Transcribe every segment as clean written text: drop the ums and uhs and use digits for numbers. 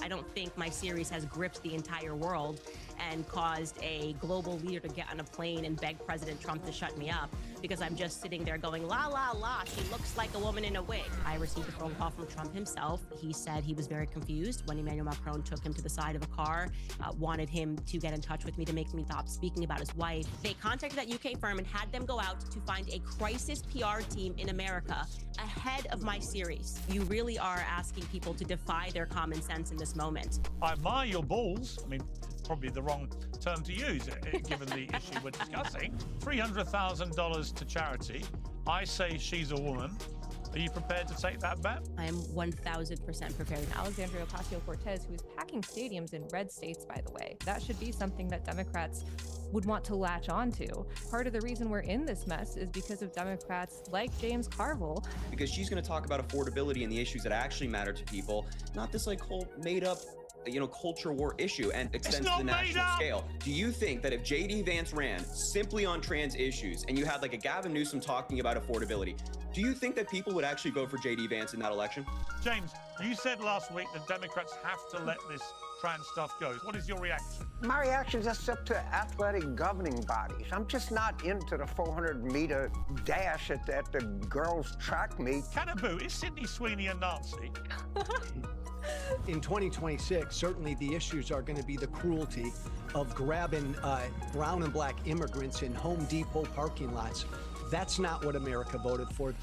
I don't think my series has gripped the entire world and caused a global leader to get on a plane and beg President Trump to shut me up because I'm just sitting there going, la, la, la, she looks like a woman in a wig. I received a phone call from Trump himself. He said he was very confused when Emmanuel Macron took him to the side of a car, wanted him to get in touch with me to make me stop speaking about his wife. They contacted that UK firm and had them go out to find a crisis PR team in America ahead of my series. You really are asking people to defy their common sense in this moment. I admire your balls. I mean, probably the wrong term to use, given the issue we're discussing. $300,000 to charity. I say she's a woman. Are you prepared to take that bet? I am 1,000% prepared. Alexandria Ocasio-Cortez, who is packing stadiums in red states, by the way. That should be something that Democrats would want to latch onto. Part of the reason we're in this mess is because of Democrats like James Carville. Because she's going to talk about affordability and the issues that actually matter to people, not this like whole made-up culture war issue and extends to the national scale. Do you think that if J.D. Vance ran simply on trans issues and you had like a Gavin Newsom talking about affordability, do you think that people would actually vote for J.D. Vance in that election? James, you said last week that Democrats have to let this trans stuff go. What is your reaction? My reaction is that's up to athletic governing bodies. I'm just not into the 400-meter dash at the girls' track meet. Cannaboo, is Sydney Sweeney a Nazi? In 2026, certainly the issues are going to be the cruelty of grabbing brown and black immigrants in Home Depot parking lots. That's not what America voted for.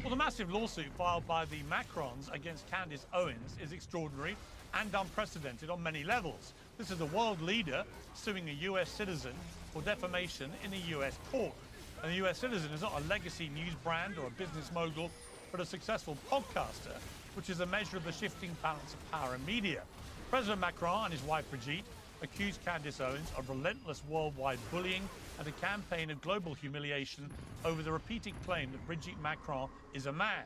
Well, the massive lawsuit filed by the Macrons against Candace Owens is extraordinary and unprecedented on many levels. This is the world leader suing a US citizen for defamation in a US court. And the US citizen is not a legacy news brand or a business mogul, but a successful podcaster, which is a measure of the shifting balance of power in media. President Macron and his wife Brigitte accused Candace Owens of relentless worldwide bullying and a campaign of global humiliation over the repeated claim that Brigitte Macron is a man.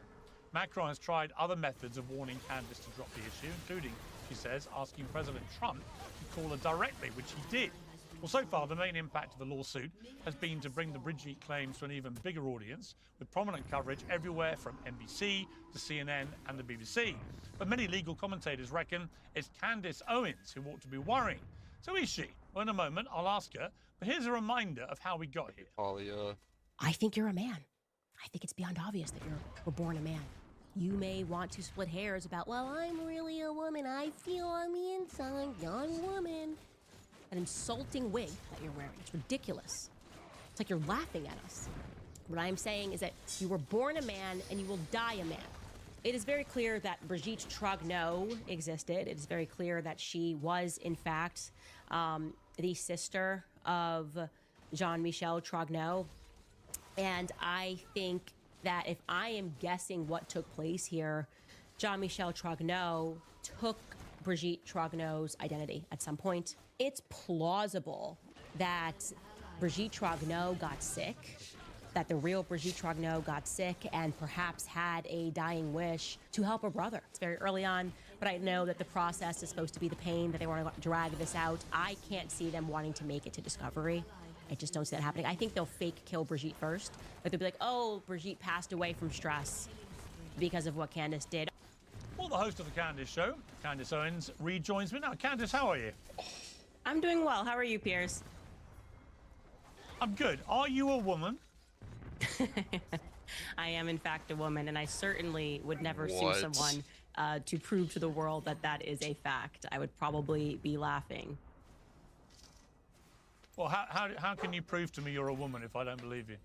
Macron has tried other methods of warning Candace to drop the issue, including, she says, asking President Trump to call her directly, which he did. Well, so far, the main impact of the lawsuit has been to bring the Brigitte claims to an even bigger audience, with prominent coverage everywhere from NBC to CNN and the BBC. But many legal commentators reckon it's Candace Owens who ought to be worrying. So is she? Well, in a moment, I'll ask her, but here's a reminder of how we got here. I think you're a man. I think it's beyond obvious that we're born a man. You may want to split hairs about, well, I'm really a woman. I feel on the inside, young woman. An insulting wig that you're wearing. It's ridiculous. It's like you're laughing at us. What I'm saying is that you were born a man and you will die a man. It is very clear that Brigitte Trogneau existed. It is very clear that she was, in fact, the sister of Jean-Michel Trogneau. And I think that if I am guessing what took place here, Jean-Michel Trogneau took Brigitte Trogneau's identity at some point. It's plausible that Brigitte Trogneau got sick, that the real Brigitte Trogneau got sick and perhaps had a dying wish to help her brother. It's very early on, but I know that the process is supposed to be the pain, that they want to drag this out. I can't see them wanting to make it to Discovery. I just don't see that happening. I think they'll fake kill Brigitte first. Like they'll be like, oh, Brigitte passed away from stress because of what Candace did. Well, the host of the Candace Show, Candace Owens, rejoins me now. Candace, how are you? I'm doing well. How are you, Piers? I'm good. Are you a woman? I am, in fact, a woman, and I certainly would never sue someone to prove to the world that that is a fact. I would probably be laughing. Well, how can you prove to me you're a woman if I don't believe you?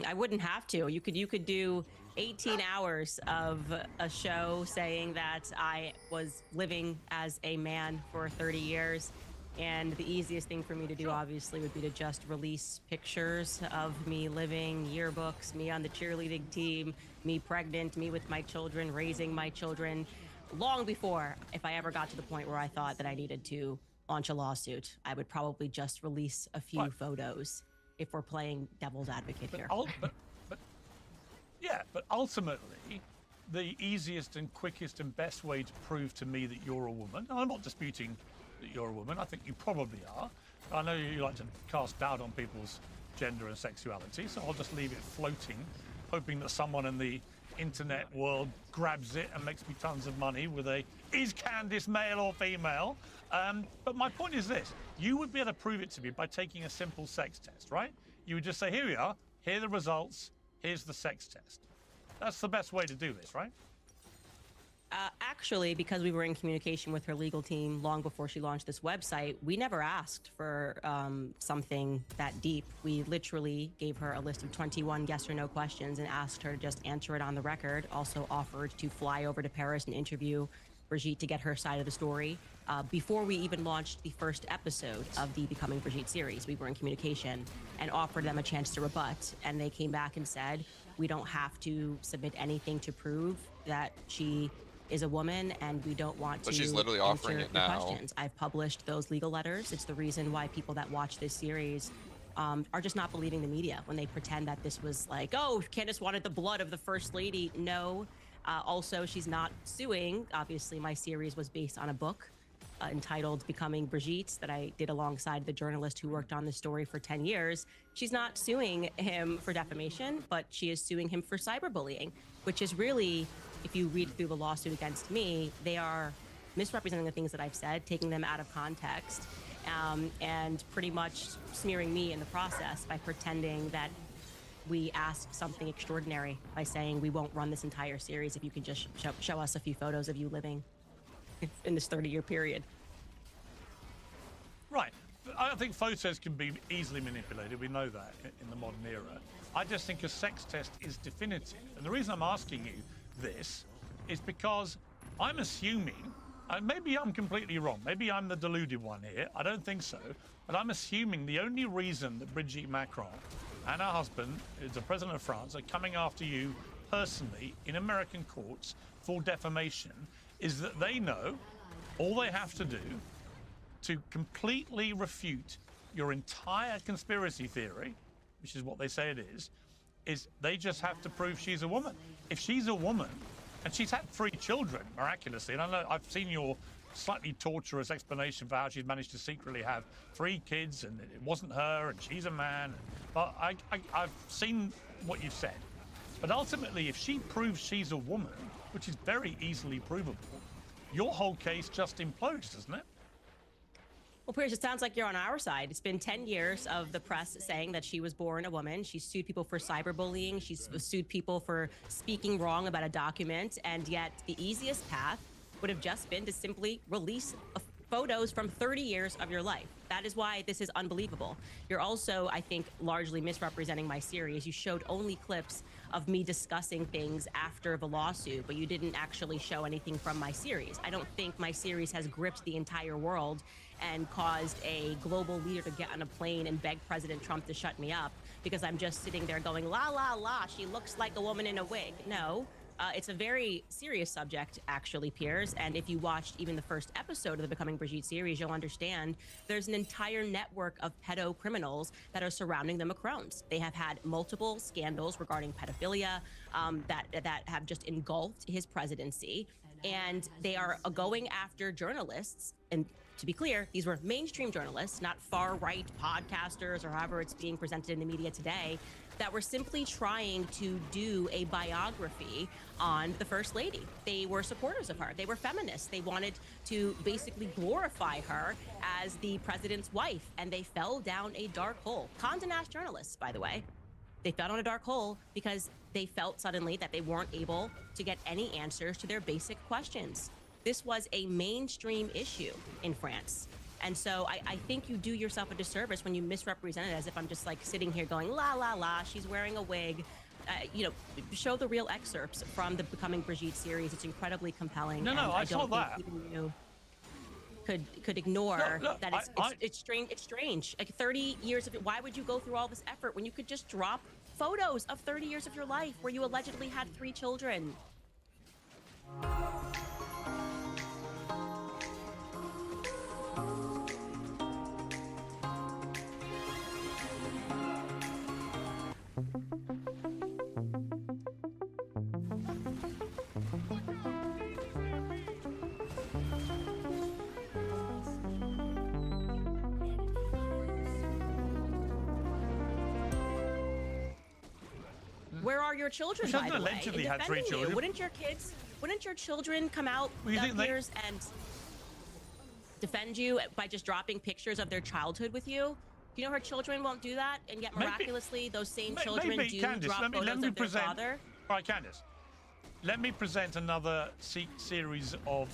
I wouldn't have to. You could do 18 hours of a show saying that I was living as a man for 30 years. And the easiest thing for me to do, obviously, would be to just release pictures of me living, yearbooks, me on the cheerleading team, me pregnant, me with my children, raising my children, long before, if I ever got to the point where I thought that I needed to launch a lawsuit, I would probably just release a few photos if we're playing devil's advocate here. But ultimately, the easiest and quickest and best way to prove to me that you're a woman, and I'm not disputing that you're a woman, I think you probably are. I know you like to cast doubt on people's gender and sexuality, so I'll just leave it floating, hoping that someone in the internet world grabs it and makes me tons of money with a, is Candice male or female? But my point is this, you would be able to prove it to me by taking a simple sex test, right? You would just say, here we are, here are the results, here's the sex test. That's the best way to do this, right? Actually, because we were in communication with her legal team long before she launched this website, we never asked for something that deep. We literally gave her a list of 21 yes or no questions and asked her to just answer it on the record. Also offered to fly over to Paris and interview Brigitte to get her side of the story. Before we even launched the first episode of the Becoming Brigitte series, we were in communication and offered them a chance to rebut. And they came back and said, we don't have to submit anything to prove that she is a woman, and we don't want to. She's literally offering answer it your now. questions. I've published those legal letters. It's the reason why people that watch this series are just not believing the media when they pretend that this was like, oh, Candace wanted the blood of the first lady. No. Also, she's not suing. Obviously, my series was based on a book entitled Becoming Brigitte that I did alongside the journalist who worked on the story for 10 years. She's not suing him for defamation, but she is suing him for cyberbullying, which is really, if you read through the lawsuit against me, they are misrepresenting the things that I've said, taking them out of context, and pretty much smearing me in the process by pretending that we asked something extraordinary by saying we won't run this entire series if you can just show us a few photos of you living in this 30-year period. Right. I think photos can be easily manipulated. We know that in the modern era. I just think a sex test is definitive. And the reason I'm asking you this is because I'm assuming, and maybe I'm completely wrong, maybe I'm the deluded one here, I don't think so, but I'm assuming the only reason that Brigitte Macron and her husband, who's the president of France, are coming after you personally in American courts for defamation is that they know all they have to do to completely refute your entire conspiracy theory, which is what they say it is they just have to prove she's a woman. If she's a woman, and she's had 3 children, miraculously, and I know I've seen your slightly torturous explanation for how she's managed to secretly have 3 kids, and it wasn't her, and she's a man. But I've seen what you've said. But ultimately, if she proves she's a woman, which is very easily provable, your whole case just implodes, doesn't it? Well, Piers, it sounds like you're on our side. It's been 10 years of the press saying that she was born a woman. She's sued people for cyberbullying. She's sued people for speaking wrong about a document. And yet the easiest path would have just been to simply release photos from 30 years of your life. That is why this is unbelievable. You're also, I think, largely misrepresenting my series. You showed only clips of me discussing things after the lawsuit, but you didn't actually show anything from my series. I don't think my series has gripped the entire world and caused a global leader to get on a plane and beg President Trump to shut me up because I'm just sitting there going, la, la, la, she looks like a woman in a wig. No. It's a very serious subject, actually, Piers. And if you watched even the first episode of the Becoming Brigitte series, you'll understand there's an entire network of pedo criminals that are surrounding the Macrons. They have had multiple scandals regarding pedophilia that have just engulfed his presidency. And they are going after journalists. And to be clear, these were mainstream journalists, not far-right podcasters or however it's being presented in the media today, that were simply trying to do a biography on the First Lady. They were supporters of her. They were feminists. They wanted to basically glorify her as the president's wife, and they fell down a dark hole. Condé Nast journalists, by the way. They fell down a dark hole because they felt suddenly that they weren't able to get any answers to their basic questions. This was a mainstream issue in France. And so I think you do yourself a disservice when you misrepresent it as if I'm just like sitting here going, la, la, la, she's wearing a wig. Show the real excerpts from the Becoming Brigitte series. It's incredibly compelling. No, I saw that. Even you could ignore that it's strange. It's strange. Like 30 years of it. Why would you go through all this effort when you could just drop photos of 30 years of your life where you allegedly had 3 children? Where are your children, She by hasn't the way, allegedly in had 3 defending you? children. Wouldn't your children come out, Well, you think they- Piers, and defend you by just dropping pictures of their childhood with you? Do you know her children won't do that, and yet miraculously those same children maybe, do Candace, drop let me photos of their present. father? All right, Candace, let me present another series of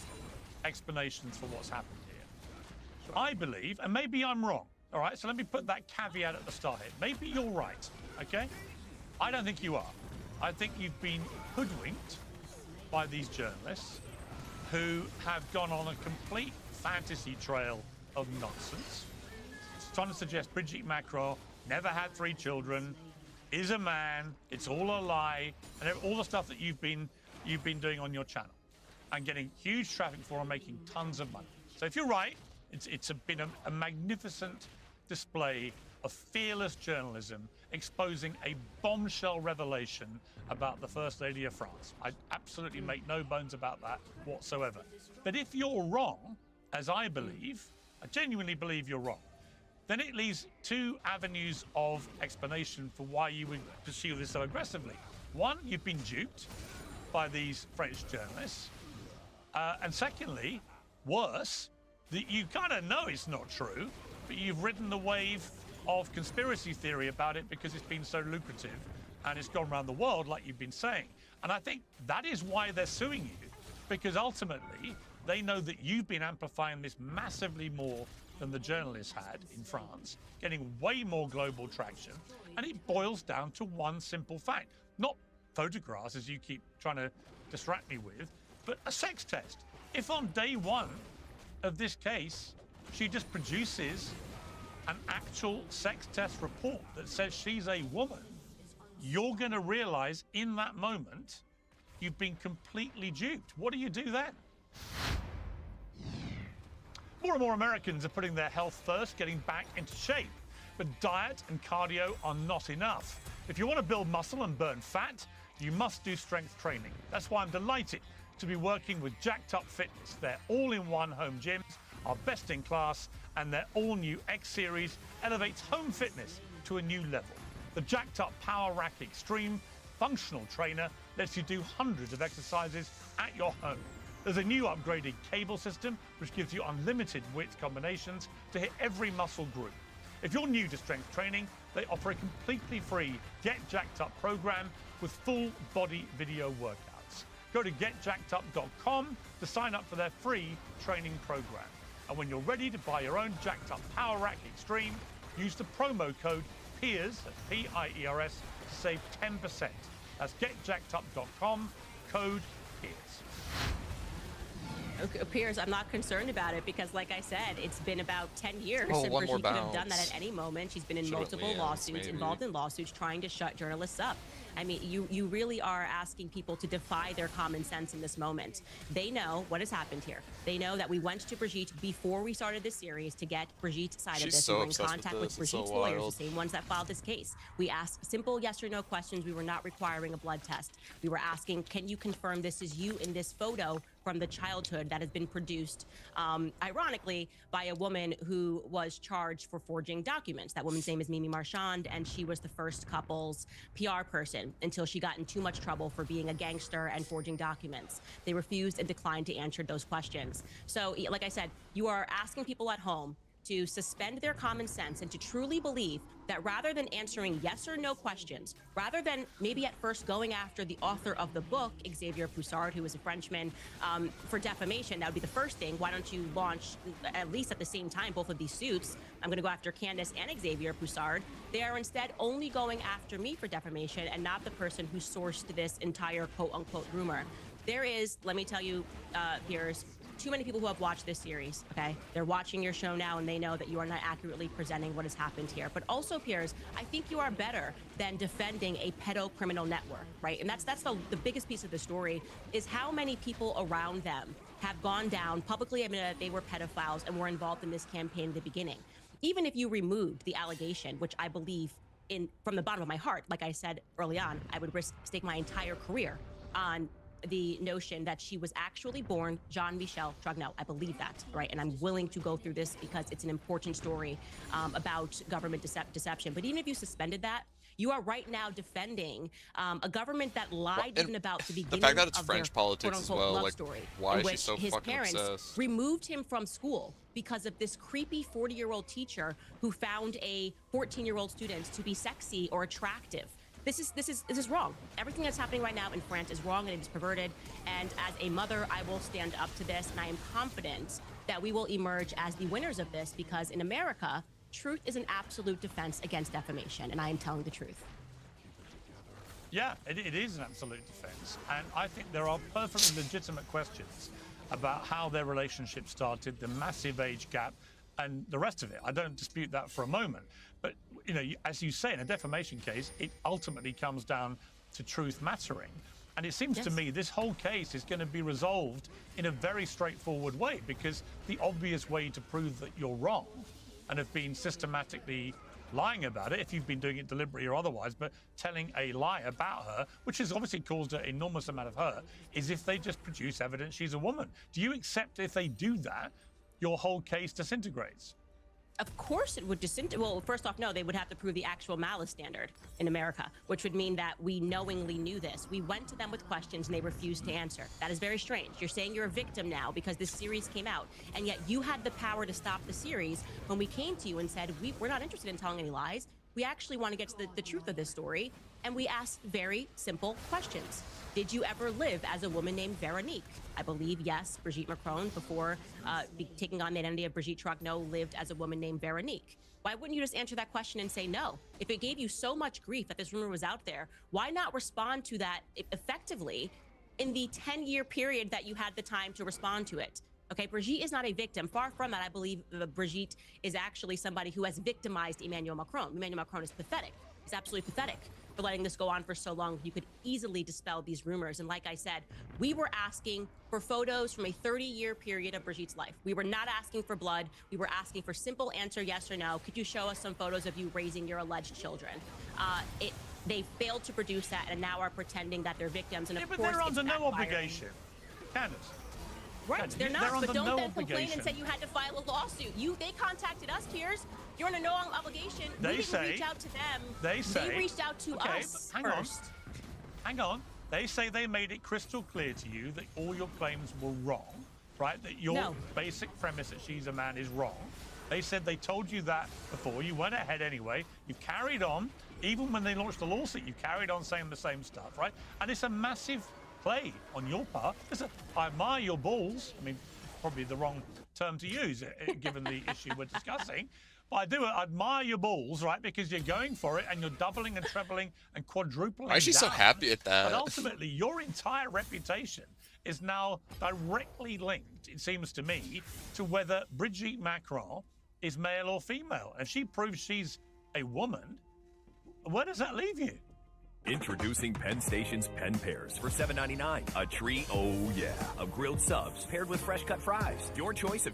explanations for what's happened here. I believe, and maybe I'm wrong, all right? So let me put that caveat at the start here. Maybe you're right, okay? I don't think you are. I think you've been hoodwinked by these journalists who have gone on a complete fantasy trail of nonsense. It's trying to suggest Brigitte Macron never had 3 children, is a man, it's all a lie, and all the stuff that you've been doing on your channel and getting huge traffic for and making tons of money. So if you're right, it's been a magnificent display of fearless journalism exposing a bombshell revelation about the First Lady of France. I absolutely make no bones about that whatsoever. But if you're wrong, as I believe, I genuinely believe you're wrong, then it leaves 2 avenues of explanation for why you would pursue this so aggressively. One, you've been duped by these French journalists. And secondly, worse, that you kind of know it's not true, but you've ridden the wave of conspiracy theory about it because it's been so lucrative and it's gone around the world, like you've been saying. And I think that is why they're suing you, because ultimately they know that you've been amplifying this massively more than the journalists had in France, getting way more global traction. And it boils down to one simple fact, not photographs, as you keep trying to distract me with, but a sex test. If on day 1 of this case, she just produces an actual sex test report that says she's a woman, you're going to realize in that moment you've been completely duped. What do you do then? More and more Americans are putting their health first, getting back into shape. But diet and cardio are not enough. If you want to build muscle and burn fat, you must do strength training. That's why I'm delighted to be working with Jacked Up Fitness. Their all-in-one home gyms are best in class, and their all-new X Series elevates home fitness to a new level. The Jacked Up Power Rack Extreme functional trainer lets you do hundreds of exercises at your home. There's a new upgraded cable system which gives you unlimited width combinations to hit every muscle group. If you're new to strength training, they offer a completely free Get Jacked Up program with full body video workouts. Go to getjackedup.com to sign up for their free training program. And when you're ready to buy your own Jacked Up Power Rack Extreme, use the promo code PIERS, that's P-I-E-R-S, to save 10%. That's getjackedup.com, code PIERS. Okay, Piers, I'm not concerned about it because, like I said, it's been about 10 years Oh, and one more Brigitte could have done that bounce. at any moment. She's been in Should've multiple wins, lawsuits, maybe. involved in lawsuits, trying to shut journalists up. I mean, you really are asking people to defy their common sense in this moment. They know what has happened here. They know that we went to Brigitte before we started this series to get Brigitte's side of She's this. so We were in obsessed with contact with this, it's so Brigitte's lawyers, wild. the same ones that filed this case. We asked simple yes or no questions. We were not requiring a blood test. We were asking, can you confirm this is you in this photo from the childhood that has been produced, ironically, by a woman who was charged for forging documents. That woman's name is Mimi Marchand, and she was the first couple's PR person until she got in too much trouble for being a gangster and forging documents. They refused and declined to answer those questions. So, like I said, you are asking people at home to suspend their common sense and to truly believe that rather than answering yes or no questions, rather than maybe at first going after the author of the book, Xavier Poussard, who is a Frenchman, for defamation, that would be the first thing. Why don't you launch, at least at the same time, both of these suits? I'm going to go after Candace and Xavier Poussard. They are instead only going after me for defamation and not the person who sourced this entire quote-unquote rumor. There is, let me tell you, Piers, too many people who have watched this series, okay? They're watching your show now and they know that you are not accurately presenting what has happened here. But also, Piers, I think you are better than defending a pedocriminal network, right? And that's the biggest piece of the story, is how many people around them have gone down, publicly admitted that they were pedophiles and were involved in this campaign at the beginning. Even if you removed the allegation, which I believe from the bottom of my heart, like I said early on, I would stake my entire career on the notion that she was actually born Jean-Michel Dragnel. I believe that, right? And I'm willing to go through this because it's an important story about government deception. But even if you suspended that, you are right now defending a government that lied even about the beginning fact that it's of French their politics as quote-unquote well, love like, story, why in is she which so his fucking parents obsessed? removed him from school because of this creepy 40-year-old teacher who found a 14-year-old student to be sexy or attractive. This is wrong. Everything that's happening right now in France is wrong and it is perverted. And as a mother, I will stand up to this, and I am confident that we will emerge as the winners of this, because in America, truth is an absolute defense against defamation, and I am telling the truth. Yeah, it is an absolute defense. And I think there are perfectly legitimate questions about how their relationship started, the massive age gap, and the rest of it. I don't dispute that for a moment. But, you know, as you say, in a defamation case, it ultimately comes down to truth mattering. And it seems to me this whole case is going to be resolved in a very straightforward way, because the obvious way to prove that you're wrong and have been systematically lying about it, if you've been doing it deliberately or otherwise, but telling a lie about her, which has obviously caused an enormous amount of hurt, is if they just produce evidence she's a woman. Do you accept if they do that, your whole case disintegrates? Of course it would disintegrate. Well, first off, no, they would have to prove the actual malice standard in America, which would mean that we knowingly knew this. We went to them with questions and they refused to answer. That is very strange. You're saying you're a victim now because this series came out, and yet you had the power to stop the series when we came to you and said, we're not interested in telling any lies. We actually want to get to the truth of this story. And we asked very simple questions. Did you ever live as a woman named Veronique? I believe, yes, Brigitte Macron, before taking on the identity of Brigitte Dragnel, lived as a woman named Veronique. Why wouldn't you just answer that question and say no? If it gave you so much grief that this rumor was out there, why not respond to that effectively in the 10-year period that you had the time to respond to it? Okay, Brigitte is not a victim. Far from that, I believe Brigitte is actually somebody who has victimized Emmanuel Macron. Emmanuel Macron is pathetic. He's absolutely pathetic for letting this go on for so long. You could easily dispel these rumors. And like I said, we were asking for photos from a 30-year period of Brigitte's life. We were not asking for blood. We were asking for simple answer, yes or no. Could you show us some photos of you raising your alleged children? They failed to produce that and now are pretending that they're victims. And of but course, they're under it's no backfiring. obligation. Candace. Right, they're not, under but don't no then complain obligation. and say you had to file a lawsuit. They contacted us, Piers. You're under no obligation. They We didn't say- reach out to them. They say... They reached out to us first. Hang on. They say they made it crystal clear to you that all your claims were wrong, right? That your basic premise that she's a man is wrong. They said they told you that before. You went ahead anyway. You carried on. Even when they launched the lawsuit, you carried on saying the same stuff, right? And it's a massive play on your part. I admire your balls. I mean, probably the wrong term to use given the issue we're discussing. But I do admire your balls, right? Because you're going for it and you're doubling and trebling and quadrupling. Why is she so down. happy at that? But ultimately, your entire reputation is now directly linked, it seems to me, to whether Brigitte Macron is male or female. And if she proves she's a woman, where does that leave you? Introducing Penn Station's Penn Pairs for $7.99. A treat, oh yeah, of grilled subs paired with fresh cut fries. Your choice of...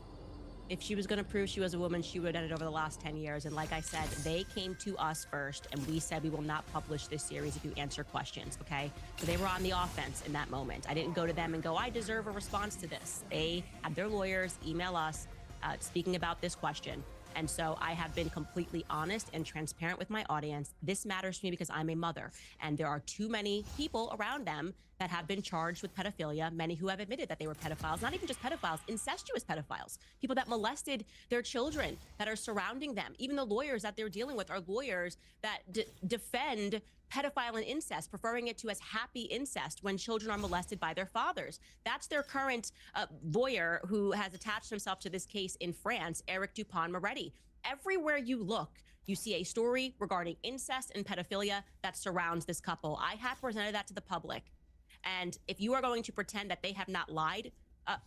If she was going to prove she was a woman, she would have done it over the last 10 years. And like I said, they came to us first, and we said we will not publish this series if you answer questions, okay? So they were on the offense in that moment. I didn't go to them and go, I deserve a response to this. They had their lawyers email us speaking about this question. And so I have been completely honest and transparent with my audience. This matters to me because I'm a mother, and there are too many people around them that have been charged with pedophilia, many who have admitted that they were pedophiles, not even just pedophiles, incestuous pedophiles, people that molested their children that are surrounding them. Even the lawyers that they're dealing with are lawyers that defend pedophile and incest, preferring it to as happy incest when children are molested by their fathers. That's their current lawyer who has attached himself to this case in France, Eric Dupont-Moretti. Everywhere you look, you see a story regarding incest and pedophilia that surrounds this couple. I have presented that to the public. And if you are going to pretend that they have not lied,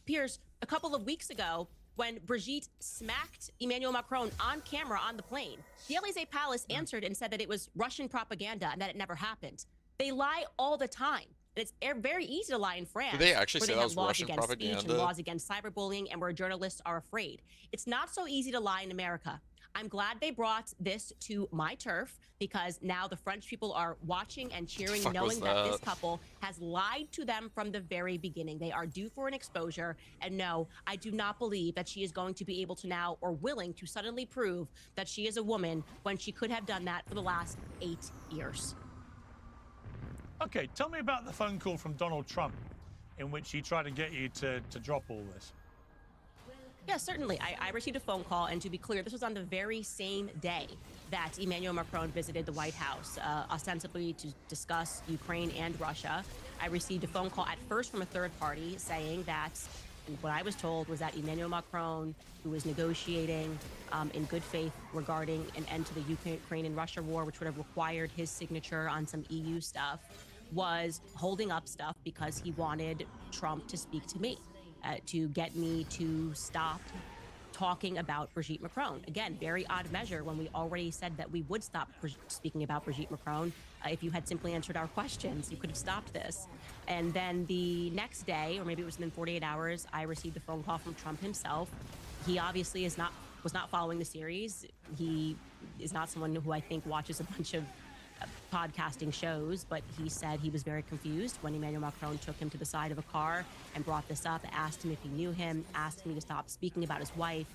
Piers, a couple of weeks ago, when Brigitte smacked Emmanuel Macron on camera on the plane, the Élysée Palace answered and said that it was Russian propaganda and that it never happened. They lie all the time. And it's very easy to lie in France. Did they actually where say they that have was laws Russian against speech and propaganda? laws against cyberbullying, and where journalists are afraid. It's not so easy to lie in America. I'm glad they brought this to my turf because now the French people are watching and cheering, knowing that this couple has lied to them from the very beginning. They are due for an exposure. And no, I do not believe that she is going to be able to now or willing to suddenly prove that she is a woman when she could have done that for the last 8 years. Okay, tell me about the phone call from Donald Trump in which he tried to get you to drop all this. Yeah, certainly. I received a phone call, and to be clear, this was on the very same day that Emmanuel Macron visited the White House, ostensibly to discuss Ukraine and Russia. I received a phone call at first from a third party saying that what I was told was that Emmanuel Macron, who was negotiating in good faith regarding an end to the Ukraine and Russia war, which would have required his signature on some EU stuff, was holding up stuff because he wanted Trump to speak to me. To get me to stop talking about Brigitte Macron. Again, very odd measure when we already said that we would stop speaking about Brigitte Macron. If you had simply answered our questions, you could have stopped this. And then the next day, or maybe it was within 48 hours, I received a phone call from Trump himself. He obviously was not following the series. He is not someone who I think watches a bunch of podcasting shows, but he said he was very confused when Emmanuel Macron took him to the side of a car and brought this up, asked him if he knew him, asked me to stop speaking about his wife,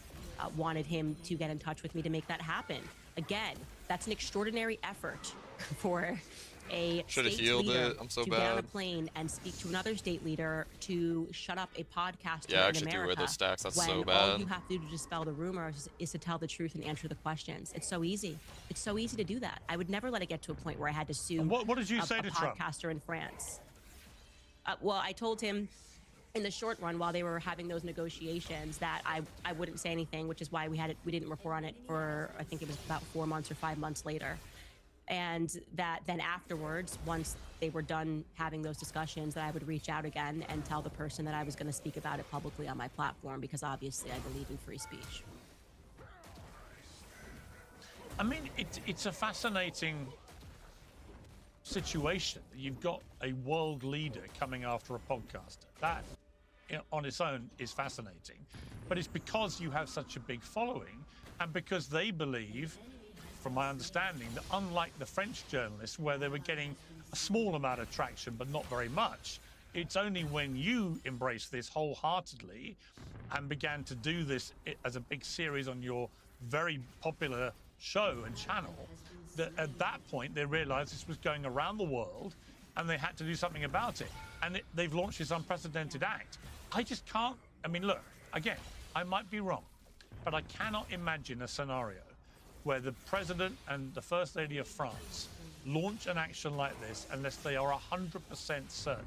wanted him to get in touch with me to make that happen. Again, that's an extraordinary effort for a state leader to get on a plane and speak to another state leader to shut up a podcaster in America. Those stacks. That's when so bad. all you have to do to dispel the rumors is to tell the truth and answer the questions. It's so easy. It's so easy to do that. I would never let it get to a point where I had to sue what did you say to Trump? Podcaster in France. Well, I told him in the short run while they were having those negotiations that I wouldn't say anything, which is why we didn't report on it for, I think it was about 4 months or 5 months later. And that then afterwards, once they were done having those discussions, that I would reach out again and tell the person that I was going to speak about it publicly on my platform, because obviously I believe in free speech. I mean, it's a fascinating situation. You've got a world leader coming after a podcaster. That, on its own, is fascinating. But it's because you have such a big following, and because they believe, from my understanding, that unlike the French journalists, where they were getting a small amount of traction but not very much, it's only when you embraced this wholeheartedly and began to do this as a big series on your very popular show and channel that at that point they realized this was going around the world and they had to do something about it. And they've launched this unprecedented act. I just can't, I mean, look, again, I might be wrong, but I cannot imagine a scenario where the president and the first lady of France launch an action like this unless they are 100% certain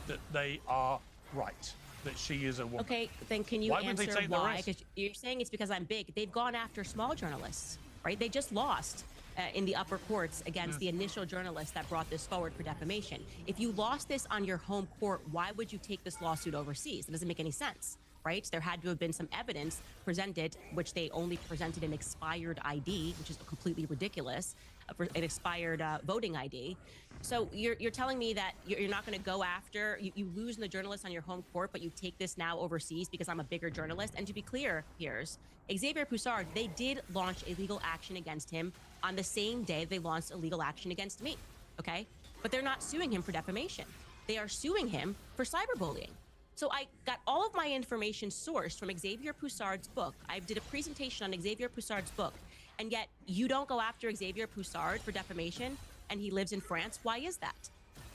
that they are right, that she is a woman. Okay, then can you Why would they answer take the why? risk? Because you're saying it's because I'm big. They've gone after small journalists, right? They just lost in the upper courts against the initial journalist that brought this forward for defamation. If you lost this on your home court, why would you take this lawsuit overseas? It doesn't make any sense. Right? There had to have been some evidence presented, which they only presented an expired ID, which is completely ridiculous, an expired voting ID. So you're telling me that you're not going to go after, you lose in the journalist on your home court, but you take this now overseas because I'm a bigger journalist. And to be clear, Piers, Xavier Poussard, they did launch a legal action against him on the same day they launched a legal action against me, okay? But they're not suing him for defamation. They are suing him for cyberbullying. So I got all of my information sourced from Xavier Poussard's book. I did a presentation on Xavier Poussard's book, and yet you don't go after Xavier Poussard for defamation, and he lives in France. Why is that?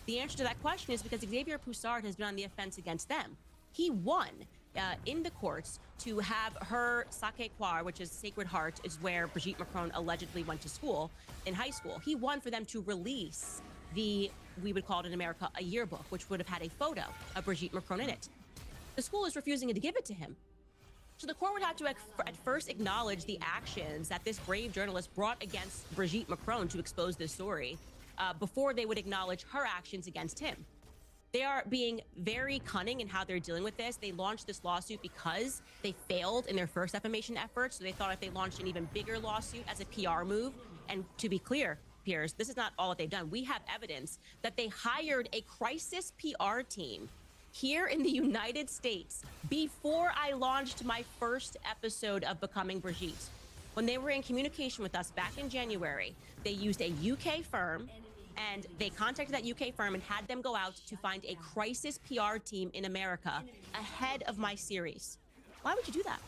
The answer to that question is because Xavier Poussard has been on the offense against them. He won in the courts to have her Sacré-Cœur, which is Sacred Heart, is where Brigitte Macron allegedly went to school, in high school. He won for them to release we would call it in America, a yearbook, which would have had a photo of Brigitte Macron in it. The school is refusing to give it to him. So the court would have to at first acknowledge the actions that this brave journalist brought against Brigitte Macron to expose this story before they would acknowledge her actions against him. They are being very cunning in how they're dealing with this. They launched this lawsuit because they failed in their first defamation efforts. So they thought if they launched an even bigger lawsuit as a PR move, and to be clear, Piers, this is not all that they've done. We have evidence that they hired a crisis PR team here in the United States before I launched my first episode of Becoming Brigitte. When they were in communication with us back in January, they used a UK firm, and they contacted that UK firm and had them go out to find a crisis PR team in America ahead of my series. Why would you do that?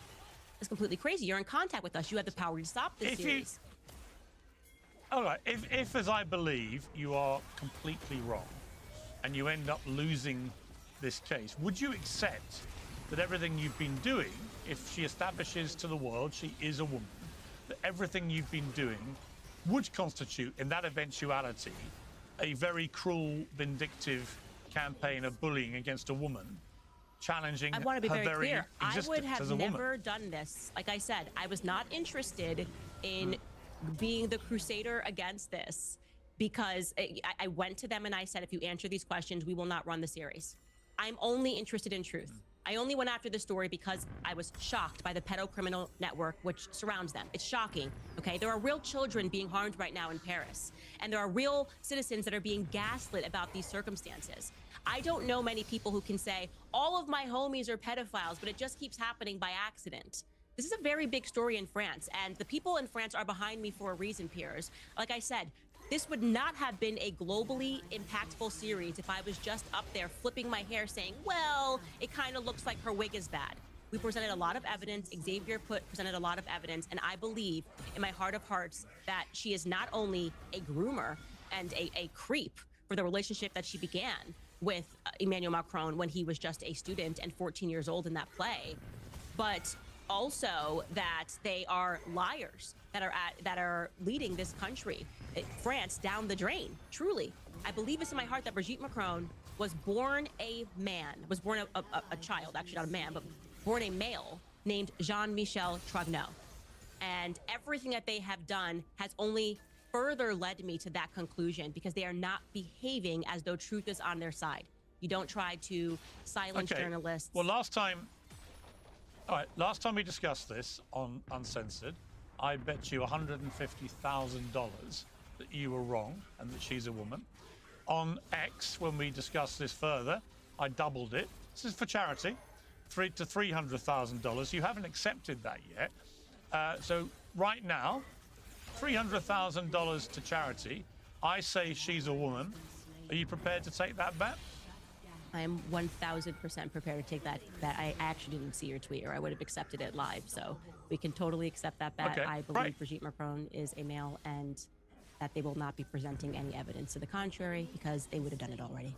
It's completely crazy. You're in contact with us. You have the power to stop this series. All right, if, as I believe, you are completely wrong and you end up losing this case, would you accept that everything you've been doing, if she establishes to the world she is a woman, that everything you've been doing would constitute, in that eventuality, a very cruel, vindictive campaign of bullying against a woman, challenging I want to be her very very clear. I existence would have as a woman? never done this. Like I said, I was not interested in being the crusader against this, because I went to them and I said, if you answer these questions, we will not run the series. I'm only interested in truth. I only went after the story because I was shocked by the pedocriminal network which surrounds them. It's shocking, okay? There are real children being harmed right now in Paris, and there are real citizens that are being gaslit about these circumstances. I don't know many people who can say, all of my homies are pedophiles, but it just keeps happening by accident. This is a very big story in France, and the people in France are behind me for a reason, Piers. Like I said, this would not have been a globally impactful series if I was just up there flipping my hair saying, well, it kind of looks like her wig is bad. We presented a lot of evidence. Xavier presented a lot of evidence, and I believe in my heart of hearts that she is not only a groomer and a creep for the relationship that she began with Emmanuel Macron when he was just a student and 14 years old in that play, but also that they are liars that are leading this country, France, down the drain. Truly, I believe this in my heart that Brigitte Macron was born a child, actually not a man, but born a male named Jean-Michel Tragneau. And everything that they have done has only further led me to that conclusion, because they are not behaving as though truth is on their side. You don't try to silence journalists. Well, last time we discussed this on Uncensored, I bet you $150,000 that you were wrong and that she's a woman. On X, when we discussed this further, I doubled it. This is for charity, to $300,000. You haven't accepted that yet. So right now, $300,000 to charity. I say she's a woman. Are you prepared to take that bet? I am 1,000% prepared to take that bet. I actually didn't see your tweet, or I would have accepted it live. So we can totally accept that bet. Okay, I believe Brigitte Macron is a male, and that they will not be presenting any evidence to the contrary, because they would have done it already.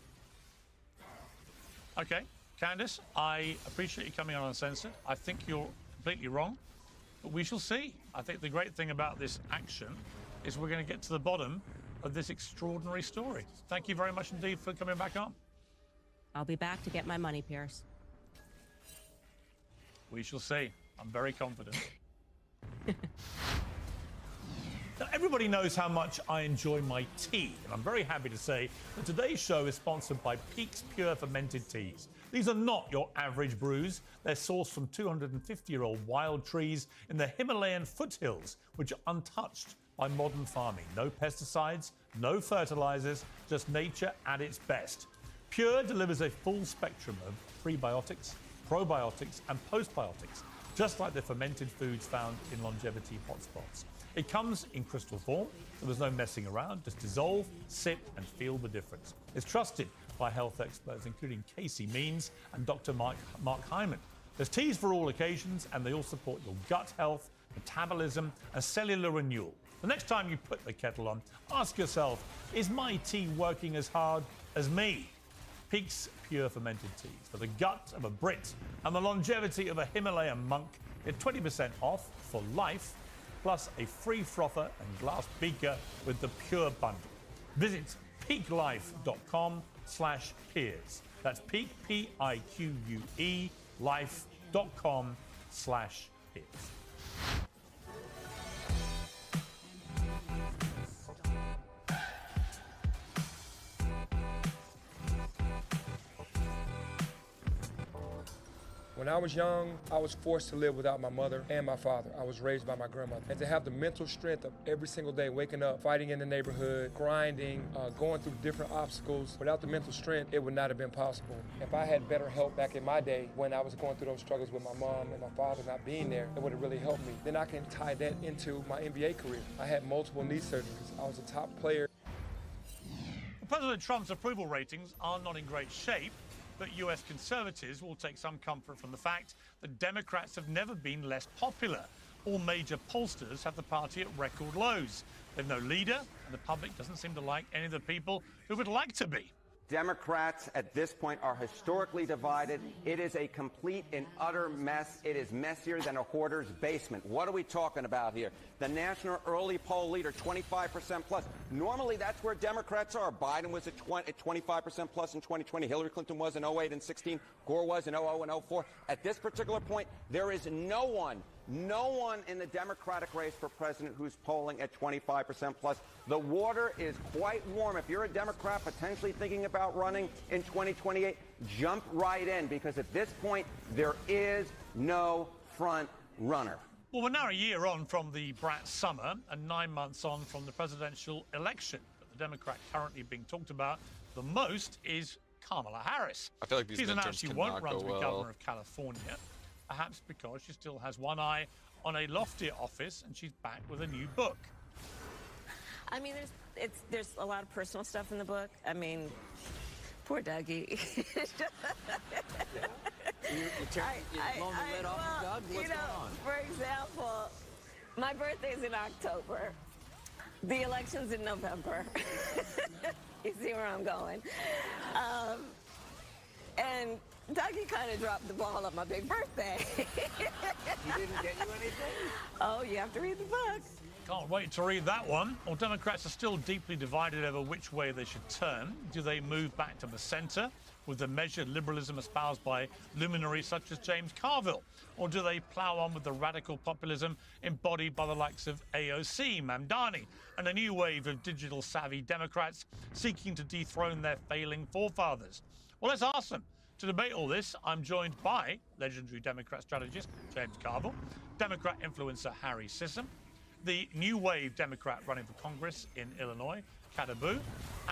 Okay, Candice, I appreciate you coming on Uncensored. I think you're completely wrong, but we shall see. I think the great thing about this action is we're going to get to the bottom of this extraordinary story. Thank you very much indeed for coming back on. I'll be back to get my money, Piers. We shall see. I'm very confident. Now, everybody knows how much I enjoy my tea, and I'm very happy to say that today's show is sponsored by Peak's Pure Fermented Teas. These are not your average brews. They're sourced from 250-year-old wild trees in the Himalayan foothills, which are untouched by modern farming. No pesticides, no fertilizers, just nature at its best. Pure delivers a full spectrum of prebiotics, probiotics, and postbiotics, just like the fermented foods found in longevity hotspots. It comes in crystal form, so there's no messing around. Just dissolve, sip, and feel the difference. It's trusted by health experts, including Casey Means and Dr. Mark Hyman. There's teas for all occasions, and they all support your gut health, metabolism, and cellular renewal. The next time you put the kettle on, ask yourself, is my tea working as hard as me? Peak's Pure Fermented Teas, for the gut of a Brit and the longevity of a Himalayan monk. Get 20% off for life, plus a free frother and glass beaker with the Pure Bundle. Visit peaklife.com/peers. That's peak, P-I-Q-U-E, life.com/peers. When I was young, I was forced to live without my mother and my father. I was raised by my grandmother. And to have the mental strength of every single day, waking up, fighting in the neighborhood, grinding, going through different obstacles, without the mental strength, it would not have been possible. If I had better help back in my day when I was going through those struggles with my mom and my father not being there, it would have really helped me. Then I can tie that into my NBA career. I had multiple knee surgeries. I was a top player. President Trump's approval ratings are not in great shape, but US conservatives will take some comfort from the fact that Democrats have never been less popular. All major pollsters have the party at record lows. They've no leader, and the public doesn't seem to like any of the people who would like to be. Democrats at this point are historically divided. It is a complete and utter mess. It is messier than a hoarder's basement. What are we talking about here? The national early poll leader, 25% plus. Normally, that's where Democrats are. Biden was at 25% plus in 2020. Hillary Clinton was in 08 and 16. Gore was in 00 and 04. At this particular point, there is no one in the Democratic race for president who's polling at 25% plus. The water is quite warm. If you're a Democrat potentially thinking about running in 2028, jump right in, because at this point, there is no front runner. Well, we're now a year on from the brat summer and 9 months on from the presidential election. But the Democrat currently being talked about the most is Kamala Harris. I feel like these She's announced midterms she cannot won't run go to be well. governor of California, perhaps because she still has one eye on a loftier office and she's back with a new book. I mean, there's a lot of personal stuff in the book. I mean, poor Dougie. For example, my birthday's in October. The election's in November. You see where I'm going. And Dougie kind of dropped the ball on my big birthday. He didn't get you anything? Oh, you have to read the book. Can't wait to read that one. Well, Democrats are still deeply divided over which way they should turn. Do they move back to the centre with the measured liberalism espoused by luminaries such as James Carville? Or do they plough on with the radical populism embodied by the likes of AOC, Mamdani, and a new wave of digital-savvy Democrats seeking to dethrone their failing forefathers? Well, let's ask them. To debate all this, I'm joined by legendary Democrat strategist James Carville, Democrat influencer Harry Sissom, the new wave Democrat running for Congress in Illinois, Katabu,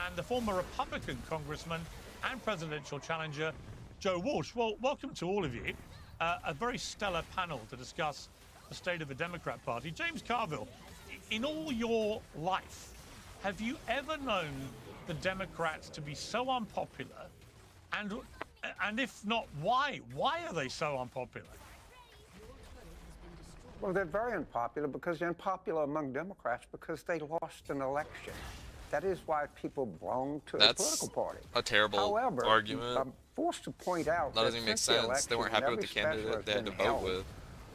and the former Republican congressman and presidential challenger, Joe Walsh. Well, welcome to all of you. A very stellar panel to discuss the state of the Democrat Party. James Carville, in all your life, have you ever known the Democrats to be so unpopular? And if not, why? Why are they so unpopular? Well, they're very unpopular because they're unpopular among Democrats because they lost an election. That is why people belong to a political party. A terrible However, argument. I'm forced to point out That doesn't even make sense. They weren't happy with the candidate they had to vote with.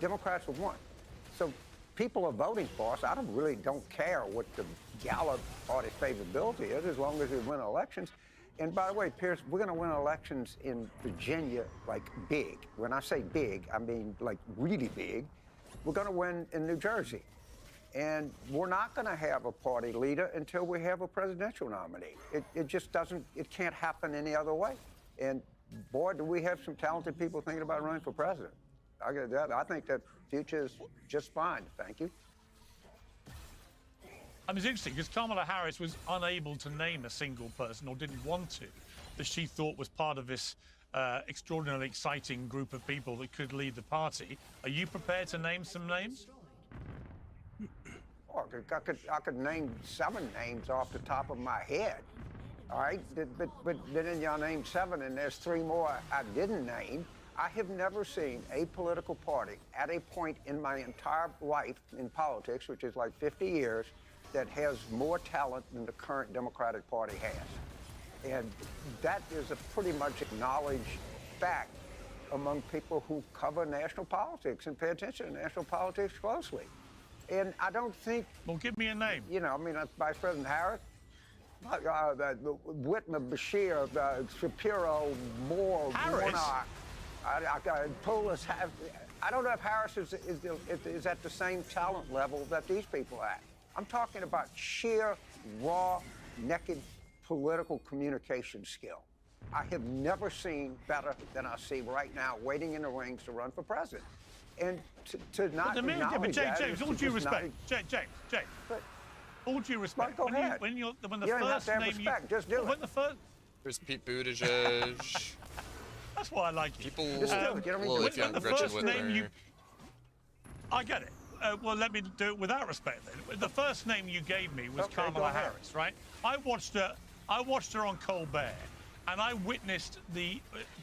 Democrats have won. So people are voting for us. I really don't care what the Gallup party favorability is as long as we win elections. And by the way, Pierce, we're going to win elections in Virginia like big. When I say big, I mean like really big. We're going to win in New Jersey. And we're not going to have a party leader until we have a presidential nominee. It just doesn't, it can't happen any other way. And boy, do we have some talented people thinking about running for president. I think the future is just fine. Thank you. I mean, it's interesting because Kamala Harris was unable to name a single person, or didn't want to, that she thought was part of this extraordinarily exciting group of people that could lead the party. Are you prepared to name some names? Oh, I could name 7 names off the top of my head. All right, but then y'all named 7, and there's 3 more I didn't name. I have never seen a political party at a point in my entire life in politics, which is like 50 years, that has more talent than the current Democratic Party has. And that is a pretty much acknowledged fact among people who cover national politics and pay attention to national politics closely. And I don't think... Well, give me a name. You know, I mean, Vice President Harris, Whitmer, Bashir, Shapiro, Moore, Warnock, Poulos. I don't know if Harris is at the same talent level that these people are at. I'm talking about sheer, raw, naked political communication skill. I have never seen better than I see right now, waiting in the wings to run for president. And to not acknowledge that James, is all to due just respect, not... James, all due respect. Go ahead. When you the don't first have to have name respect. Just do it. There's Pete Buttigieg. That's why I like you. People Just do it. Get a little iffy on the Gretchen first name Whitmer. I get it. Well, let me do it without respect then. The first name you gave me was Kamala Harris, right? I watched her on Colbert, and I witnessed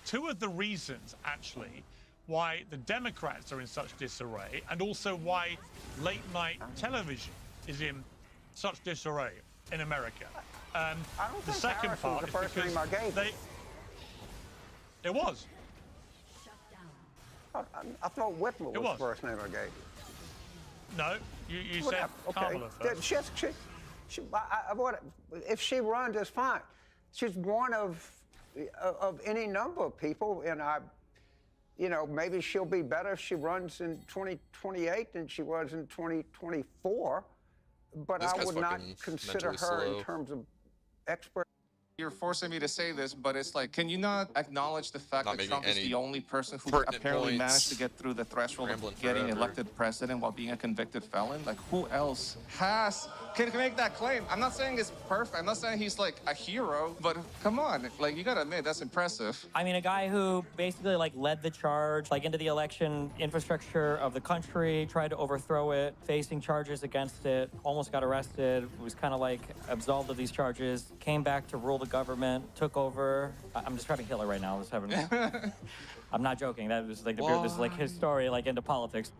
two of the reasons, actually, why the Democrats are in such disarray, and also why late-night television is in such disarray in America. I don't The think second Harris part was the is first because name I gave. it was. I thought Whitmer was the first name I gave. No, you said Whatever. Kamala first. If she runs, it's fine. She's one of any number of people, and maybe she'll be better if she runs in 2028 than she was in 2024. But I would not consider her in terms of expert. You're forcing me to say this, but it's like, can you not acknowledge the fact that Trump is the only person who apparently managed to get through the threshold of getting elected president while being a convicted felon? Like, who else can make that claim? I'm not saying it's perfect. I'm not saying he's like a hero, but come on, like, you gotta admit, that's impressive. I mean, a guy who basically like led the charge, like into the election infrastructure of the country, tried to overthrow it, facing charges against it, almost got arrested, was kind of like absolved of these charges, came back to rule the government, took over. I'm describing Hitler right now. I'm not joking. That was like this is like his story, like into politics.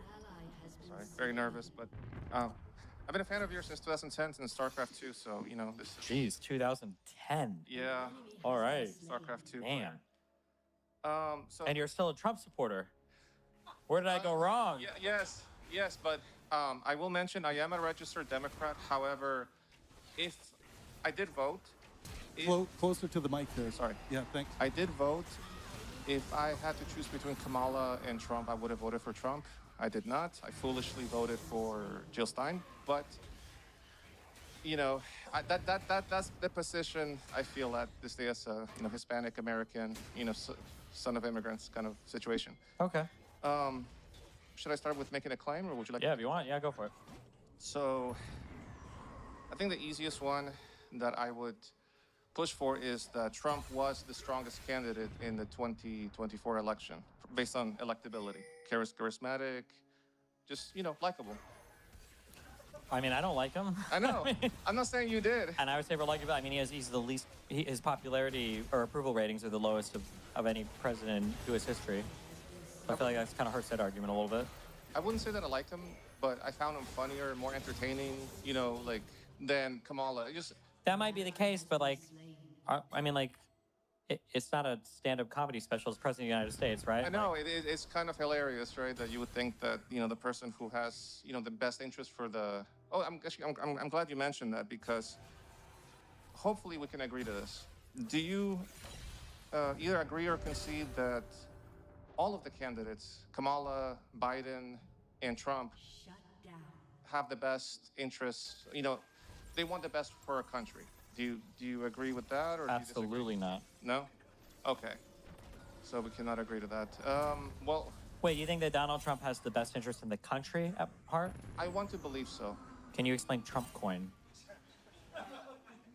Sorry, very nervous, but I've been a fan of yours since 2010 and StarCraft 2, so this is... Jeez, 2010. Yeah. All right. StarCraft 2. Damn. And you're still a Trump supporter. Where did I go wrong? Yes, but I will mention I am a registered Democrat. However, if I did vote... Closer to the mic there. Sorry. Yeah, thanks. I did vote. If I had to choose between Kamala and Trump, I would have voted for Trump. I did not. I foolishly voted for Jill Stein. But, that's the position I feel at this day as a, Hispanic American, son of immigrants kind of situation. Okay. Should I start with making a claim, or would you like? Yeah, if you want. Yeah, go for it. So, I think the easiest one that I would push for is that Trump was the strongest candidate in the 2024 election based on electability. Charismatic, just, likable. I mean, I don't like him. I know. I'm not saying you did. And I would say for likable, I mean, he's the least, his popularity or approval ratings are the lowest of any president in U.S. history. I feel like that's kind of hurts that argument a little bit. I wouldn't say that I liked him, but I found him funnier, more entertaining, than Kamala. That might be the case, but I mean, it's not a stand-up comedy special. It's President of the United States, right? I know, it's kind of hilarious, right? That you would think that, the person who has, the best interest for the... Oh, I'm glad you mentioned that, because hopefully we can agree to this. Do you either agree or concede that all of the candidates, Kamala, Biden, and Trump, have the best interests, they want the best for our country? Do you agree with that, or absolutely do you disagree? not? No? Okay. So we cannot agree to that. Well... Wait, you think that Donald Trump has the best interest in the country at heart? I want to believe so. Can you explain Trump coin?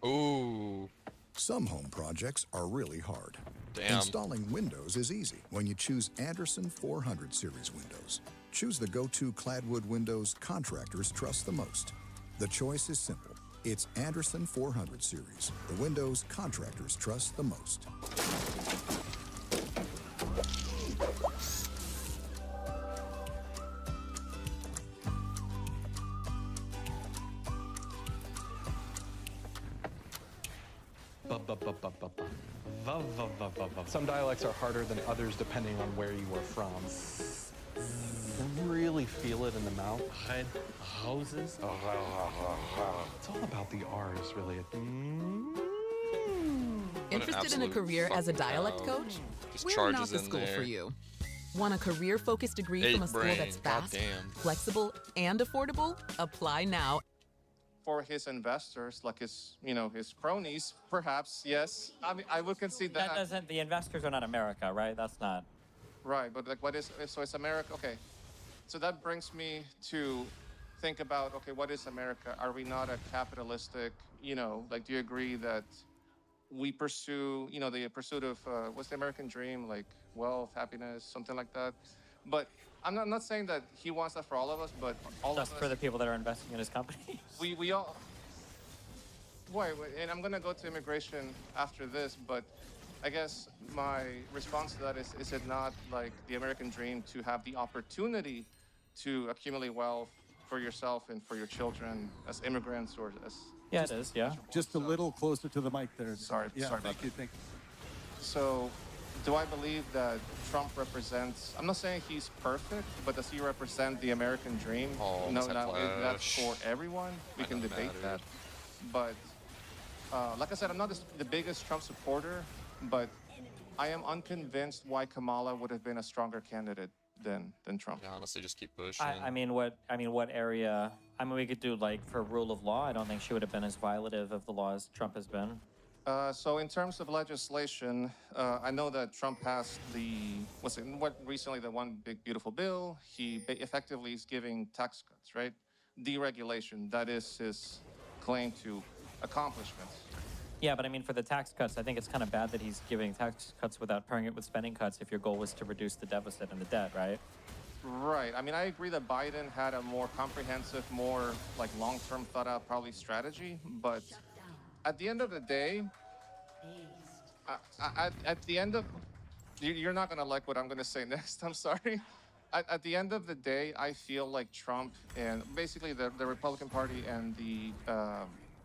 Ooh. Some home projects are really hard. Damn. Installing windows is easy when you choose Anderson 400 series windows. Choose the go-to cladwood windows contractors trust the most. The choice is simple. It's Anderson 400 series, the windows contractors trust the most. Some dialects are harder than others depending on where you are from. You really feel it in the mouth. Red roses. It's all about the R's, really. Interested in a career as a dialect coach? We're not the school for you. Want a career-focused degree from a school that's fast, flexible, and affordable? Apply now. for his investors, like his, his cronies, perhaps, yes. I mean, I would concede that. That doesn't, the investors are not America, right? That's not. Right, but like, so it's America, okay. So that brings me to think about, okay, what is America? Are we not a capitalistic, like, do you agree that we pursue, the pursuit of, what's the American dream? Like wealth, happiness, something like that. But I'm not saying that he wants that for all of us, but all Just of us. for the people that are investing in his company. We all. Wait, and I'm gonna go to immigration after this, but I guess my response to that is it not like the American dream to have the opportunity to accumulate wealth for yourself and for your children as immigrants or as... Yeah, it is, yeah. Just a little closer to the mic there. Sorry, Yeah, sorry about thank you, thank you. So, do I believe that Trump represents... I'm not saying he's perfect, but does he represent the American dream? Oh, No, that's for everyone. We can debate that. But, like I said, I'm not the biggest Trump supporter, but I am unconvinced why Kamala would have been a stronger candidate than Trump. Yeah, honestly, just keep pushing. I mean, what area? I mean, we could do like for rule of law. I don't think she would have been as violative of the law as Trump has been. So in terms of legislation, I know that Trump passed recently the one big beautiful bill. He effectively is giving tax cuts, right? Deregulation. That is his claim to accomplishments. Yeah, but I mean, for the tax cuts, I think it's kind of bad that he's giving tax cuts without pairing it with spending cuts if your goal was to reduce the deficit and the debt, right? Right. I mean, I agree that Biden had a more comprehensive, more like long-term thought out probably strategy, but at the end of the day, at the end of, you're not going to like what I'm going to say next, I'm sorry. At the end of the day, I feel like Trump and basically the Republican Party and the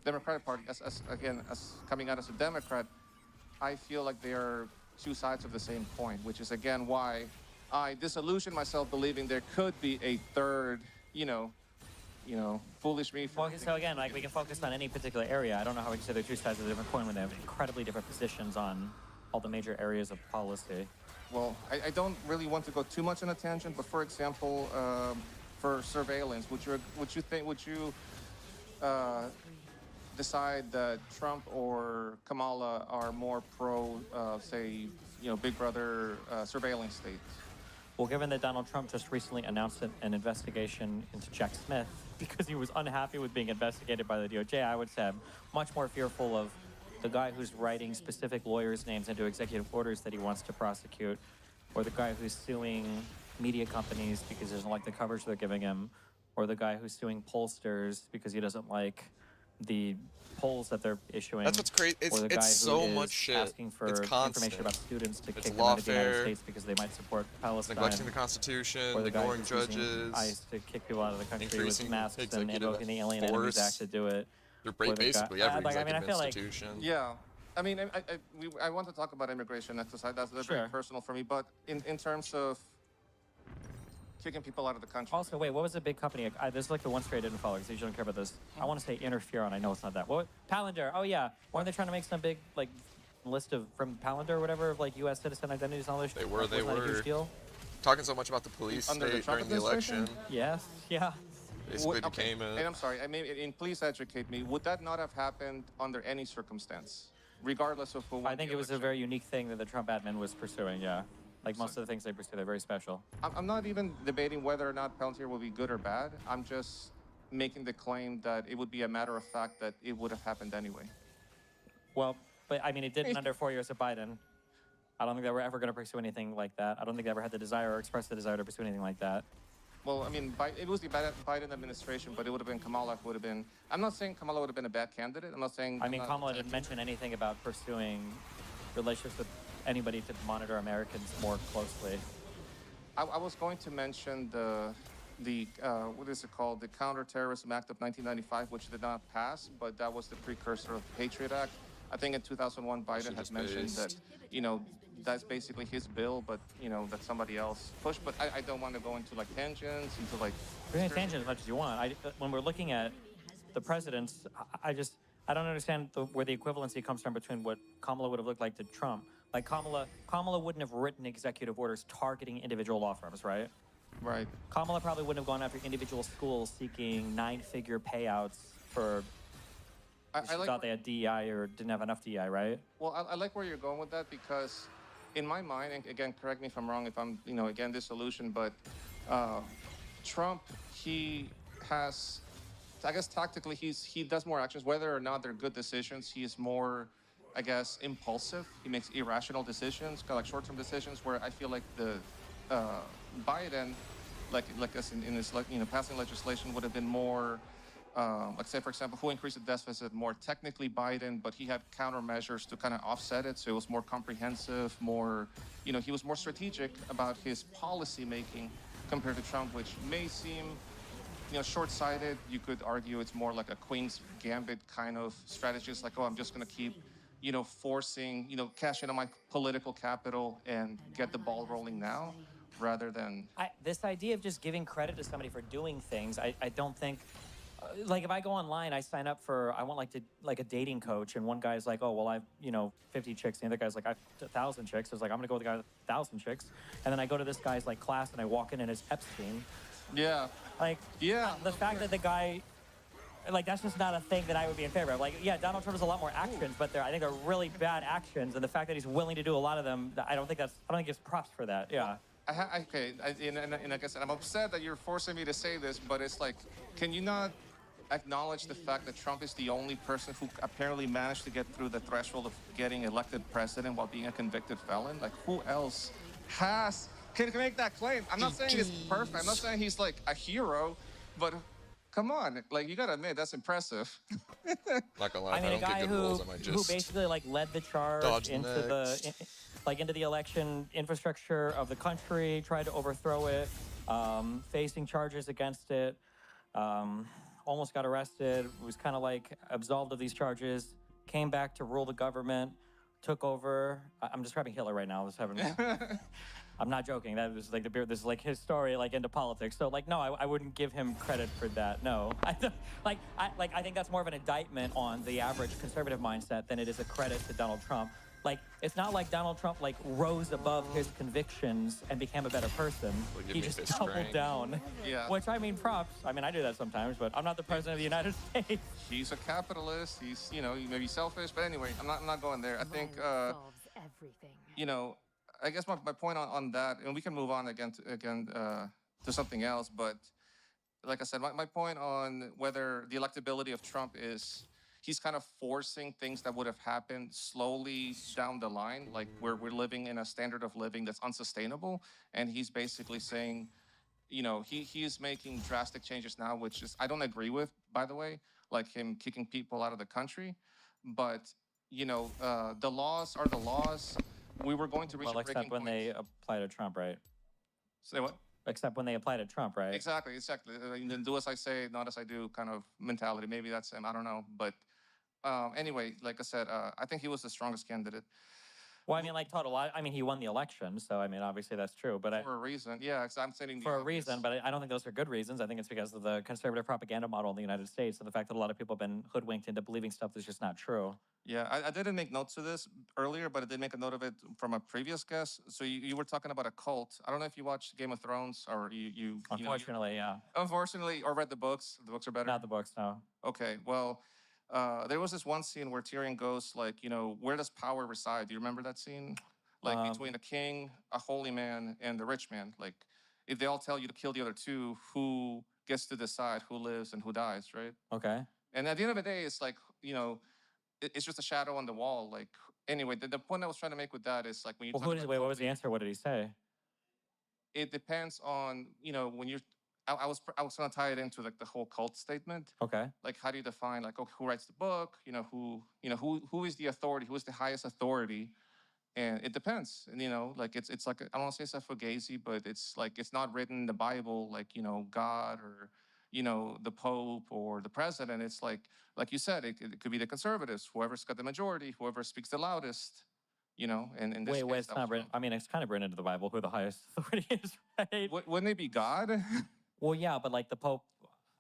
Democratic Party, as coming out as a Democrat, I feel like they are two sides of the same coin, which is again why I disillusion myself believing there could be a third, foolish me. Well, so again, like we can focus on any particular area. I don't know how we can say they're two sides of a different coin when they have incredibly different positions on all the major areas of policy. Well, I don't really want to go too much on a tangent, but for example, for surveillance, would you decide that Trump or Kamala are more pro, say, Big Brother surveillance state? Well, given that Donald Trump just recently announced an investigation into Jack Smith because he was unhappy with being investigated by the DOJ, I would say I'm much more fearful of the guy who's writing specific lawyers' names into executive orders that he wants to prosecute, or the guy who's suing media companies because he doesn't like the coverage they're giving him, or the guy who's suing pollsters because he doesn't like the polls that they're issuing. That's what's crazy. It's so much shit. Asking for it's constant. information about students to it's kick them out of the United States because they might support Palestine. Neglecting the Constitution, or the ignoring guy who's judges. ICE to kick people out of the country with masks and invoking the Alien force. Enemies Act to do it. They're basically every executive institution. Yeah. I mean, I want to talk about immigration exercise. That's very personal for me. But in terms of kicking people out of the country. Also, wait, what was the big company? This is like the one story I didn't follow because I usually don't care about this. I want to say Interferon. I know it's not that. What? Palantir. Oh, yeah. Weren't they trying to make some big, like, list of, from Palantir or whatever, of, like, U.S. citizen identities and all this? They were. That a huge deal? Talking so much about the police state during the election. Yes, yeah. Basically became a... And I'm sorry, please educate me. Would that not have happened under any circumstance, regardless of who won I think it was a very unique thing that the Trump admin was pursuing, yeah. Like most of the things they pursue, they're very special. I'm not even debating whether or not Palantir will be good or bad. I'm just making the claim that it would be a matter of fact that it would have happened anyway. Well, but I mean, it didn't under 4 years of Biden. I don't think they were ever going to pursue anything like that. I don't think they ever had the desire or expressed the desire to pursue anything like that. Well, I mean, it was the Biden administration, but it would have been Kamala who would have been... I'm not saying Kamala would have been a bad candidate. I'm not saying... I mean, Kamala didn't mention anything about pursuing relationships with anybody to monitor Americans more closely. I was going to mention the what is it called? The Counterterrorism Act of 1995, which did not pass, but that was the precursor of the Patriot Act. I think in 2001, Biden had mentioned that, that's basically his bill, but, that somebody else pushed. But I don't want to go into, like, tangents, into, like... You can tangent as much as you want. When we're looking at the presidents, I don't understand where the equivalency comes from between what Kamala would have looked like to Trump. Like, Kamala wouldn't have written executive orders targeting individual law firms, right? Right. Kamala probably wouldn't have gone after individual schools seeking 9-figure payouts for. I like thought they had DEI or didn't have enough DEI, right? Well, I like where you're going with that because, in my mind, and again, correct me if I'm wrong, if I'm, again, disillusioned, but Trump, he has, I guess, tactically, he does more actions, whether or not they're good decisions. He is more, I guess, impulsive. He makes irrational decisions, kind of like short-term decisions, where I feel like the Biden, like us in this, passing legislation would have been more. Like say, for example, who increased the deficit more technically Biden, but he had countermeasures to kind of offset it. So it was more comprehensive, more, he was more strategic about his policy making compared to Trump, which may seem, short-sighted. You could argue it's more like a Queen's Gambit kind of strategy. It's like, oh, I'm just going to keep, forcing, cash in on my political capital and get the ball rolling now, rather than... This idea of just giving credit to somebody for doing things, I don't think... Like if I go online, I sign up for, I want like a dating coach, and one guy's like, oh, well, I've, 50 chicks. And the other guy's like, I've 1,000 chicks. So it's like, I'm gonna go with the guy with 1,000 chicks. And then I go to this guy's like class and I walk in and it's Epstein. Yeah. Like, yeah. The fact that the guy, like, that's just not a thing that I would be in favor of. Like, yeah, Donald Trump has a lot more actions, but I think they're really bad actions. And the fact that he's willing to do a lot of them, I don't think it's props for that. Yeah. Okay, and like I said, I'm upset that you're forcing me to say this, but it's like, can you not acknowledge the fact that Trump is the only person who apparently managed to get through the threshold of getting elected president while being a convicted felon? Like, who else can make that claim? I'm not saying it's perfect. I'm not saying he's like a hero, but come on, like, you gotta admit that's impressive. Not gonna lie, I mean, a guy who basically like led the charge into the election infrastructure of the country, tried to overthrow it, facing charges against it. Almost got arrested, was kind of like absolved of these charges, came back to rule the government, took over. I'm describing Hitler right now. I'm not joking. That was like this is like his story, like into politics. So like, no, I wouldn't give him credit for that. No, I think that's more of an indictment on the average conservative mindset than it is a credit to Donald Trump. Like, it's not like Donald Trump, like, rose above his convictions and became a better person. He just doubled down. Yeah. Which, I mean, props. I mean, I do that sometimes, but I'm not the president of the United States. He's a capitalist. He's, he may be selfish. But anyway, I'm not going there. I think, I guess my point on that, and we can move on again to something else. But like I said, my point on whether the electability of Trump is... He's kind of forcing things that would have happened slowly down the line, like we're living in a standard of living that's unsustainable. And he's basically saying, he is making drastic changes now, which is, I don't agree with, by the way, like him kicking people out of the country. But, the laws are the laws. We were going to reach a breaking point. Except when they apply to Trump, right? Say what? Except when they apply to Trump, right? Exactly. Do as I say, not as I do kind of mentality. Maybe that's him. I don't know. But anyway, like I said, I think he was the strongest candidate. Well, I mean, like total. I mean, he won the election, so I mean, obviously that's true. But for a reason, yeah. I'm saying for a reason, but I don't think those are good reasons. I think it's because of the conservative propaganda model in the United States and the fact that a lot of people have been hoodwinked into believing stuff that's just not true. Yeah, I didn't make notes of this earlier, but I did make a note of it from a previous guest. So you were talking about a cult. I don't know if you watched Game of Thrones or you. Unfortunately, yeah. Unfortunately, or read the books. The books are better. Not the books, no. Okay, well. There was this one scene where Tyrion goes like, where does power reside? Do you remember that scene? Like between a king, a holy man, and the rich man. Like, if they all tell you to kill the other two, who gets to decide who lives and who dies, right? Okay. And at the end of the day, it's like, it's just a shadow on the wall. Like, anyway, the point I was trying to make with that is like when you. Wait, what was the answer? What did he say? It depends on, when you're. I was going to tie it into like the whole cult statement. Okay. Like, how do you define like, who writes the book? Who is the authority? Who is the highest authority? And it depends. And like it's like, I don't want to say it's a fugazi, but it's like it's not written in the Bible, like God or the Pope or the president. It's like you said, it could be the conservatives, whoever's got the majority, whoever speaks the loudest. And in this wait, it's not written. I mean, it's kind of written into the Bible who the highest authority is, right? Wouldn't it be God? Well, yeah, but like the Pope,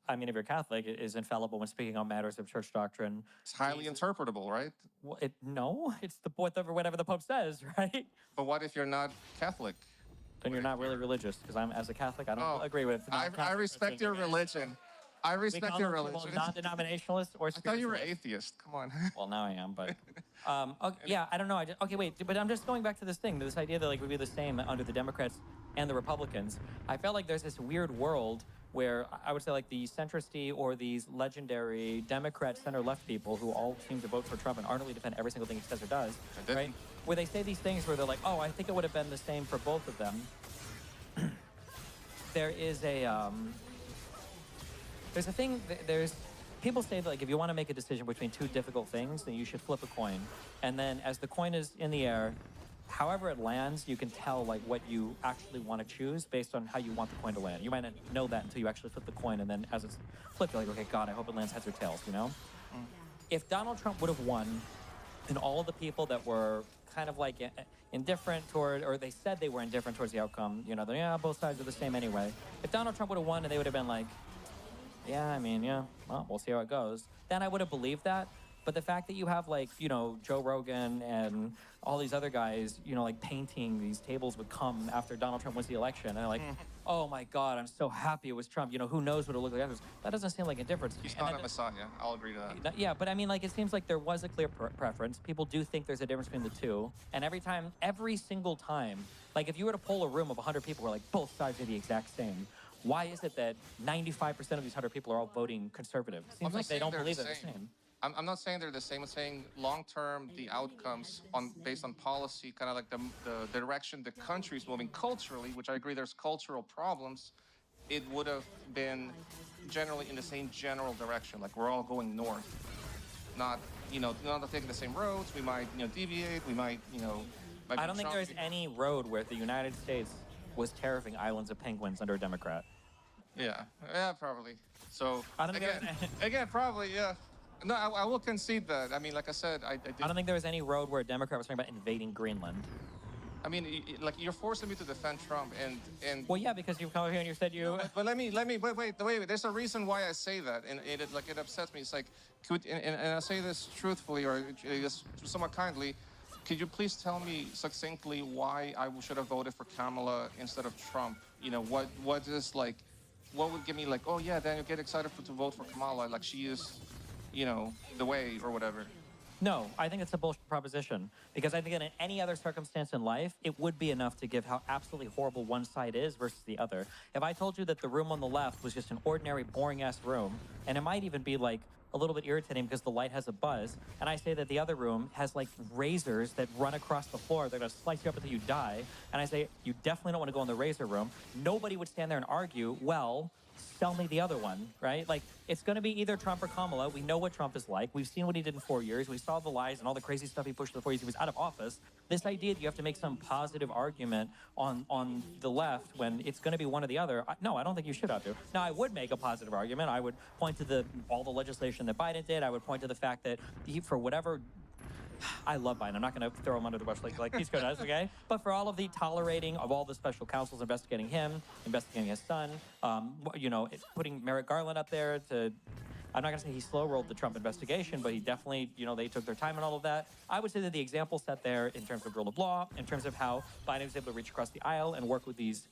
I mean, if you're Catholic, is infallible when speaking on matters of church doctrine. It's highly interpretable, right? Well, it's whatever the Pope says, right? But what if you're not Catholic? Then you're not really religious, because as a Catholic, I don't agree with. I respect your religion. I respect your religion. Non-denominationalist or spiritualist. I thought you were atheist. Come on. Well, now I am, but okay, yeah, I don't know. Okay, wait, but I'm just going back to this thing, this idea that like would be the same under the Democrats and the Republicans. I felt like there's this weird world where I would say like the centristy or these legendary Democrat center-left people who all seem to vote for Trump and ardently defend every single thing he says or does, right? Where they say these things where they're like, oh, I think it would have been the same for both of them. There is there's a thing, people say that like if you want to make a decision between two difficult things, then you should flip a coin. And then as the coin is in the air, however it lands, you can tell like what you actually want to choose based on how you want the coin to land. You might not know that until you actually flip the coin, and then as it's flipped, you're like, okay, God, I hope it lands heads or tails, you know? If Donald Trump would have won, and all of the people that were kind of like indifferent toward, or they said they were indifferent towards the outcome, you know, yeah, both sides are the same anyway. If Donald Trump would have won and they would have been like, yeah, I mean, yeah, well, we'll see how it goes, then I would have believed that. But the fact that you have like, you know, Joe Rogan and all these other guys, you know, like painting these tables would come after Donald Trump wins the election. And they're like, oh my God, I'm so happy it was Trump. You know, who knows what it'll look like afterwards. That doesn't seem like indifference. He's not a messiah. I'll agree to that. Yeah, but I mean, like, it seems like there was a clear preference. People do think there's a difference between the two. And every single time, like if you were to poll a room of 100 people where like both sides are the exact same, why is it that 95% of these 100 people are all voting conservative? It seems like they don't believe they're the same. I'm not saying they're the same. I'm saying long-term, the outcomes based on policy, kind of like the direction the country's moving culturally, which I agree there's cultural problems, it would have been generally in the same general direction. Like we're all going north, not taking the same roads. We might, deviate. We might, I don't think there's any road where the United States was terraforming islands of penguins under a Democrat. Yeah, probably. So I don't again, probably, yeah. No, I will concede that. I mean, like I said, I don't think there was any road where a Democrat was talking about invading Greenland. I mean, like you're forcing me to defend Trump, and well, yeah, because you've come here and you said you. But let me wait. There's a reason why I say that, and it upsets me. It's like, and I say this truthfully or just somewhat kindly. Could you please tell me succinctly why I should have voted for Kamala instead of Trump? What would give me like, oh yeah, Daniel, get excited to vote for Kamala, like she is, the way or whatever. No, I think it's a bullshit proposition, because I think in any other circumstance in life, it would be enough to give how absolutely horrible one side is versus the other. If I told you that the room on the left was just an ordinary, boring-ass room, and it might even be like a little bit irritating because the light has a buzz, and I say that the other room has like razors that run across the floor, they're gonna slice you up until you die, and I say, you definitely don't want to go in the razor room, nobody would stand there and argue, well, sell me the other one, right? Like, it's going to be either Trump or Kamala. We know what Trump is like. We've seen what he did in 4 years. We saw the lies and all the crazy stuff he pushed in the 4 years he was out of office. This idea that you have to make some positive argument on the left when it's going to be one or the other, no, I don't think you should have to. Now, I would make a positive argument. I would point to all the legislation that Biden did. I would point to the fact that for whatever... I love Biden. I'm not going to throw him under the bus like he's good at us, okay? But for all of the tolerating of all the special counsels investigating him, investigating his son, putting Merrick Garland up there to... I'm not going to say he slow-rolled the Trump investigation, but he definitely, they took their time and all of that. I would say that the example set there in terms of rule of law, in terms of how Biden was able to reach across the aisle and work with these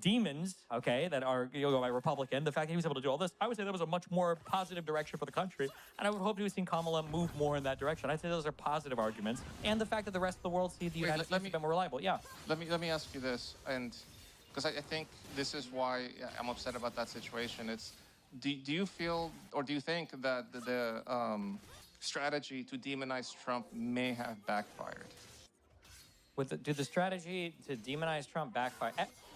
demons, okay, that are by Republican, the fact that he was able to do all this, I would say that was a much more positive direction for the country, and I would hope to have seen Kamala move more in that direction. I'd say those are positive arguments, and the fact that the rest of the world sees the United States as more reliable. Yeah. Let me ask you this, and because I think this is why I'm upset about that situation. It's do you feel or do you think that the strategy to demonize Trump may have backfired? Did the strategy to demonize Trump backfire?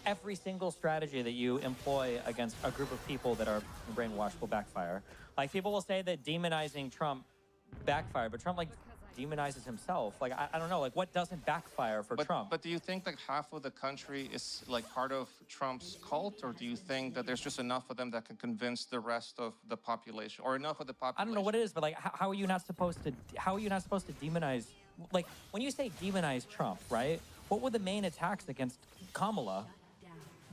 Every single strategy that you employ against a group of people that are brainwashed will backfire. Like, people will say that demonizing Trump backfired, but Trump, demonizes himself. Like, I don't know, what doesn't backfire for Trump? But do you think that half of the country is, part of Trump's cult, or do you think that there's just enough of them that can convince the rest of the population, or enough of the population? I don't know what it is, but, how are you not supposed to demonize... Like, when you say demonize Trump, right? What were the main attacks against Kamala?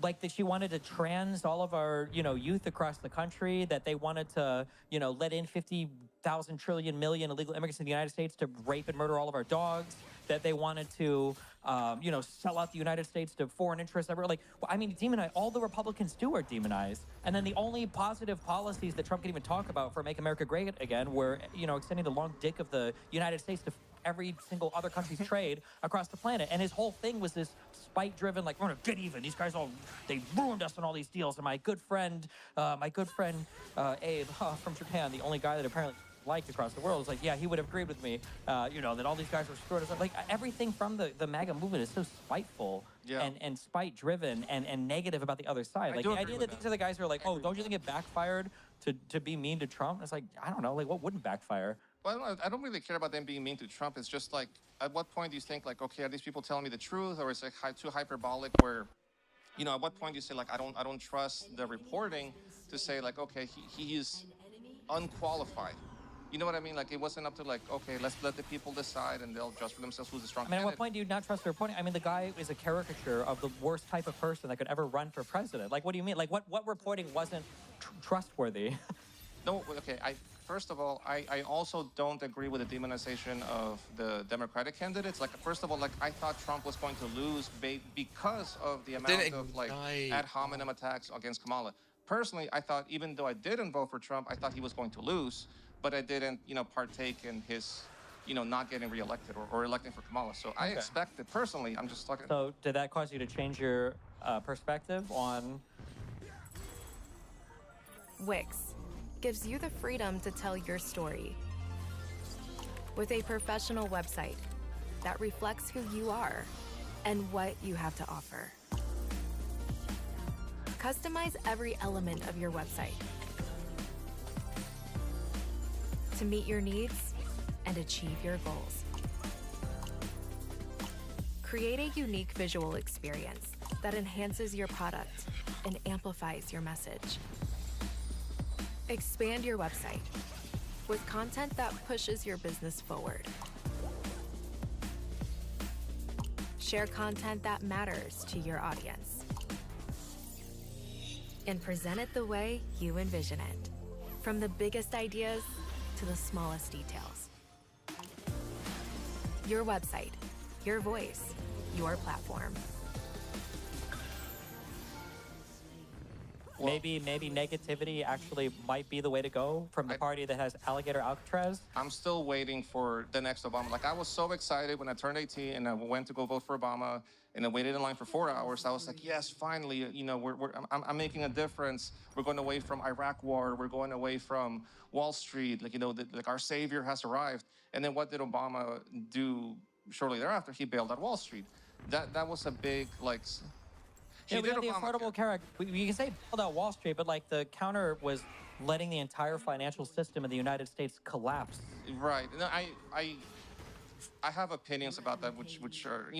Like, that she wanted to trans all of our, youth across the country, that they wanted to, let in 50 1,000 trillion million illegal immigrants in the United States to rape and murder all of our dogs, that they wanted to, sell out the United States to foreign interests. Demonize. All the Republicans do are demonize. And then the only positive policies that Trump can even talk about for Make America Great Again were, extending the long dick of the United States to every single other country's trade across the planet. And his whole thing was this spite-driven, like, we're gonna get even. These guys they ruined us on all these deals. And my good friend Abe from Japan, the only guy that apparently liked across the world, is like, yeah, he would have agreed with me, that all these guys were screwed. Like, everything from the MAGA movement is so spiteful and spite-driven and negative about the other side. Like, the idea that these are the guys who are like, oh, don't you think it backfired to be mean to Trump? It's like, I don't know, like, what wouldn't backfire? Well, I don't really care about them being mean to Trump. It's just like, at what point do you think, like, okay, are these people telling me the truth, or is it too hyperbolic where, at what point do you say, like, I don't trust the reporting to say, like, okay, he is unqualified. You know what I mean? Like, it wasn't up to, like, okay, let's let the people decide and they'll judge for themselves who's the strong candidate. At what point do you not trust the reporting? The guy is a caricature of the worst type of person that could ever run for president. Like, what do you mean? Like, what reporting wasn't trustworthy? No, okay, first of all, I also don't agree with the demonization of the Democratic candidates. Like, first of all, like, I thought Trump was going to lose because of the amount of, like, ad hominem attacks against Kamala. Personally, I thought, even though I didn't vote for Trump, I thought he was going to lose, but I didn't, partake in his, not getting reelected or electing for Kamala. So I expected, personally, I'm just talking. So did that cause you to change your perspective on? Wix gives you the freedom to tell your story with a professional website that reflects who you are and what you have to offer. Customize every element of your website to meet your needs and achieve your goals. Create a unique visual experience that enhances your product and amplifies your message. Expand your website with content that pushes your business forward. Share content that matters to your audience. And present it the way you envision it, from the biggest ideas to the smallest details. Your website, your voice, your platform. Maybe negativity actually might be the way to go from the party that has alligator Alcatraz. I'm still waiting for the next Obama. Like, I was so excited when I turned 18 and I went to go vote for Obama, and I waited in line for 4 hours. I was like, yes, finally, I'm making a difference. We're going away from Iraq war. We're going away from Wall Street. Like, our savior has arrived. And then what did Obama do shortly thereafter? He bailed out Wall Street. That was a big, like. Yeah, we had the Affordable Care Act. You can say pulled out Wall Street, but like the counter was letting the entire financial system in the United States collapse. Right. No, I have opinions about that, which are,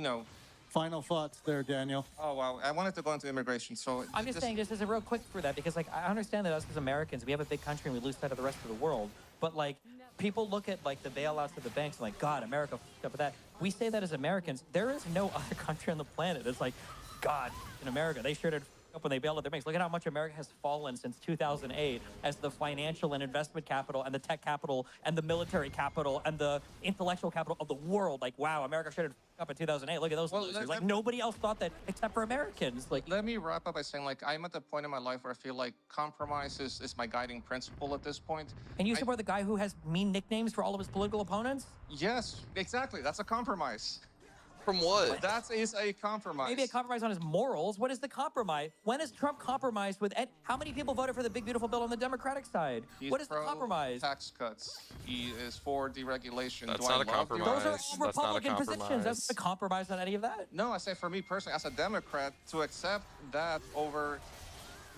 Final thoughts there, Daniel. Oh, wow. I wanted to go into immigration, so. I'm just saying, just as a real quick for that, because like I understand that us as Americans, we have a big country and we lose sight of the rest of the world. But like people look at like the bailouts of the banks and like, God, America f***ed up with that. We say that as Americans. There is no other country on the planet that's like, God, in America, they sure did up when they bailed out their banks. Look at how much America has fallen since 2008 as the financial and investment capital and the tech capital and the military capital and the intellectual capital of the world. Like, wow, America sure did up in 2008. Look at those losers. Like, nobody else thought that except for Americans. Like, let me wrap up by saying, like, I'm at the point in my life where I feel like compromise is my guiding principle at this point. And you support the guy who has mean nicknames for all of his political opponents? Yes, exactly. That's a compromise. From what? That is a compromise. Maybe a compromise on his morals. What is the compromise? When has Trump compromised with how many people voted for the big, beautiful bill on the Democratic side? What is the compromise? Tax cuts. He is for deregulation. That's not a compromise. Those are all Republican positions. That's the compromise on any of that? No, I say for me personally, as a Democrat, to accept that over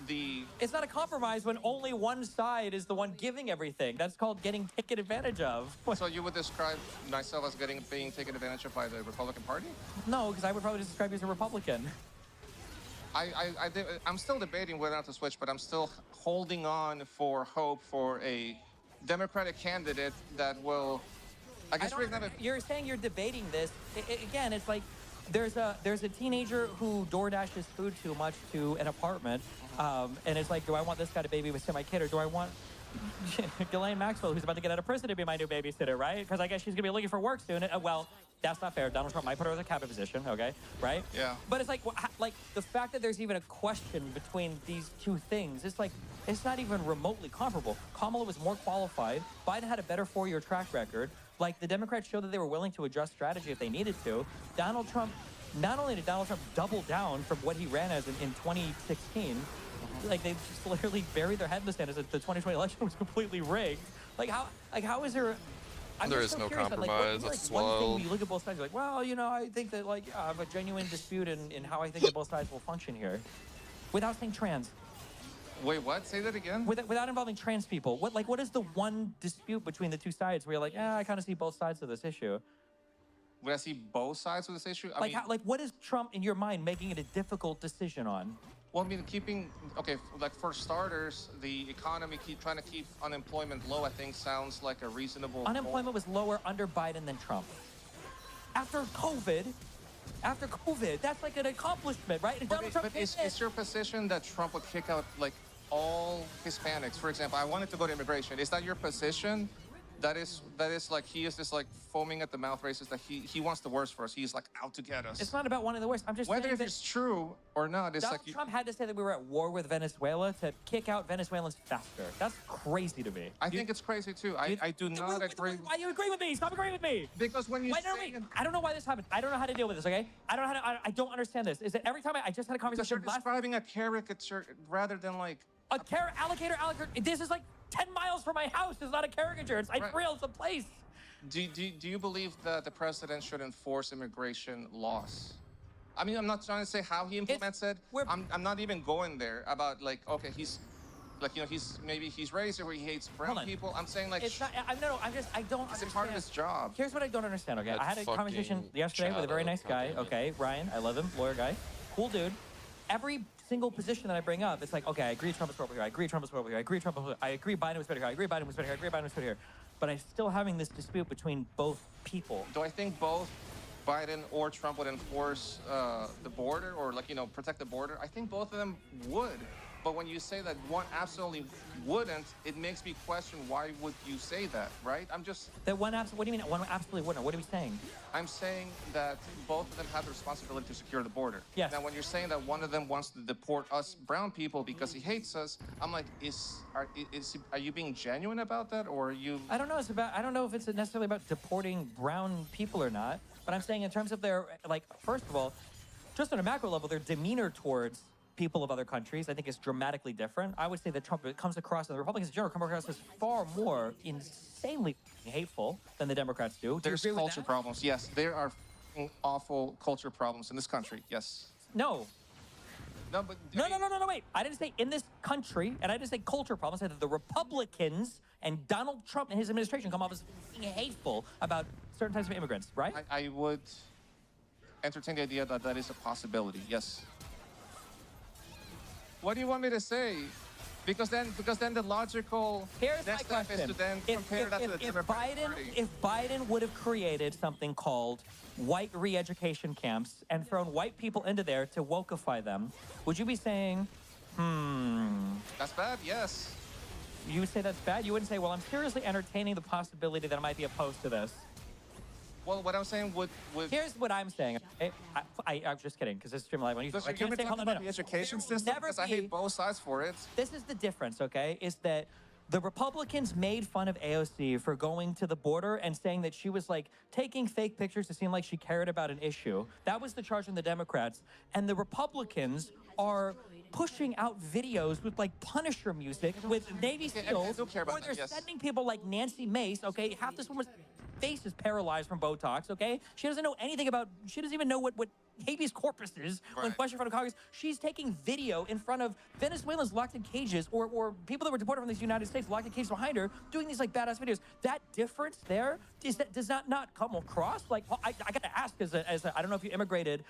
the... It's not a compromise when only one side is the one giving everything. That's called getting taken advantage of. So you would describe myself as being taken advantage of by the Republican Party? No, because I would probably just describe you as a Republican. I'm still debating whether or not to switch, but I'm still holding on for hope for a Democratic candidate that will... You're saying you're debating this. Again, it's like there's a teenager who door dashes food too much to an apartment, and it's like, do I want this guy to babysit my kid, or do I want Ghislaine Maxwell, who's about to get out of prison to be my new babysitter, right? Because I guess she's going to be looking for work soon. Well, that's not fair. Donald Trump might put her in a cabinet position, okay? Right? Yeah. But it's like the fact that there's even a question between these two things, it's like, it's not even remotely comparable. Kamala was more qualified. Biden had a better 4-year track record. Like, the Democrats showed that they were willing to adjust strategy if they needed to. Donald Trump, not only did Donald Trump double down from what he ran as in 2016, like, they just literally buried their head in the sand as if the 2020 election was completely rigged. How is there... There is no compromise. That's one thing, slow. when you look at both sides, you're like, well, you know, I think that, like, yeah, I have a genuine dispute in how I think that both sides will function here. Without saying trans. Wait, what? Say that again? Without involving trans people. What is the one dispute between the two sides where you're like, I kind of see both sides of this issue? Would I see both sides of this issue? I mean, what is Trump, in your mind, making it a difficult decision on? well, I mean, like for starters, the economy trying to keep unemployment low, I think sounds like a reasonable Unemployment was lower under Biden than Trump. After COVID, that's like an accomplishment, right? And Donald Trump is your position that Trump would kick out like all Hispanics? For example, I wanted to go to immigration. Is that your position? That is like he is just like foaming at the mouth racist that he wants the worst for us. He's like out to get us. It's not about wanting the worst. I'm just whether saying if it's true or not. It's Donald like Trump had to say that we were at war with Venezuela to kick out Venezuelans faster. That's crazy to me. I think it's crazy too. I do not agree. Why you agree with me? Stop agreeing with me. Because when you I don't know why this happened. I don't know how to deal with this. Okay, I don't know how to. I don't understand this. Is that every time I just had a conversation? Because you're describing a caricature rather than like a alligator. This is like 10 miles from my house. It's not a caricature. It's real. It's a place. Do you believe that the president should enforce immigration laws? I mean, I'm not trying to say how he implements it. I'm not even going there about like, okay, he's like, you know, he's racist or he hates brown people. I'm saying like, it's not. I don't understand. It's part of his job. Here's what I don't understand. Okay, I had a conversation yesterday with a very nice guy. Okay, Ryan, I love him, lawyer guy, cool dude. Every single position that I bring up, it's like, okay, I agree Trump is appropriate here. I agree Trump is appropriate here. I agree Trump is, I agree Biden was better here. I agree Biden was better here. I agree Biden was better here. But I'm still having this dispute between both people. Do I think both Biden or Trump would enforce the border or like, you know, protect the border? I think both of them would. But when you say that one absolutely wouldn't, it makes me question why would you say that, right? I'm just... That one absolutely... What do you mean one absolutely wouldn't? What are we saying? I'm saying that both of them have the responsibility to secure the border. Yes. Now, when you're saying that one of them wants to deport us brown people because he hates us, I'm like, are you being genuine about that, or are you... I don't know. I don't know if it's necessarily about deporting brown people or not, but I'm saying in terms of their, like, first of all, just on a macro level, their demeanor towards people of other countries, I think, is dramatically different. I would say that Trump comes across, and the Republicans in general come across as far more insanely hateful than the Democrats do. There's culture problems. Yes, there are awful culture problems in this country. Yes. No. No, but... No, wait. I didn't say in this country, and I didn't say culture problems. I said that the Republicans and Donald Trump and his administration come off as hateful about certain types of immigrants, right? I would entertain the idea that that is a possibility, yes. What do you want me to say? Because then the logical next step is to then compare that to the Democratic Party. If Biden would have created something called white re-education camps and thrown white people into there to wokeify them, would you be saying, That's bad, yes. You would say that's bad? You wouldn't say, well, I'm seriously entertaining the possibility that I might be opposed to this. Well, what I'm saying would... Here's what I'm saying. I'm just kidding, because this is stream live. When you I can't talk about the education system because I hate both sides for it. This is the difference, okay? Is that the Republicans made fun of AOC for going to the border and saying that she was, like, taking fake pictures to seem like she cared about an issue. That was the charge from the Democrats. And the Republicans are pushing out videos with, like, Punisher music with Navy SEALs, or they're sending people like Nancy Mace, okay? Half this woman's face is paralyzed from Botox, okay? She doesn't know anything about, she doesn't even know what habeas corpus is when questioned in front of Congress. She's taking video in front of Venezuelans locked in cages or people that were deported from the United States locked in cages behind her doing these, like, badass videos. That difference there does that not come across? Like, I got to ask, I don't know if you immigrated,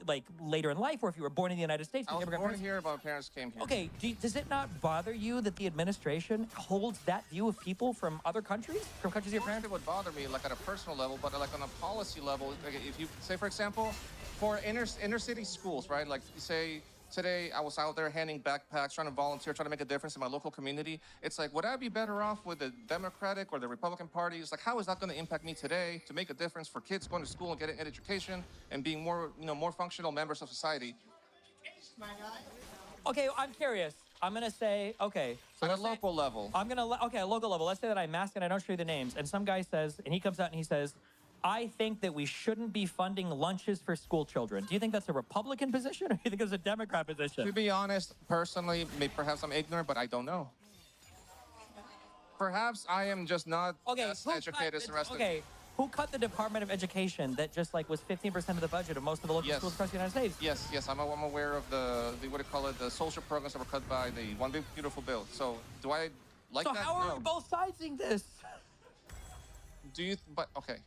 like, later in life or if you were born in the United States. I was born here, but my parents came here. Okay, does it not bother you that the administration holds that view of people from other countries? From countries your parents? It would bother me, like, at a personal level, but, like, on a policy level, like, if you say, for example, for inner city schools, right? Like, say today I was out there handing backpacks, trying to volunteer, trying to make a difference in my local community. It's like, would I be better off with the Democratic or the Republican Party? It's like, how is that going to impact me today to make a difference for kids going to school and getting an education and being more, more functional members of society? Okay, I'm curious. I'm gonna say, okay. So at a local level. I'm gonna, okay, a local level. Let's say that I mask and I don't show you the names, and some guy says, and he comes out and he says, I think that we shouldn't be funding lunches for school children. Do you think that's a Republican position, or do you think it's a Democrat position? To be honest, personally, perhaps I'm ignorant, but I don't know. Perhaps I am just not as educated as the rest of you. Who cut the Department of Education that just like was 15% of the budget of most of the local schools across the United States? Yes, I'm aware of the what do you call it, the social programs that were cut by the One Big Beautiful Bill. So do I like that? So how are we both siding this? Okay.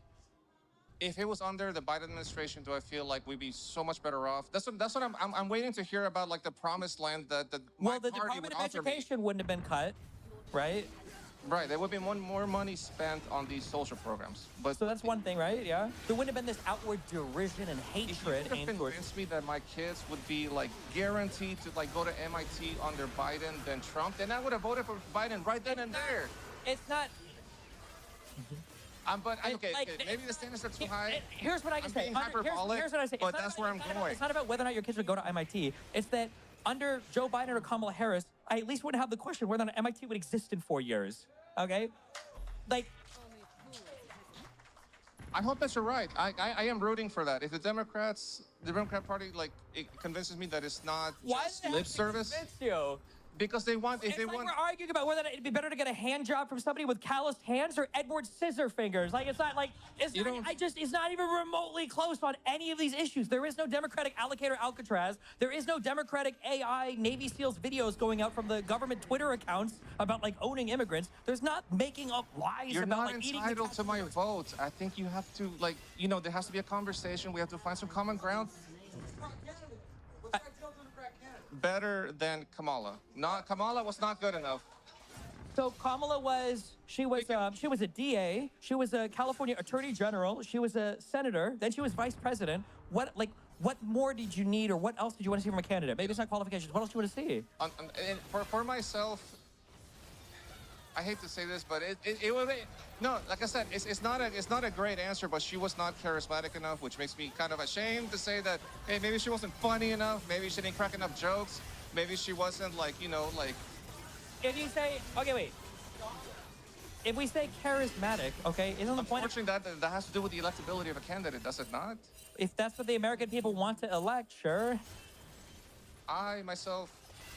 If it was under the Biden administration, do I feel like we'd be so much better off? That's what I'm waiting to hear about, like the promised land that the Department of Education wouldn't have been cut, right? Right, there would be more money spent on these social programs. But so that's one thing, right? Yeah. There wouldn't have been this outward derision and hatred. If you could have convinced me that my kids would be like guaranteed to like go to MIT under Biden than Trump, then I would have voted for Biden right then and there. It's not. Maybe the standards are too high. Here's what I can say. Here's what I say. But that's where I'm going. It's not about whether or not your kids would go to MIT. It's that under Joe Biden or Kamala Harris, I at least wouldn't have the question whether or not MIT would exist in 4 years. Okay? Like, I hope that you're right. I am rooting for that. If the Democrat Party, like, it convinces me that it's not just lip service. Convince you? Because they want, we're arguing about whether it'd be better to get a hand job from somebody with calloused hands or Edward Scissor fingers. Like, it's not like, it's not even remotely close on any of these issues. There is no Democratic allocator Alcatraz. There is no Democratic AI Navy SEALs videos going out from the government Twitter accounts about, like, owning immigrants. There's not making up lies about, like, eating the entitled to my vote. I think you have to, like, there has to be a conversation. We have to find some common ground. Better than Kamala. Kamala was not good enough. So Kamala she was a DA, she was a California Attorney General, she was a senator, then she was vice president. What more did you need, or what else did you want to see from a candidate? Maybe it's not qualifications. What else do you want to see? For myself, I hate to say this, but it would be, no, like I said, it's not a great answer, but she was not charismatic enough, which makes me kind of ashamed to say that, hey, maybe she wasn't funny enough, maybe she didn't crack enough jokes, maybe she wasn't like, like... If you say, okay, wait. If we say charismatic, okay, isn't the point... Unfortunately, that has to do with the electability of a candidate, does it not? If that's what the American people want to elect, sure. I, myself...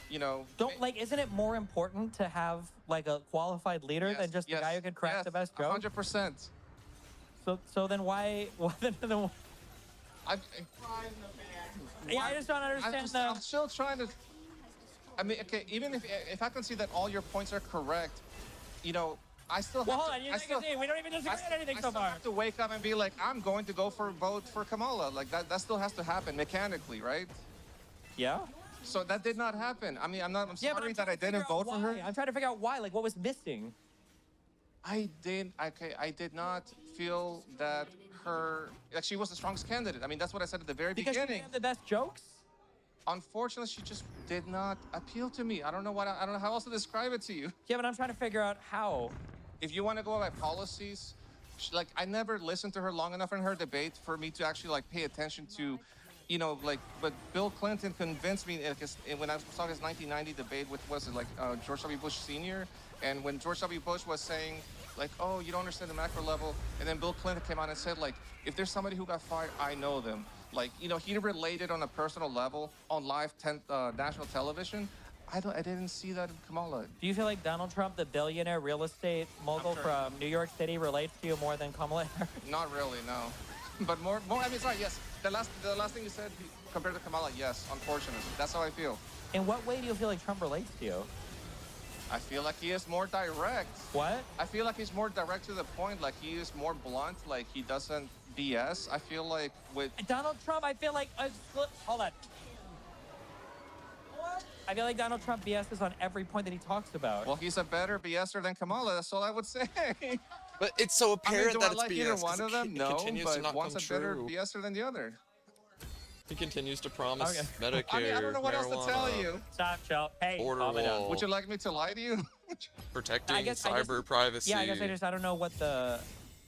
isn't it more important to have like a qualified leader than just the guy who can crack the best joke? 100%. So then why? I just don't understand. I'm still trying to. I mean, okay, even if I can see that all your points are correct, I still have hold on, we don't even disagree on anything so far. I have to wake up and be like, I'm going to vote for Kamala. Like that still has to happen mechanically, right? Yeah. So that did not happen. I mean, I'm sorry that I didn't vote for her. I'm trying to figure out why. Like, what was missing? I did not feel that she was the strongest candidate. I mean, that's what I said at the very beginning. Because she had the best jokes? Unfortunately, she just did not appeal to me. I don't know how else to describe it to you. Yeah, but I'm trying to figure out how. If you want to go by policies, I never listened to her long enough in her debate for me to actually pay attention to. But Bill Clinton convinced me when I saw his 1990 debate with, George W. Bush Sr. And when George W. Bush was saying, oh, you don't understand the macro level. And then Bill Clinton came out and said, if there's somebody who got fired, I know them. He related on a personal level on live national television. I didn't see that in Kamala. Do you feel like Donald Trump, the billionaire real estate mogul from New York City, relates to you more than Kamala Harris? Not really, no. But more. I mean, sorry. Yes, the last thing you said compared to Kamala. Yes, unfortunately, that's how I feel. In what way do you feel like Trump relates to you? I feel like he is more direct. What? I feel like he's more direct to the point. Like he is more blunt. Like he doesn't BS. I feel like with Donald Trump, I feel like hold on. What? I feel like Donald Trump BS's on every point that he talks about. Well, he's a better BSer than Kamala. That's all I would say. But it's so apparent that it's BS. Either one of them? No, but to one's a better BSer than the other. He continues to promise Medicare, I mean, I don't know what else to tell marijuana, you. Stop, Joe. Hey, border calm it down. wall, Would you like me to lie to you? protecting I guess- privacy. Yeah, I guess I don't know what the.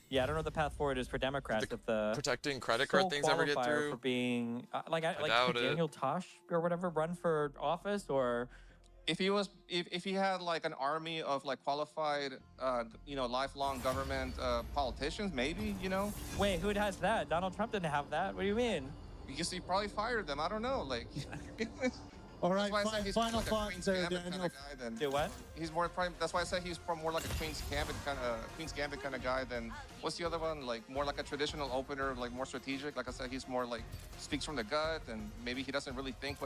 Yeah, I don't know what the path forward is for Democrats if the protecting credit sole card things ever get qualifier through. for being like doubt could it. Daniel Tosh or whatever run for office or If he had like an army of like qualified, lifelong government politicians, maybe, wait, who has that? Donald Trump didn't have that. What do you mean? Because he probably fired them. I don't know, like. All right, That's why I said he's final like a thoughts Queen's there, Gambit kind Daniel. of guy than. Do what? He's more that's why I said he's more like a Queen's Gambit kind of guy than what's the other one? Like more like a traditional opener, like more strategic. Like I said, he's more like speaks from the gut, and maybe he doesn't really think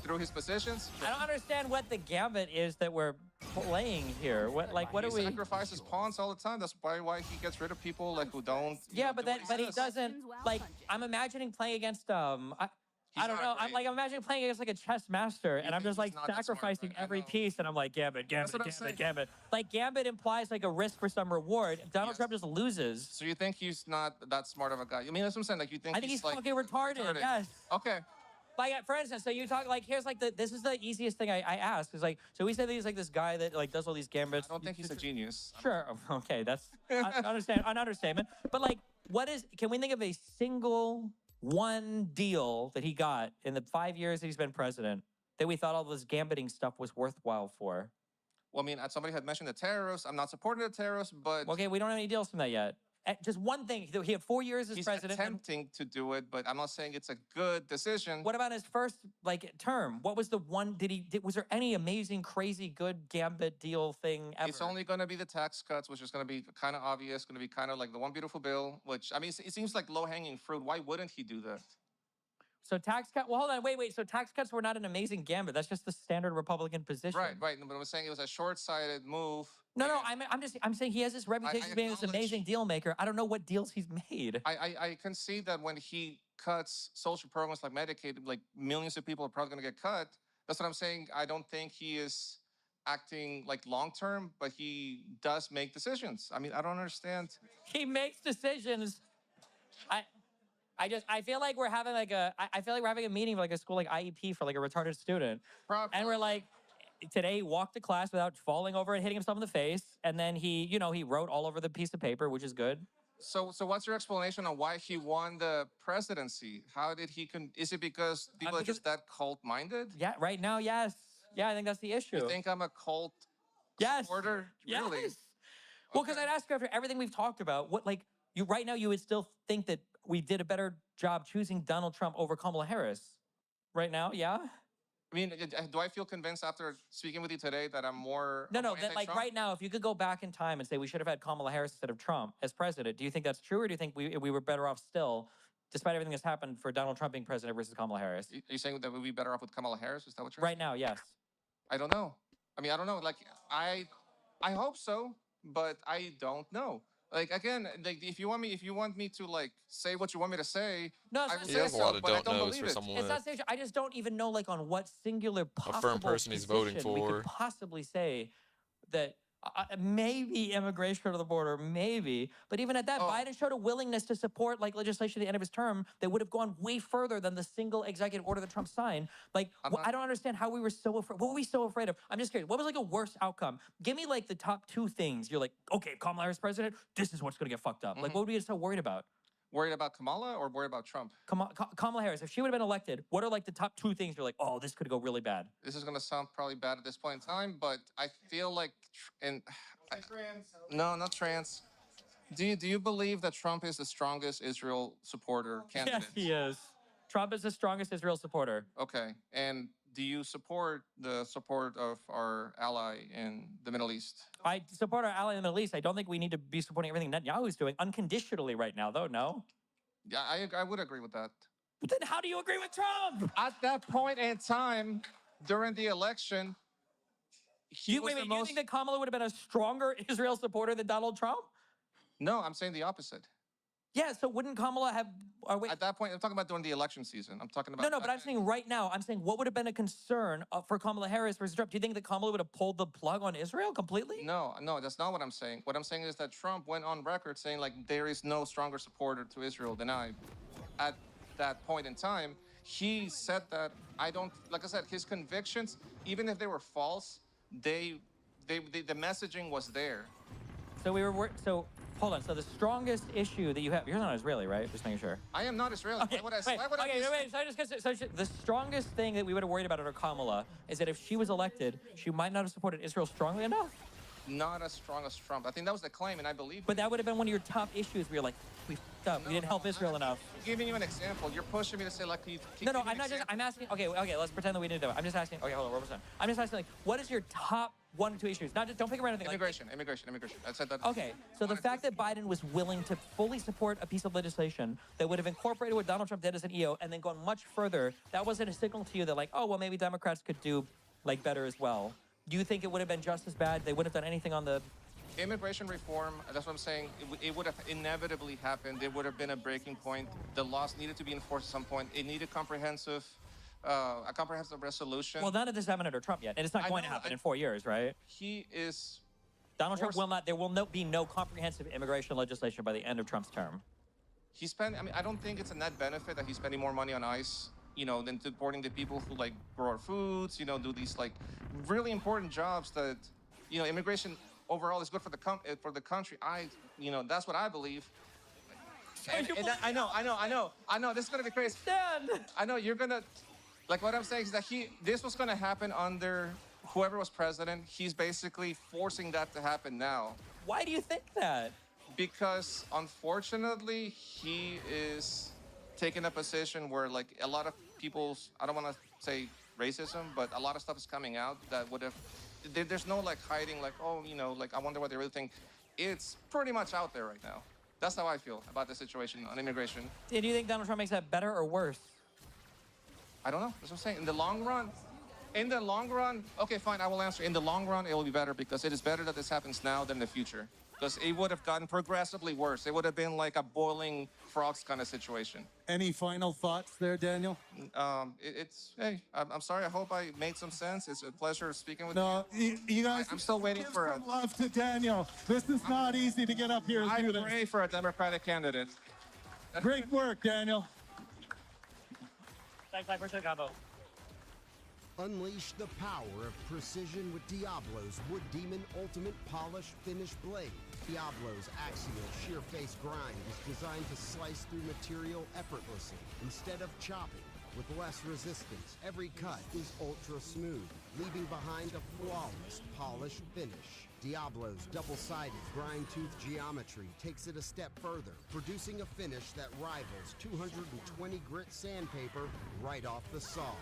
through his positions. I don't understand what the gambit is that we're playing here. What are we? He sacrifices pawns all the time. That's probably why he gets rid of people like who don't. Yeah, but he doesn't. Like I'm imagining playing against I don't know. I'm imagining playing against like a chess master, and I'm just like sacrificing every piece, and I'm like gambit. Like gambit implies like a risk for some reward. Donald Trump just loses. So you think he's not that smart of a guy? I mean, that's what I'm saying. Like you think I think he's like, fucking retarded. Yes. Okay. Like for instance, so you talk like here's like this is the easiest thing I ask is like so we say that he's like this guy that like does all these gambits. I don't think he's a genius. Sure. Okay, that's an understatement. But like, can we think of a single one deal that he got in the 5 years that he's been president that we thought all this gambiting stuff was worthwhile for? Well, I mean, somebody had mentioned the tariffs. I'm not supporting the tariffs, but okay, we don't have any deals from that yet. Just one thing. He had 4 years as president. He's attempting to do it, but I'm not saying it's a good decision. What about his first term? What was the one? Was there any amazing, crazy, good gambit deal thing ever? It's only going to be the tax cuts, which is going to be kind of obvious. Going to be kind of like the one beautiful bill, which I mean, it seems like low-hanging fruit. Why wouldn't he do that? So tax cut. Well, hold on, wait. So tax cuts were not an amazing gambit. That's just the standard Republican position. Right. But I was saying it was a short-sighted move. No. I'm saying he has this reputation of being this amazing deal maker. I don't know what deals he's made. I can see that when he cuts social programs like Medicaid, like millions of people are probably going to get cut. That's what I'm saying. I don't think he is acting like long-term, but he does make decisions. I mean, I don't understand. He makes decisions. I feel like we're having a meeting of like a school like IEP for like a retarded student. And we're like, today he walked to class without falling over and hitting himself in the face. And then he wrote all over the piece of paper, which is good. So what's your explanation on why he won the presidency? How did he is it because people are just that cult-minded? Yeah, right now, yes. Yeah, I think that's the issue. You think I'm a cult supporter? Really? Yes. Well, because I'd ask you after everything we've talked about, right now you would still think that we did a better job choosing Donald Trump over Kamala Harris. Right now, yeah? I mean, do I feel convinced after speaking with you today that I'm more No, that like right now, if you could go back in time and say we should have had Kamala Harris instead of Trump as president, do you think that's true, or do you think we were better off still, despite everything that's happened, for Donald Trump being president versus Kamala Harris? Are you saying that we'd be better off with Kamala Harris? Is that what you're saying? Right now, yes. I don't know. I mean, I don't know. Like, I hope so, but I don't know. Like again, like if you want me to like say what you want me to say, no, I will he say has a so, lot of but I don't don't knows believe for it. someone. It's not saying, I just don't even know like on what singular possible firm person he's voting position we for. could possibly say that maybe immigration to the border, maybe. But even at that, Biden showed a willingness to support like legislation at the end of his term that would have gone way further than the single executive order that Trump signed. Like, I don't understand how we were so afraid. What were we so afraid of? I'm just curious. What was like a worse outcome? Give me like the top two things. You're like, okay, Kamala Harris president, this is what's going to get fucked up. Like, what would we get so worried about? Worried about Kamala or worried about Trump? Kamala Harris, if she would have been elected, what are like the top two things you're like, oh, this could go really bad? This is going to sound probably bad at this point in time, but I feel like, no, not trans. Do you believe that Trump is the strongest Israel supporter candidate? Yes, he is. Trump is the strongest Israel supporter. Okay, and do you support the support of our ally in the Middle East? I support our ally in the Middle East. I don't think we need to be supporting everything Netanyahu's doing unconditionally right now, though, no? Yeah, I would agree with that. But then how do you agree with Trump? At that point in time, during the election, you think that Kamala would have been a stronger Israel supporter than Donald Trump? No, I'm saying the opposite. Yeah, so wouldn't Kamala have... At that point, I'm talking about during the election season. I'm talking about... No, but I'm saying right now, I'm saying what would have been a concern for Kamala Harris versus Trump? Do you think that Kamala would have pulled the plug on Israel completely? No, that's not what I'm saying. What I'm saying is that Trump went on record saying, like, there is no stronger supporter to Israel than I. that point in time, he said that like I said, his convictions, even if they were false, the messaging was there. So hold on. So the strongest issue that you have, you're not Israeli, right? Just making sure. I am not Israeli. Okay, Why would I be... So the strongest thing that we would have worried about under Kamala is that if she was elected, she might not have supported Israel strongly enough. Not as strong as Trump. I think that was the claim, and I believe. But that would have been one of your top issues where you're like, we fucked up. We didn't help Israel enough. I'm giving you an example. You're pushing me to say, like, No, I'm not just, I'm asking, okay, let's pretend that we didn't do it. I'm just asking, okay, hold on, 1%. I'm just asking, like, what is your top 1 or 2 issues? Not just, don't pick a random thing. Immigration. I said that. Okay, so the fact that Biden was willing to fully support a piece of legislation that would have incorporated what Donald Trump did as an EO and then gone much further, that wasn't a signal to you that, like, oh, well, maybe Democrats could do, like, better as well. Do you think it would have been just as bad? They wouldn't have done anything on the... Immigration reform, that's what I'm saying, it would have inevitably happened. There would have been a breaking point. The laws needed to be enforced at some point. It needed a comprehensive resolution. Well, none of this happened under Trump yet, and it's not going to happen in 4 years, right? Donald Trump will not, there will be no comprehensive immigration legislation by the end of Trump's term. I don't think it's a net benefit that he's spending more money on ICE, than supporting the people who, like, grow our foods, do these, like, really important jobs that, immigration overall is good for the country. That's what I believe. I know. This is gonna be crazy. I know you're gonna, like, what I'm saying is that this was gonna happen under whoever was president. He's basically forcing that to happen now. Why do you think that? Because unfortunately, he is taking a position where, like, a lot of people's, I don't want to say racism, but a lot of stuff is coming out that would have. There's no, like, hiding, like, oh, like, I wonder what they really think. It's pretty much out there right now. That's how I feel about the situation on immigration. And do you think Donald Trump makes that better or worse? I don't know. That's what I'm saying. In the long run, okay, fine, I will answer. In the long run, it will be better because it is better that this happens now than in the future. Because it would have gotten progressively worse. It would have been like a boiling frogs kind of situation. Any final thoughts there, Daniel? Hey, I'm sorry. I hope I made some sense. It's a pleasure speaking with you. No, you guys. I'm still waiting for some love to Daniel. This is not easy to get up here and do this. I pray for a Democratic candidate. Great work, Daniel. Thanks, for the combo. Unleash the power of precision with Diablo's Wood Demon Ultimate Polish Finish Blade. Diablo's axial shear face grind is designed to slice through material effortlessly instead of chopping. With less resistance, every cut is ultra smooth, leaving behind a flawless polished finish. Diablo's double-sided grind tooth geometry takes it a step further, producing a finish that rivals 220 grit sandpaper right off the saw.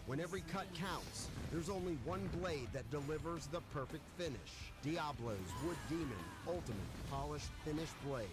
When every cut counts, there's only one blade that delivers the perfect finish. Diablo's Wood Demon Ultimate Polished Finish Blade.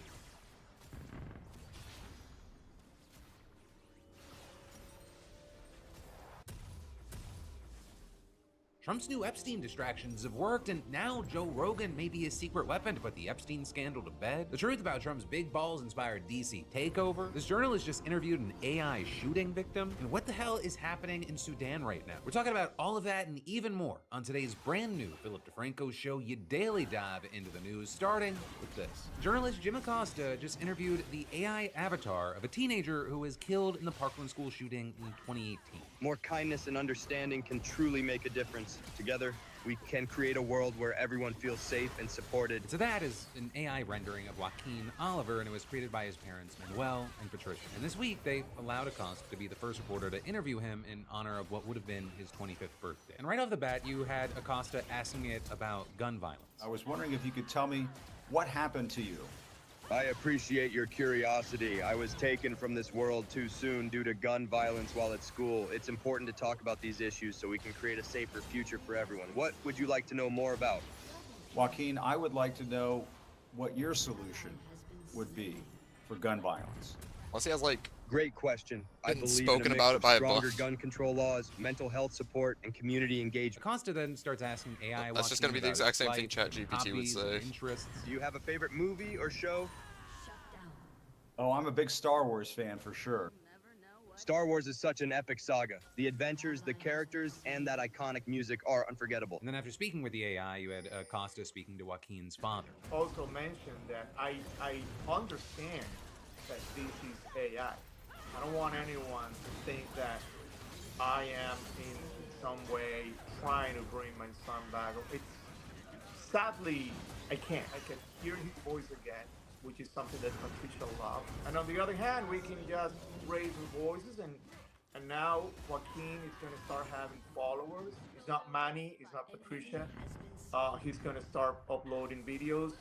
Trump's new Epstein distractions have worked, and now Joe Rogan may be his secret weapon to put the Epstein scandal to bed. The truth about Trump's big balls-inspired DC takeover. This journalist just interviewed an AI shooting victim. And what the hell is happening in Sudan right now? We're talking about all of that and even more on today's brand new Philip DeFranco show. You daily dive into the news, starting with this. Journalist Jim Acosta just interviewed the AI avatar of a teenager who was killed in the Parkland school shooting in 2018. More kindness and understanding can truly make a difference. Together, we can create a world where everyone feels safe and supported. So that is an AI rendering of Joaquin Oliver, and it was created by his parents, Manuel and Patricia. And this week, they allowed Acosta to be the first reporter to interview him in honor of what would have been his 25th birthday. And right off the bat, you had Acosta asking it about gun violence. I was wondering if you could tell me what happened to you. I appreciate your curiosity. I was taken from this world too soon due to gun violence while at school. It's important to talk about these issues so we can create a safer future for everyone. What would you like to know more about? Joaquin, I would like to know what your solution would be for gun violence. Unless he has, like, great question. I believe spoken in a mix about it of by a stronger book. gun control laws, mental health support, and community engagement. Acosta then starts asking AI. That's just going to be the exact same thing ChatGPT would say. Do you have a favorite movie or show? Oh, I'm a big Star Wars fan for sure. Star Wars is such an epic saga. The adventures, the characters, and that iconic music are unforgettable. And then after speaking with the AI, you had Acosta speaking to Joaquin's father. Also mentioned that I understand that this is AI. I don't want anyone to think that I am in some way trying to bring my son back. Sadly, I can't. I can hear his voice again, which is something that Patricia loves. And on the other hand, we can just raise our voices, and now Joaquin is going to start having followers. It's not Manny, it's not Patricia. He's going to start uploading videos.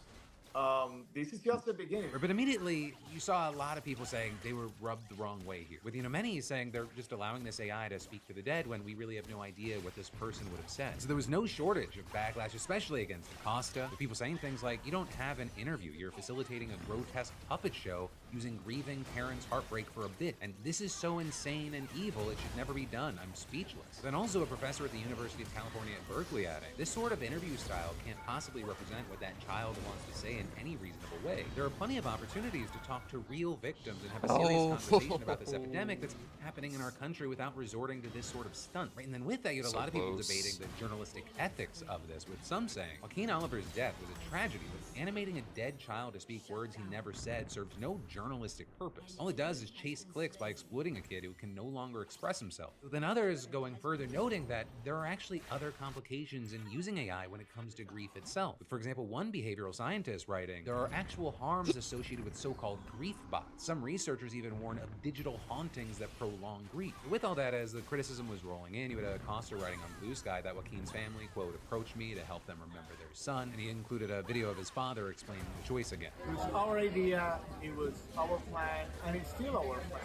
This is just the beginning. But immediately, you saw a lot of people saying they were rubbed the wrong way here. With, many saying they're just allowing this AI to speak to the dead when we really have no idea what this person would have said. So there was no shortage of backlash, especially against Acosta, with people saying things like, you don't have an interview, you're facilitating a grotesque puppet show using grieving parents' heartbreak for a bit. And this is so insane and evil, it should never be done. I'm speechless. Then also a professor at the University of California at Berkeley adding, this sort of interview style can't possibly represent what that child wants to say in any reasonable way. There are plenty of opportunities to talk to real victims and have a serious conversation about this epidemic that's happening in our country without resorting to this sort of stunt. Right? And then with that, you had a lot of people debating the journalistic ethics of this, with some saying Joaquin Oliver's death was a tragedy, but animating a dead child to speak words he never said served no journalistic purpose. All it does is chase clicks by exploiting a kid who can no longer express himself. Then others going further, noting that there are actually other complications in using AI when it comes to grief itself. For example, one behavioral scientist writing, there are actual harms associated with so-called grief bots. Some researchers even warn of digital hauntings that prolong grief. With all that, as the criticism was rolling in, you had Acosta writing on Blue Sky that Joaquin's family, quote, approached me to help them remember their son, and he included a video of his father explaining the choice again. It was our idea, it was our plan, and it's still our plan.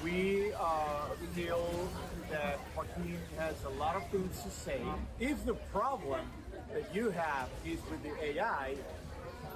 We feel that Joaquin has a lot of things to say. If the problem that you have is with the AI,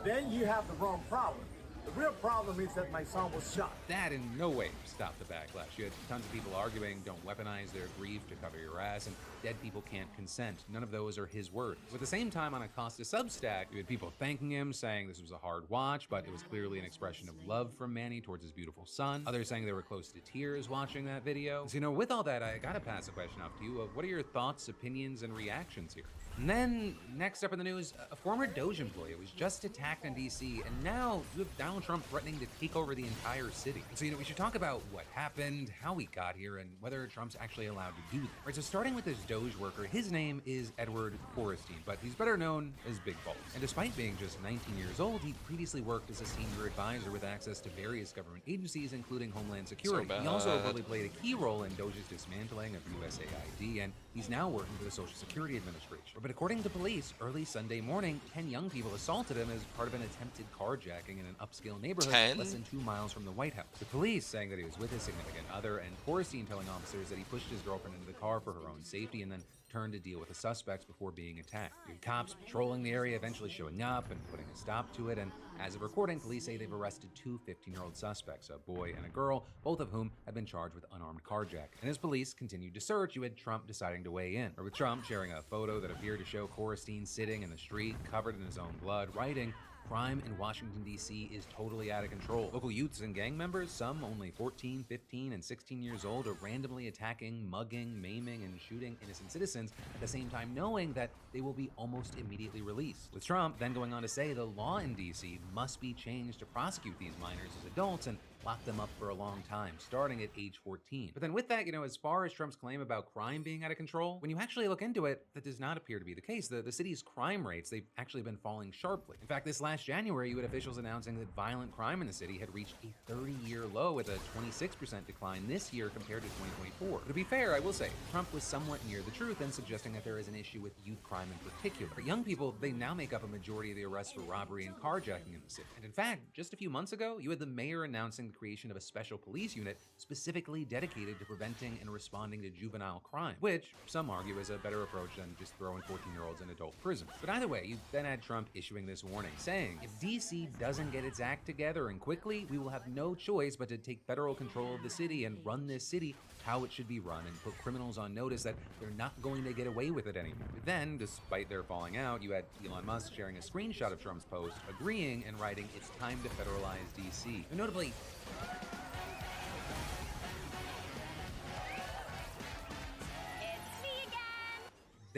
then you have the wrong problem. The real problem is that my son was shot. That in no way stopped the backlash. You had tons of people arguing, don't weaponize their grief to cover your ass, and dead people can't consent. None of those are his words. At the same time, on Acosta Substack, you had people thanking him, saying this was a hard watch, but it was clearly an expression of love from Manny towards his beautiful son. Others saying they were close to tears watching that video. So, with all that, I gotta pass a question off to you of what are your thoughts, opinions, and reactions here? And then, next up in the news, a former Doge employee was just attacked in DC, and now you have Donald Trump threatening to take over the entire city. So, we should talk about what happened, how we got here, and whether Trump's actually allowed to do that. Right, so starting with this Doge worker, his name is Edward Forrestein, but he's better known as Big Balls. And despite being just 19 years old, he previously worked as a senior advisor with access to various government agencies, including Homeland Security. He also reportedly played a key role in Doge's dismantling of USAID, and he's now working for the Social Security Administration. But according to police, early Sunday morning, 10 young people assaulted him as part of an attempted carjacking in an upscale neighborhood less than 2 miles from the White House. The police saying that he was with his significant other, and Forrestein telling officers that he pushed his girlfriend into the car for her own safety and then turned to deal with the suspects before being attacked. The cops patrolling the area eventually showing up and putting a stop to it, and as of recording, police say they've arrested 2 15-year-old suspects, a boy and a girl, both of whom have been charged with unarmed carjacking. And as police continued to search, you had Trump deciding to weigh in, or with Trump sharing a photo that appeared to show Forrestein sitting in the street, covered in his own blood, writing, "Crime in Washington, D.C. is totally out of control. Local youths and gang members, some only 14, 15, and 16 years old, are randomly attacking, mugging, maiming, and shooting innocent citizens, at the same time knowing that they will be almost immediately released." With Trump then going on to say the law in D.C. must be changed to prosecute these minors as adults and lock them up for a long time, starting at age 14. But then with that, as far as Trump's claim about crime being out of control, when you actually look into it, that does not appear to be the case. The city's crime rates, they've actually been falling sharply. In fact, this last January, you had officials announcing that violent crime in the city had reached a 30-year low, with a 26% decline this year compared to 2024. But to be fair, I will say, Trump was somewhat near the truth in suggesting that there is an issue with youth crime in particular. For young people, they now make up a majority of the arrests for robbery and carjacking in the city. And in fact, just a few months ago, you had the mayor announcing the creation of a special police unit specifically dedicated to preventing and responding to juvenile crime, which some argue is a better approach than just throwing 14-year-olds in adult prison. But either way, you then had Trump issuing this warning, saying, if DC doesn't get its act together and quickly, we will have no choice but to take federal control of the city and run this city how it should be run and put criminals on notice that they're not going to get away with it anymore. But then, despite their falling out, you had Elon Musk sharing a screenshot of Trump's post, agreeing and writing, "It's time to federalize DC." And notably,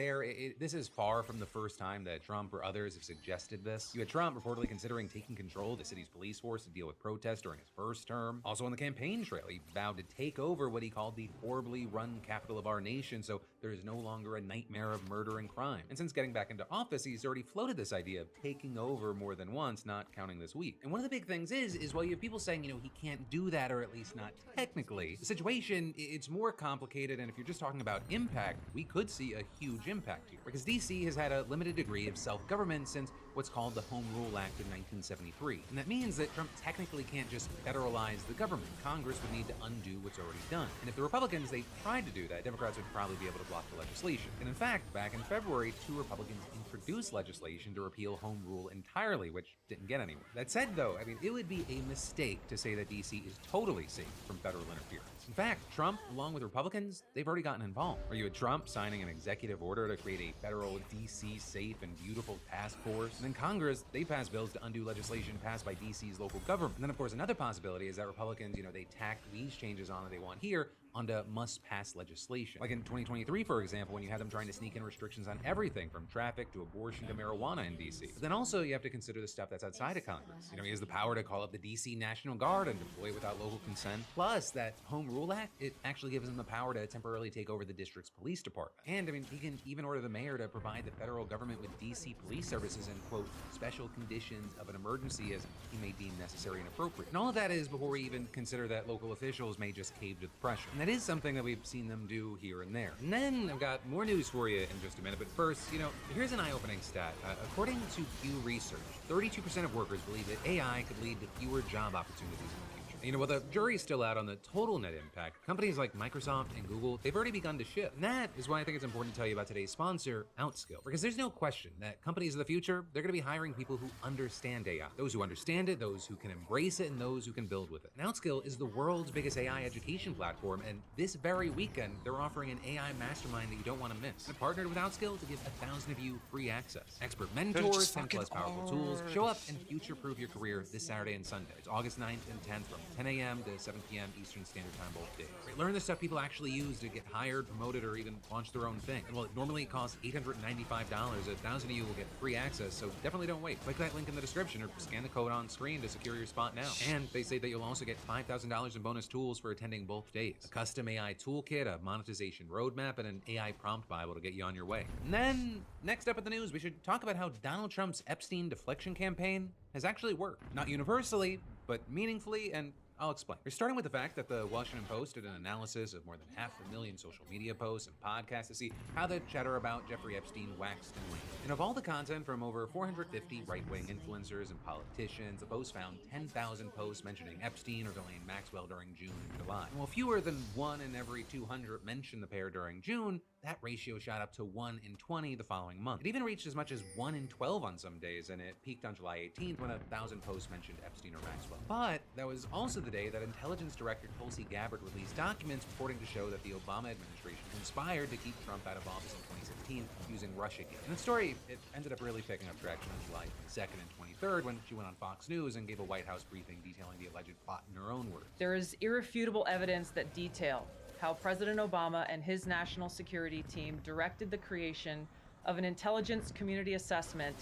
fair, this is far from the first time that Trump or others have suggested this. You had Trump reportedly considering taking control of the city's police force to deal with protests during his first term. Also on the campaign trail, he vowed to take over what he called the horribly run capital of our nation, so there is no longer a nightmare of murder and crime. And since getting back into office, he's already floated this idea of taking over more than once, not counting this week. And one of the big things is while you have people saying, he can't do that, or at least not technically, the situation, it's more complicated, and if you're just talking about impact, we could see a huge impact here. Because DC has had a limited degree of self-government since what's called the Home Rule Act of 1973. And that means that Trump technically can't just federalize the government. Congress would need to undo what's already done. And if the Republicans, they tried to do that, Democrats would probably be able to block the legislation. And in fact, back in February, 2 Republicans introduced legislation to repeal Home Rule entirely, which didn't get anywhere. That said, though, it would be a mistake to say that DC is totally safe from federal interference. In fact, Trump, along with Republicans, they've already gotten involved. Or you had Trump signing an executive order to create a federal DC safe and beautiful task force. And then Congress, they passed bills to undo legislation passed by DC's local government. And then, of course, another possibility is that Republicans, they tack these changes on that they want here onto must-pass legislation. Like in 2023, for example, when you had them trying to sneak in restrictions on everything from traffic to abortion to marijuana in DC. But then also you have to consider the stuff that's outside of Congress. He has the power to call up the DC National Guard and deploy it without local consent. Plus, that Home Rule Act, it actually gives him the power to temporarily take over the district's police department. And he can even order the mayor to provide the federal government with DC police services in, quote, special conditions of an emergency as he may deem necessary and appropriate. And all of that is before we even consider that local officials may just cave to the pressure. And that is something that we've seen them do here and there. And then I've got more news for you in just a minute, but first, here's an eye-opening stat. According to Pew Research, 32% of workers believe that AI could lead to fewer job opportunities in the future. While the jury's still out on the total net impact, companies like Microsoft and Google, they've already begun to shift. And that is why I think it's important to tell you about today's sponsor, Outskill. Because there's no question that companies of the future, they're going to be hiring people who understand AI. Those who understand it, those who can embrace it, and those who can build with it. And Outskill is the world's biggest AI education platform, and this very weekend, they're offering an AI mastermind that you don't want to miss. They're partnered with Outskill to give 1,000 of you free access. Expert mentors, 10 plus powerful tools. Show up and future-proof your career this Saturday and Sunday. It's August 9th and 10th from 10 a.m. to 7 p.m. Eastern Standard Time both days. Learn the stuff people actually use to get hired, promoted, or even launch their own thing. And while it normally costs $895, 1,000 of you will get free access, so definitely don't wait. Click that link in the description or scan the code on screen to secure your spot now. And they say that you'll also get $5,000 in bonus tools for attending both days. A custom AI toolkit, a monetization roadmap, and an AI prompt Bible to get you on your way. And then, next up in the news, we should talk about how Donald Trump's Epstein deflection campaign has actually worked. Not universally, but meaningfully, and I'll explain. We're starting with the fact that the Washington Post did an analysis of more than 500,000 social media posts and podcasts to see how the chatter about Jeffrey Epstein waxed and waned. And of all the content from over 450 right-wing influencers and politicians, the Post found 10,000 posts mentioning Epstein or Ghislaine Maxwell during June and July. And while fewer than 1 in every 200 mentioned the pair during June, that ratio shot up to 1 in 20 the following month. It even reached as much as 1 in 12 on some days, and it peaked on July 18th when 1,000 posts mentioned Epstein or Maxwell. But that was also the day that Intelligence Director Tulsi Gabbard released documents purporting to show that the Obama administration conspired to keep Trump out of office in 2016 using Russiagate. And the story, it ended up really picking up traction on July 22nd and 23rd when she went on Fox News and gave a White House briefing detailing the alleged plot in her own words. There is irrefutable evidence that detail how President Obama and his national security team directed the creation of an intelligence community assessment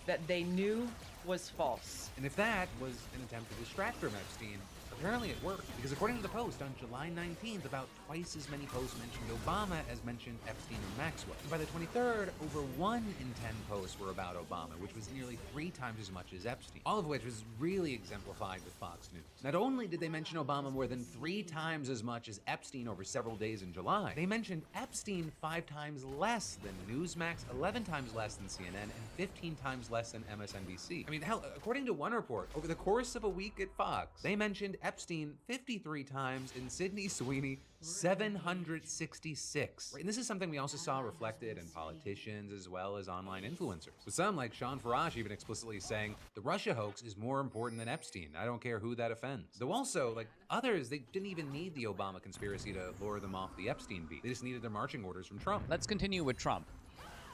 that they knew was false. And if that was an attempt to distract from Epstein, apparently it worked, because according to the Post, on July 19th, about twice as many posts mentioned Obama as mentioned Epstein or Maxwell. And by the 23rd, over 1 in 10 posts were about Obama, which was nearly 3 times as much as Epstein, all of which was really exemplified with Fox News. Not only did they mention Obama more than 3 times as much as Epstein over several days in July, they mentioned Epstein 5 times less than Newsmax, 11 times less than CNN, and 15 times less than MSNBC. I mean, hell, according to one report, over the course of a week at Fox, they mentioned Epstein 53 times and Sydney Sweeney 766. And this is something we also saw reflected in politicians as well as online influencers. With some, like Sean Farash, even explicitly saying, the Russia hoax is more important than Epstein. I don't care who that offends. Though also, like others, they didn't even need the Obama conspiracy to lure them off the Epstein beat. They just needed their marching orders from Trump. Let's continue with Trump.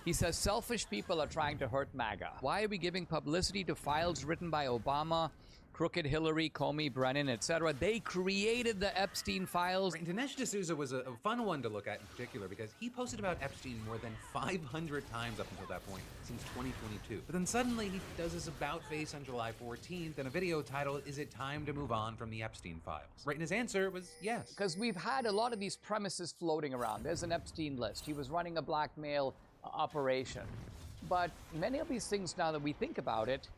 He says selfish people are trying to hurt MAGA. Why are we giving publicity to files written by Obama Crooked Hillary, Comey, Brennan, etc. They created the Epstein files. And Dinesh D'Souza was a fun one to look at in particular because he posted about Epstein more than 500 times up until that point, since 2022. But then suddenly he does his about face on July 14th in a video titled, "Is it time to move on from the Epstein files?" Right, and his answer was yes. Because we've had a lot of these premises floating around. There's an Epstein list. He was running a blackmail operation. But many of these things, now that we think about it,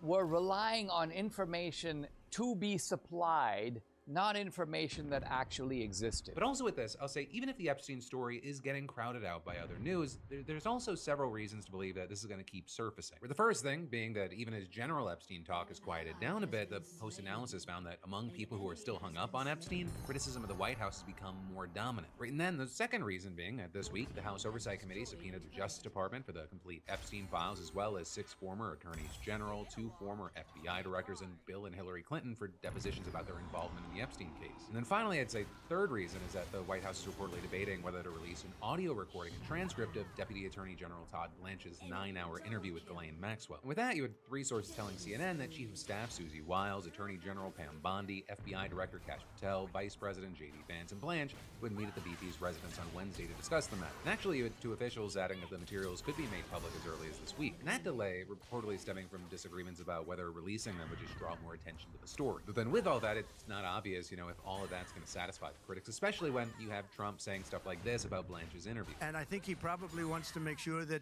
were relying on information to be supplied, not information that actually existed. But also with this, I'll say, even if the Epstein story is getting crowded out by other news, there's also several reasons to believe that this is going to keep surfacing. The first thing being that even as general Epstein talk has quieted down a bit, the post-analysis found that among people who are still hung up on Epstein, criticism of the White House has become more dominant. Right, and then the second reason being that this week, the House Oversight Committee subpoenaed the Justice Department for the complete Epstein files, as well as 6 former attorneys general, 2 former FBI directors, and Bill and Hillary Clinton for depositions about their involvement in the Epstein case. And then finally, I'd say third reason is that the White House is reportedly debating whether to release an audio recording and transcript of Deputy Attorney General Todd Blanche's 9-hour interview with Ghislaine Maxwell. And with that, you had 3 sources telling CNN that Chief of Staff Susie Wiles, Attorney General Pam Bondi, FBI Director Kash Patel, Vice President J.D. Vance, and Blanche would meet at the VP's residence on Wednesday to discuss the matter. And actually, you had 2 officials adding that the materials could be made public as early as this week. And that delay reportedly stemming from disagreements about whether releasing them would just draw more attention to the story. But then with all that, it's not obvious, if all of that's going to satisfy the critics, especially when you have Trump saying stuff like this about Blanche's interview. And I think he probably wants to make sure that,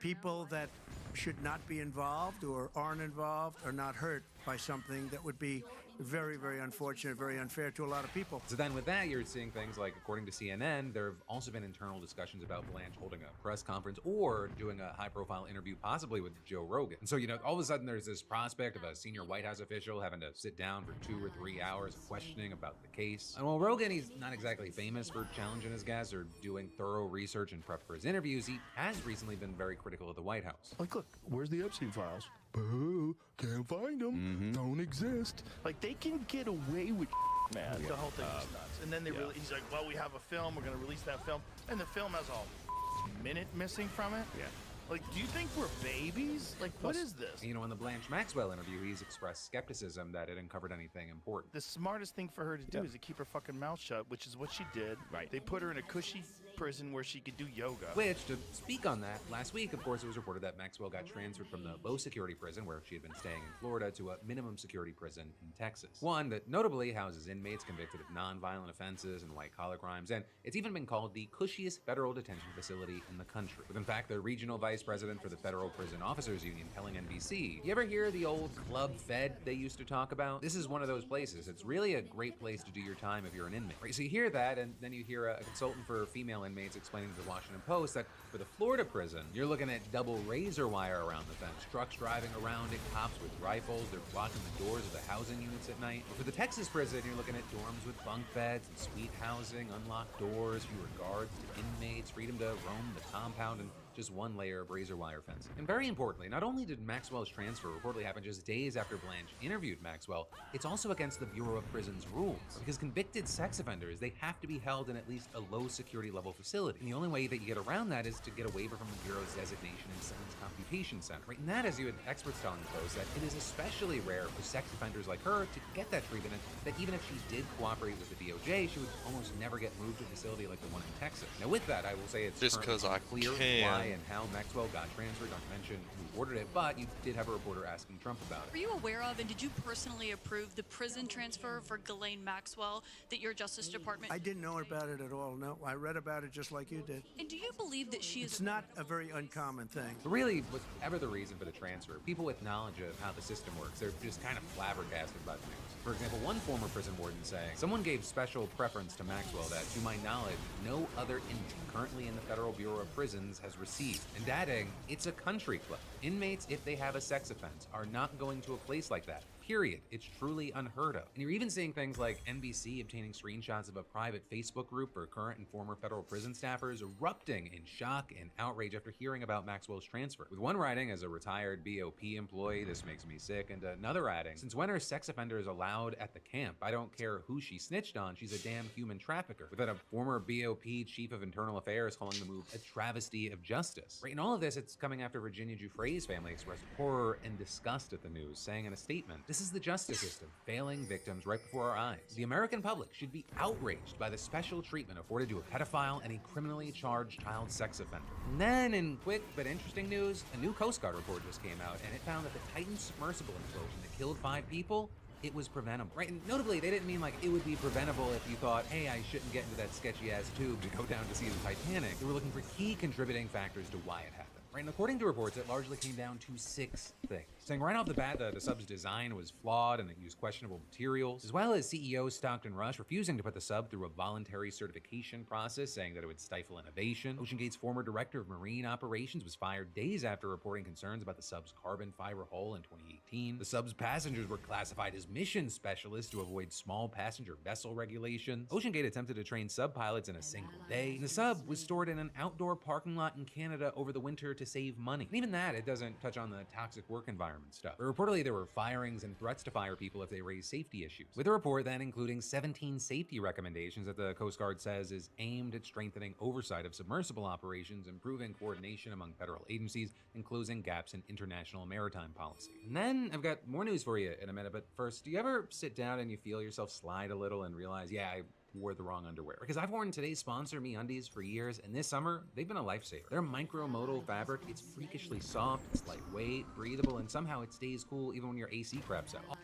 people that should not be involved or aren't involved are not hurt by something that would be very, very unfortunate, very unfair to a lot of people. So then with that, you're seeing things like, according to CNN, there have also been internal discussions about Blanche holding a press conference or doing a high-profile interview, possibly with Joe Rogan. And so, all of a sudden there's this prospect of a senior White House official having to sit down for 2 or 3 hours questioning about the case. And while Rogan, he's not exactly famous for challenging his guests or doing thorough research and prep for his interviews, he has recently been very critical of the White House. Like, look, where's the Epstein files? Boo, can't find them, don't exist. Like, they can get away with man. The whole thing is nuts. And then he's like, well, we have a film, we're going to release that film. And the film has a minute missing from it? Yeah. Like, do you think we're babies? Like, what is this? In the Blanche Maxwell interview, he's expressed skepticism that it uncovered anything important. The smartest thing for her to do is to keep her fucking mouth shut, which is what she did. Right. They put her in a cushy prison where she could do yoga. Which, to speak on that, last week, of course, it was reported that Maxwell got transferred from the low-security prison where she had been staying in Florida to a minimum-security prison in Texas. One that notably houses inmates convicted of nonviolent offenses and white-collar crimes, and it's even been called the cushiest federal detention facility in the country. With, in fact, the regional vice president for the Federal Prison Officers Union telling NBC, "You ever hear the old Club Fed they used to talk about? This is one of those places. It's really a great place to do your time if you're an inmate." Right, so you hear that, and then you hear a consultant for female inmates explaining to the Washington Post that for the Florida prison, you're looking at double razor wire around the fence, trucks driving around it, cops with rifles, they're blocking the doors of the housing units at night. But for the Texas prison, you're looking at dorms with bunk beds and suite housing, unlocked doors, fewer guards to inmates, freedom to roam the compound, and just one layer of razor wire fencing. And very importantly, not only did Maxwell's transfer reportedly happen just days after Blanche interviewed Maxwell, it's also against the Bureau of Prisons rules. Because convicted sex offenders, they have to be held in at least a low security level facility. And the only way that you get around that is to get a waiver from the Bureau's designation in Sentence Computation Center. Right? And that is, you had experts telling the Post that it is especially rare for sex offenders like her to get that treatment, and that even if she did cooperate with the DOJ, she would almost never get moved to a facility like the one in Texas. Now with that, I will say it's just because I clear why and how Maxwell got transferred, not to mention who ordered it, but you did have a reporter asking Trump about it. Were you aware of, and did you personally approve the prison transfer for Ghislaine Maxwell that your Justice Department... I didn't know about it at all, no. I read about it just like you did. And do you believe that she is... It's not a very uncommon thing. But really, whatever the reason for the transfer, people with knowledge of how the system works, they're just kind of flabbergasted by the news. For example, one former prison warden saying, "Someone gave special preference to Maxwell that, to my knowledge, no other inmate currently in the Federal Bureau of Prisons has received." And adding, "It's a country club. Inmates, if they have a sex offense, are not going to a place like that. Period. It's truly unheard of." And you're even seeing things like NBC obtaining screenshots of a private Facebook group for current and former federal prison staffers erupting in shock and outrage after hearing about Maxwell's transfer. With one writing, "As a retired BOP employee, this makes me sick," and another adding, "Since when are sex offenders allowed at the camp? I don't care who she snitched on, she's a damn human trafficker." With a former BOP chief of internal affairs calling the move a travesty of justice. Right, and all of this, it's coming after Virginia Giuffre's family expressed horror and disgust at the news, saying in a statement, "This This is the justice system failing victims right before our eyes. The American public should be outraged by the special treatment afforded to a pedophile and a criminally charged child sex offender. And then, in quick but interesting news, a new Coast Guard report just came out, and it found that the Titan submersible implosion that killed 5 people, it was preventable, right? And notably, they didn't mean like it would be preventable if you thought, hey, I shouldn't get into that sketchy-ass tube to go down to see the Titanic. They were looking for key contributing factors to why it happened. Right, and according to reports, it largely came down to 6 things. Saying right off the bat the sub's design was flawed and it used questionable materials, as well as CEO Stockton Rush refusing to put the sub through a voluntary certification process, saying that it would stifle innovation. OceanGate's former director of marine operations was fired days after reporting concerns about the sub's carbon fiber hull in 2018. The sub's passengers were classified as mission specialists to avoid small passenger vessel regulations. OceanGate attempted to train sub pilots in a single day, and the sub was stored in an outdoor parking lot in Canada over the winter to save money. And even that, it doesn't touch on the toxic work environment stuff. But reportedly, there were firings and threats to fire people if they raised safety issues. With a report then including 17 safety recommendations that the Coast Guard says is aimed at strengthening oversight of submersible operations, improving coordination among federal agencies, and closing gaps in international maritime policy. And then I've got more news for you in a minute, but first, do you ever sit down and you feel yourself slide a little and realize, yeah, I wore the wrong underwear? Because I've worn today's sponsor, MeUndies, for years, and this summer, they've been a lifesaver. Their micromodal fabric, it's freakishly soft, it's lightweight, breathable, and somehow it stays cool even when your AC craps out.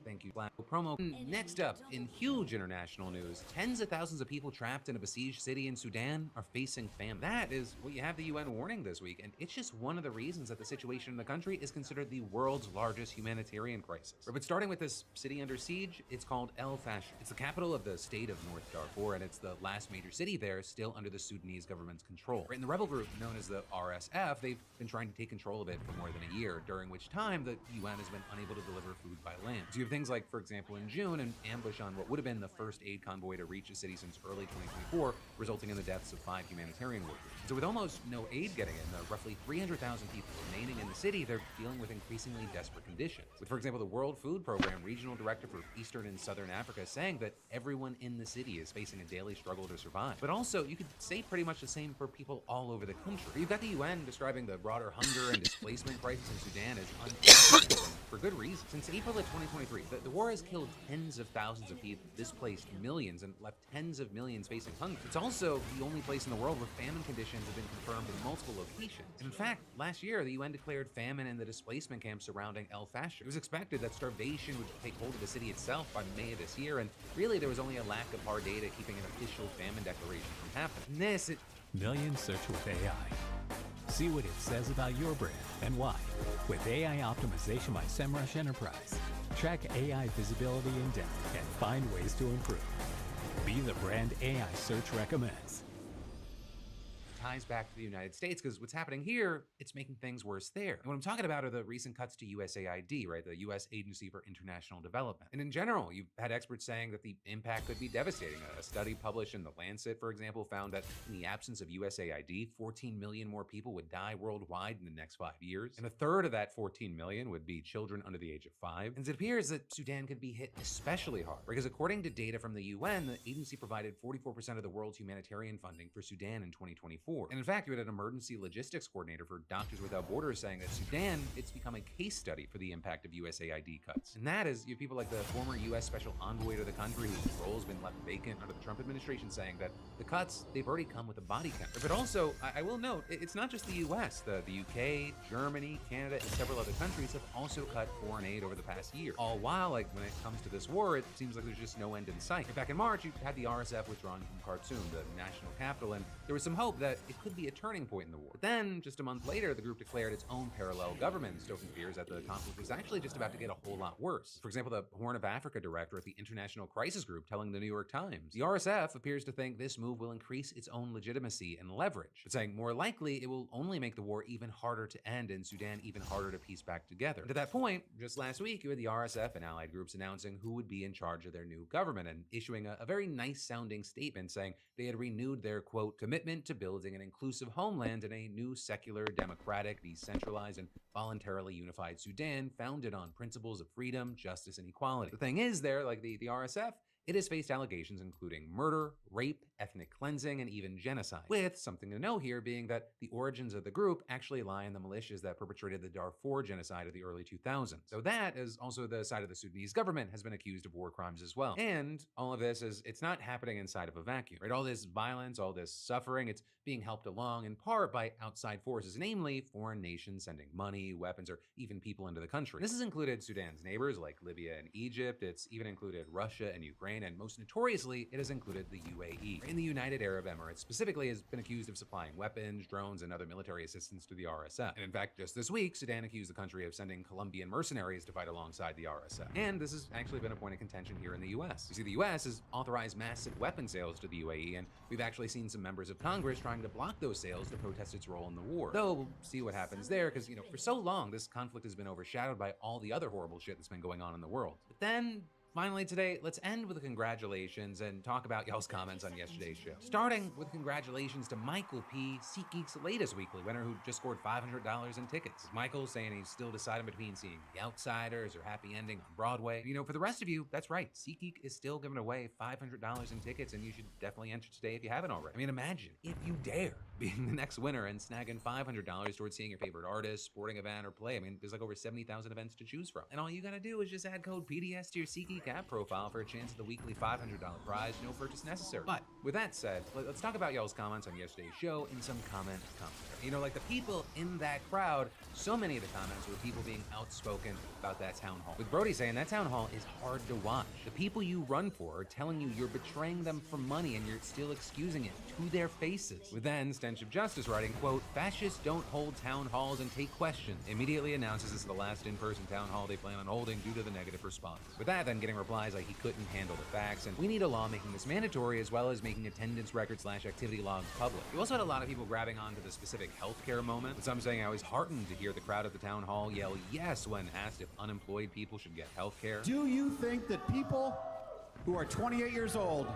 Thank you, promo. Next up, in huge international news, tens of thousands of people trapped in a besieged city in Sudan are facing famine. That is what you have the UN warning this week, and it's just one of the reasons that the situation in the country is considered the world's largest humanitarian crisis. But starting with this city under siege, it's called El Fasher. It's the capital of the state of North Darfur, and it's the last major city there still under the Sudanese government's control. And the rebel group known as the RSF, they've been trying to take control of it for more than a year, during which time the UN has been unable to deliver food by land. So you have things like, for example, in June, an ambush on what would have been the first aid convoy to reach the city since early 2024, resulting in the deaths of 5 humanitarian workers. So with almost no aid getting in, the roughly 300,000 people remaining in the city, they're dealing with increasingly desperate conditions. With, for example, the World Food Program Regional Director for Eastern and Southern Africa saying that everyone in the city is facing a daily struggle to survive. But also, you could say pretty much the same for people all over the country. You've got the UN describing the broader hunger and displacement crisis in Sudan as unprecedented, for good reason. Since April of 2023, the war has killed tens of thousands of people, displaced millions, and left tens of millions facing hunger. It's also the only place in the world where famine conditions have been confirmed in multiple locations. And in fact, last year, the UN declared famine in the displacement camps surrounding El Fasher. It was expected that starvation would take hold of the city itself by May of this year, and really there was only a lack of hard data keeping an official famine declaration from happening. Millions search with AI. See what it says about your brand and why. With AI optimization by SEMrush Enterprise. Track AI visibility in depth and find ways to improve. Be the brand AI search recommends. Ties back to the United States, because what's happening here, it's making things worse there. And what I'm talking about are the recent cuts to USAID, right? The U.S. Agency for International Development. And in general, you've had experts saying that the impact could be devastating. A study published in The Lancet, for example, found that in the absence of USAID, 14 million more people would die worldwide in the next 5 years. And a third of that 14 million would be children under the age of 5. And it appears that Sudan could be hit especially hard, because according to data from the UN, the agency provided 44% of the world's humanitarian funding for Sudan in 2024. And in fact, you had an emergency logistics coordinator for Doctors Without Borders saying that Sudan, it's become a case study for the impact of USAID cuts. And that is, you have people like the former U.S. Special Envoy to the country, whose role has been left vacant under the Trump administration, saying that the cuts, they've already come with a body count. But also, I will note, it's not just the U.S. The UK, Germany, Canada, and several other countries have also cut foreign aid over the past year. All while, like, when it comes to this war, it seems like there's just no end in sight. Back in March, you had the RSF withdrawn from Khartoum, the national capital, and there was some hope that it could be a turning point in the war. But then, just a month later, the group declared its own parallel government, stoking fears that the conflict was actually just about to get a whole lot worse. For example, the Horn of Africa director at the International Crisis Group telling the New York Times, the RSF appears to think this move will increase its own legitimacy and leverage, but saying more likely it will only make the war even harder to end and Sudan even harder to piece back together. And to that point, just last week, you had the RSF and allied groups announcing who would be in charge of their new government and issuing a very nice-sounding statement saying they had renewed their, quote, commitment to building an inclusive homeland in a new secular, democratic, decentralized, and voluntarily unified Sudan founded on principles of freedom, justice, and equality. The thing is there, like the RSF, It has faced allegations including murder, rape, ethnic cleansing, and even genocide, with something to know here being that the origins of the group actually lie in the militias that perpetrated the Darfur genocide of the early 2000s. So that is also the side of the Sudanese government has been accused of war crimes as well. And all of this is, it's not happening inside of a vacuum, right? All this violence, all this suffering, it's being helped along in part by outside forces, namely foreign nations sending money, weapons, or even people into the country. This has included Sudan's neighbors like Libya and Egypt. It's even included Russia and Ukraine, and most notoriously, it has included the UAE. In the United Arab Emirates specifically has been accused of supplying weapons, drones, and other military assistance to the RSF. And in fact, just this week, Sudan accused the country of sending Colombian mercenaries to fight alongside the RSF. And this has actually been a point of contention here in the US. You see, the US has authorized massive weapon sales to the UAE, and we've actually seen some members of Congress trying to block those sales to protest its role in the war. Though we'll see what happens there, because, for so long, this conflict has been overshadowed by all the other horrible shit that's been going on in the world. But then, finally today, let's end with a congratulations and talk about y'all's comments on yesterday's show. Starting with congratulations to Michael P., SeatGeek's latest weekly winner who just scored $500 in tickets. Michael's saying he's still deciding between seeing The Outsiders or Happy Ending on Broadway. For the rest of you, that's right. SeatGeek is still giving away $500 in tickets, and you should definitely enter today if you haven't already. Imagine if you dare being the next winner and snagging $500 towards seeing your favorite artist, sporting event, or play. There's like over 70,000 events to choose from. And all you gotta do is just add code PDS to your SeatGeek app profile for a chance at the weekly $500 prize, no purchase necessary. But with that said, let's talk about y'all's comments on yesterday's show in some comment commentary. Like the people in that crowd, so many of the comments were people being outspoken about that town hall. With Brody saying that town hall is hard to watch. The people you run for are telling you you're betraying them for money and you're still excusing it to their faces. With then Stench of Justice writing, quote, "Fascists don't hold town halls and take questions." Immediately announces this is the last in-person town hall they plan on holding due to the negative response. With that, then getting replies like he couldn't handle the facts, and we need a law making this mandatory as well as making attendance records / activity logs public. You also had a lot of people grabbing onto the specific healthcare moment, with some saying I was heartened to hear the crowd at the town hall yell yes when asked if unemployed people should get healthcare. Do you think that people who are 28 years old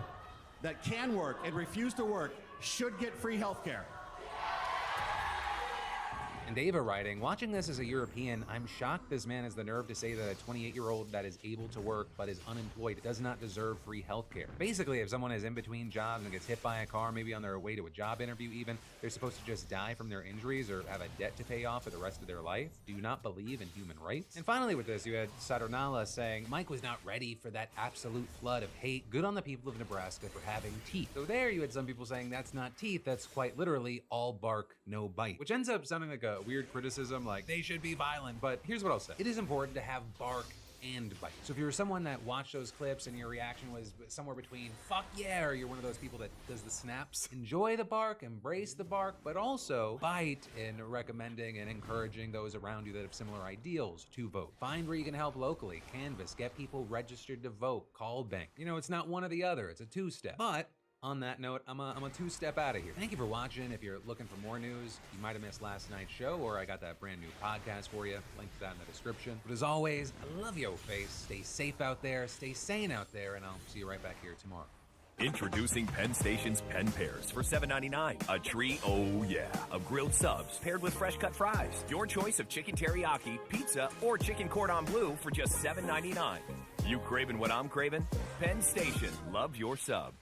that can work and refuse to work should get free healthcare? And Ava writing, watching this as a European, I'm shocked this man has the nerve to say that a 28-year-old that is able to work but is unemployed does not deserve free healthcare. Basically, if someone is in between jobs and gets hit by a car, maybe on their way to a job interview even, they're supposed to just die from their injuries or have a debt to pay off for the rest of their life? Do you not believe in human rights? And finally with this, you had Sadornala saying, Mike was not ready for that absolute flood of hate. Good on the people of Nebraska for having teeth. So there you had some people saying that's not teeth, that's quite literally all bark, no bite. Which ends up sounding like a weird criticism, like they should be violent, but here's what I'll say. It is important to have bark and bite. So if you're someone that watched those clips and your reaction was somewhere between fuck yeah, or you're one of those people that does the snaps, enjoy the bark, embrace the bark, but also bite in recommending and encouraging those around you that have similar ideals to vote. Find where you can help locally, canvass, get people registered to vote, call bank. It's not one or the other, it's a two-step. But on that note, I'm a two-step out of here. Thank you for watching. If you're looking for more news, you might have missed last night's show, or I got that brand new podcast for you. Link to that in the description. But as always, I love yo face. Stay safe out there, stay sane out there, and I'll see you right back here tomorrow. Introducing Penn Station's Penn Pairs for $7.99. A treat, oh yeah, of grilled subs paired with fresh cut fries. Your choice of chicken teriyaki, pizza, or chicken cordon bleu for just $7.99. You craving what I'm craving? Penn Station, love your sub.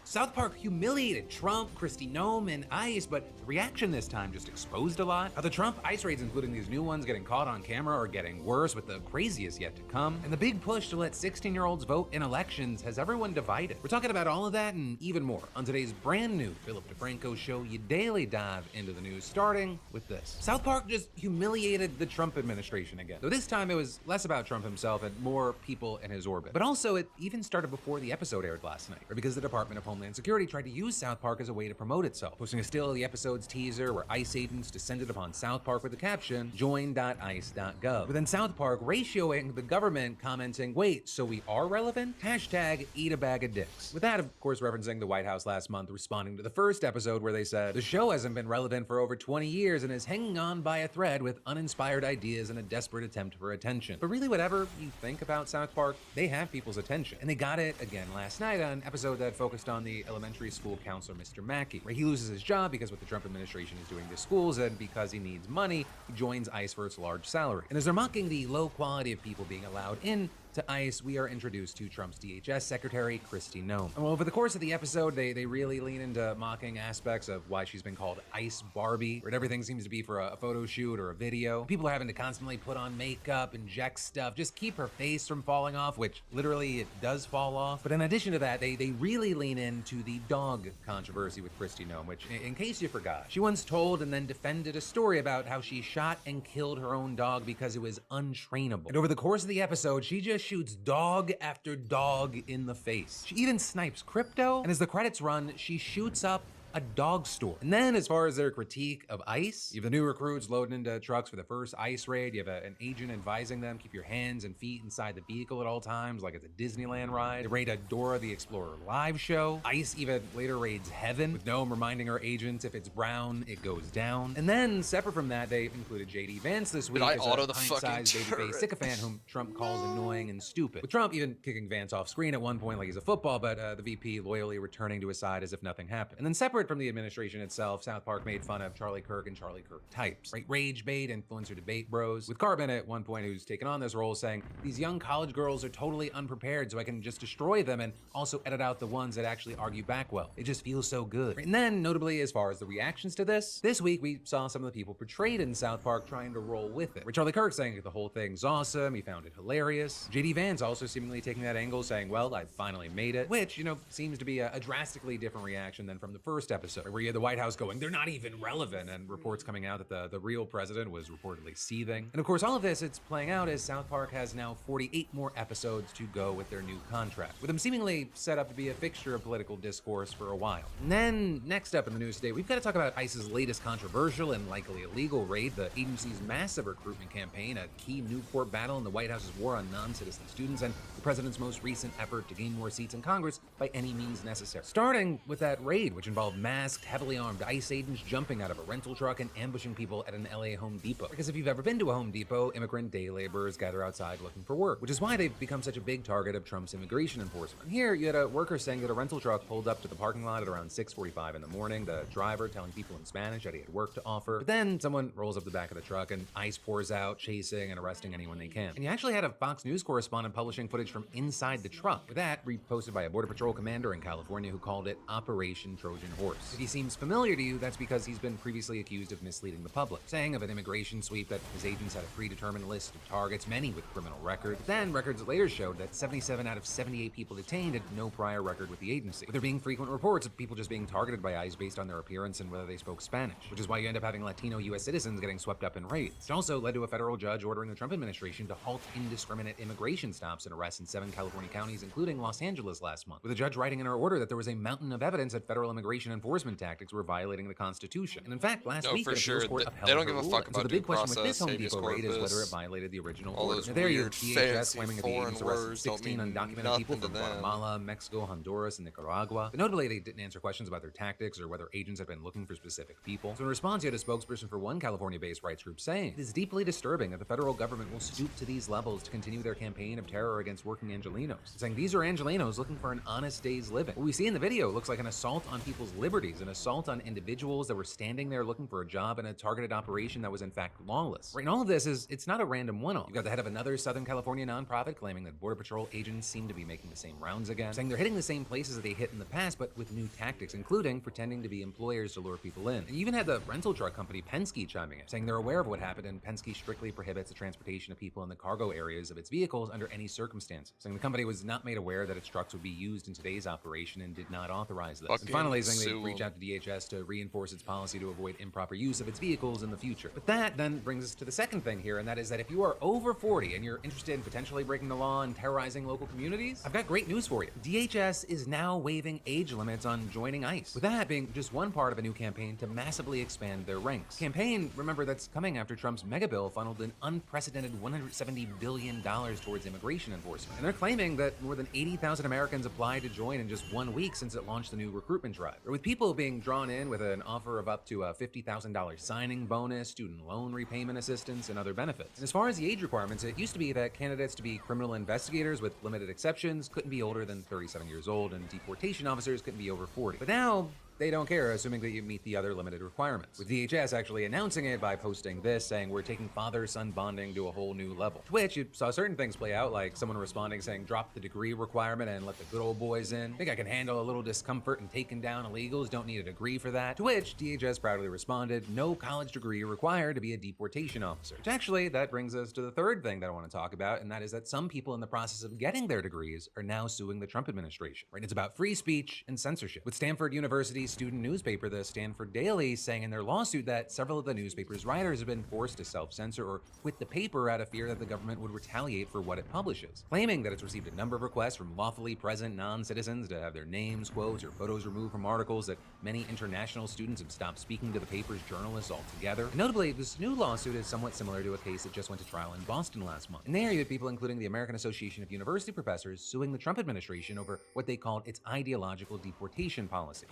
South Park humiliated Trump, Kristi Noem, and ICE, but the reaction this time just exposed a lot. How the Trump ICE raids, including these new ones getting caught on camera, are getting worse, with the craziest yet to come. And the big push to let 16-year-olds vote in elections has everyone divided. We're talking about all of that and even more on today's brand new Philip DeFranco show. You daily dive into the news, starting with this. South Park just humiliated the Trump administration again. Though this time it was less about Trump himself and more people in his orbit. But also it even started before the episode aired last night, because the Department of Homeland Homeland Security tried to use South Park as a way to promote itself, posting a still of the episode's teaser where ICE agents descended upon South Park with the caption, join.ice.gov. But then South Park ratioing the government commenting, wait, so we are relevant? Hashtag eat a bag of dicks. With that, of course, referencing the White House last month responding to the first episode where they said, the show hasn't been relevant for over 20 years and is hanging on by a thread with uninspired ideas and a desperate attempt for attention. But really, whatever you think about South Park, they have people's attention. And they got it again last night on an episode that focused on the elementary school counselor, Mr. Mackey, where he loses his job because what the Trump administration is doing to schools, and because he needs money, he joins ICE for its large salary. And as they're mocking the low quality of people being allowed in to ICE, we are introduced to Trump's DHS Secretary, Kristi Noem. And well, over the course of the episode, they really lean into mocking aspects of why she's been called Ice Barbie, where everything seems to be for a photo shoot or a video. People are having to constantly put on makeup, inject stuff, just keep her face from falling off, which literally it does fall off. But in addition to that, they really lean into the dog controversy with Kristi Noem, which, in case you forgot, she once told and then defended a story about how she shot and killed her own dog because it was untrainable. And over the course of the episode, she just shoots dog after dog in the face. She even snipes crypto, and as the credits run, she shoots up a dog store. And then as far as their critique of ICE, you have the new recruits loading into trucks for the first ICE raid. You have an agent advising them, keep your hands and feet inside the vehicle at all times like it's a Disneyland ride. They raid a Dora the Explorer live show. ICE even later raids Heaven, with Noam reminding her agents if it's brown, it goes down. And then, separate from that, they included JD Vance this week as a pint-sized babyface sycophant whom Trump calls annoying and stupid. With Trump even kicking Vance off screen at one point like he's a football, but the VP loyally returning to his side as if nothing happened. And then separate from the administration itself, South Park made fun of Charlie Kirk and Charlie Kirk types, right? Rage bait, influencer debate bros. With Carbon at one point, who's taken on this role, saying, these young college girls are totally unprepared, so I can just destroy them and also edit out the ones that actually argue back well. It just feels so good. Right? And then, notably, as far as the reactions to this week we saw some of the people portrayed in South Park trying to roll with it. Where Charlie Kirk saying the whole thing's awesome, he found it hilarious. JD Vance also seemingly taking that angle, saying, well, I finally made it, which, seems to be a drastically different reaction than from the first episode, where you had the White House going, they're not even relevant, and reports coming out that the real president was reportedly seething. And of course, all of this, it's playing out as South Park has now 48 more episodes to go with their new contract, with them seemingly set up to be a fixture of political discourse for a while. And then, next up in the news today, we've got to talk about ICE's latest controversial and likely illegal raid, the agency's massive recruitment campaign, a key Newport battle in the White House's war on non-citizen students, and the president's most recent effort to gain more seats in Congress by any means necessary. Starting with that raid, which involved masked, heavily armed ICE agents jumping out of a rental truck and ambushing people at an LA Home Depot. Because if you've ever been to a Home Depot, immigrant day laborers gather outside looking for work, which is why they've become such a big target of Trump's immigration enforcement. And here, you had a worker saying that a rental truck pulled up to the parking lot at around 6:45 in the morning, the driver telling people in Spanish that he had work to offer. But then someone rolls up the back of the truck and ICE pours out, chasing and arresting anyone they can. And you actually had a Fox News correspondent publishing footage from inside the truck, with that reposted by a Border Patrol commander in California who called it Operation Trojan Horse. If he seems familiar to you, that's because he's been previously accused of misleading the public, saying of an immigration sweep that his agents had a predetermined list of targets, many with criminal records. Then records later showed that 77 out of 78 people detained had no prior record with the agency, with there being frequent reports of people just being targeted by ICE based on their appearance and whether they spoke Spanish, which is why you end up having Latino U.S. citizens getting swept up in raids. It also led to a federal judge ordering the Trump administration to halt indiscriminate immigration stops and arrests in 7 California counties, including Los Angeles last month, with a judge writing in her order that there was a mountain of evidence that federal immigration enforcement tactics were violating the Constitution. And in fact, last week, for sure, court they don't give a fuck about so the big due question with process, this Home Depot raid is whether it violated the original order. Now, there you have DHS claiming that the agents arrested 16 undocumented people from Guatemala, Mexico, Honduras, and Nicaragua. But notably, they didn't answer questions about their tactics or whether agents had been looking for specific people. So in response, you had a spokesperson for one California-based rights group saying, it is deeply disturbing that the federal government will stoop to these levels to continue their campaign of terror against working Angelenos. Saying these are Angelenos looking for an honest day's living. What we see in the video looks like an assault on people's liberties, an assault on individuals that were standing there looking for a job in a targeted operation that was in fact lawless. Right, and all of this it's not a random one-off. You've got the head of another Southern California nonprofit claiming that Border Patrol agents seem to be making the same rounds again, saying they're hitting the same places that they hit in the past, but with new tactics, including pretending to be employers to lure people in. And you even had the rental truck company Penske chiming in, saying they're aware of what happened and Penske strictly prohibits the transportation of people in the cargo areas of its vehicles under any circumstances, saying the company was not made aware that its trucks would be used in today's operation and did not authorize this. And finally, saying new reach one. out to DHS to reinforce its policy to avoid improper use of its vehicles in the future. But that then brings us to the second thing here, and that is that if you are over 40 and you're interested in potentially breaking the law and terrorizing local communities, I've got great news for you. DHS is now waiving age limits on joining ICE, with that being just one part of a new campaign to massively expand their ranks. Campaign, remember, that's coming after Trump's mega bill funneled an unprecedented $170 billion towards immigration enforcement. And they're claiming that more than 80,000 Americans applied to join in just 1 week since it launched the new recruitment drive. Or with people being drawn in with an offer of up to a $50,000 signing bonus, student loan repayment assistance, and other benefits. And as far as the age requirements, it used to be that candidates to be criminal investigators, with limited exceptions, couldn't be older than 37 years old, and deportation officers couldn't be over 40. But now, they don't care, assuming that you meet the other limited requirements. With DHS actually announcing it by posting this, saying we're taking father-son bonding to a whole new level. To which you saw certain things play out, like someone responding saying drop the degree requirement and let the good old boys in. Think I can handle a little discomfort and taking down illegals, don't need a degree for that. To which DHS proudly responded, no college degree required to be a deportation officer. Which actually, that brings us to the third thing that I want to talk about, and that is that some people in the process of getting their degrees are now suing the Trump administration. Right? It's about free speech and censorship. With Stanford University's student newspaper, the Stanford Daily, saying in their lawsuit that several of the newspaper's writers have been forced to self-censor or quit the paper out of fear that the government would retaliate for what it publishes, claiming that it's received a number of requests from lawfully present non-citizens to have their names, quotes, or photos removed from articles, that many international students have stopped speaking to the paper's journalists altogether. And notably, this new lawsuit is somewhat similar to a case that just went to trial in Boston last month. And there you had people including the American Association of University Professors suing the Trump administration over what they called its ideological deportation policy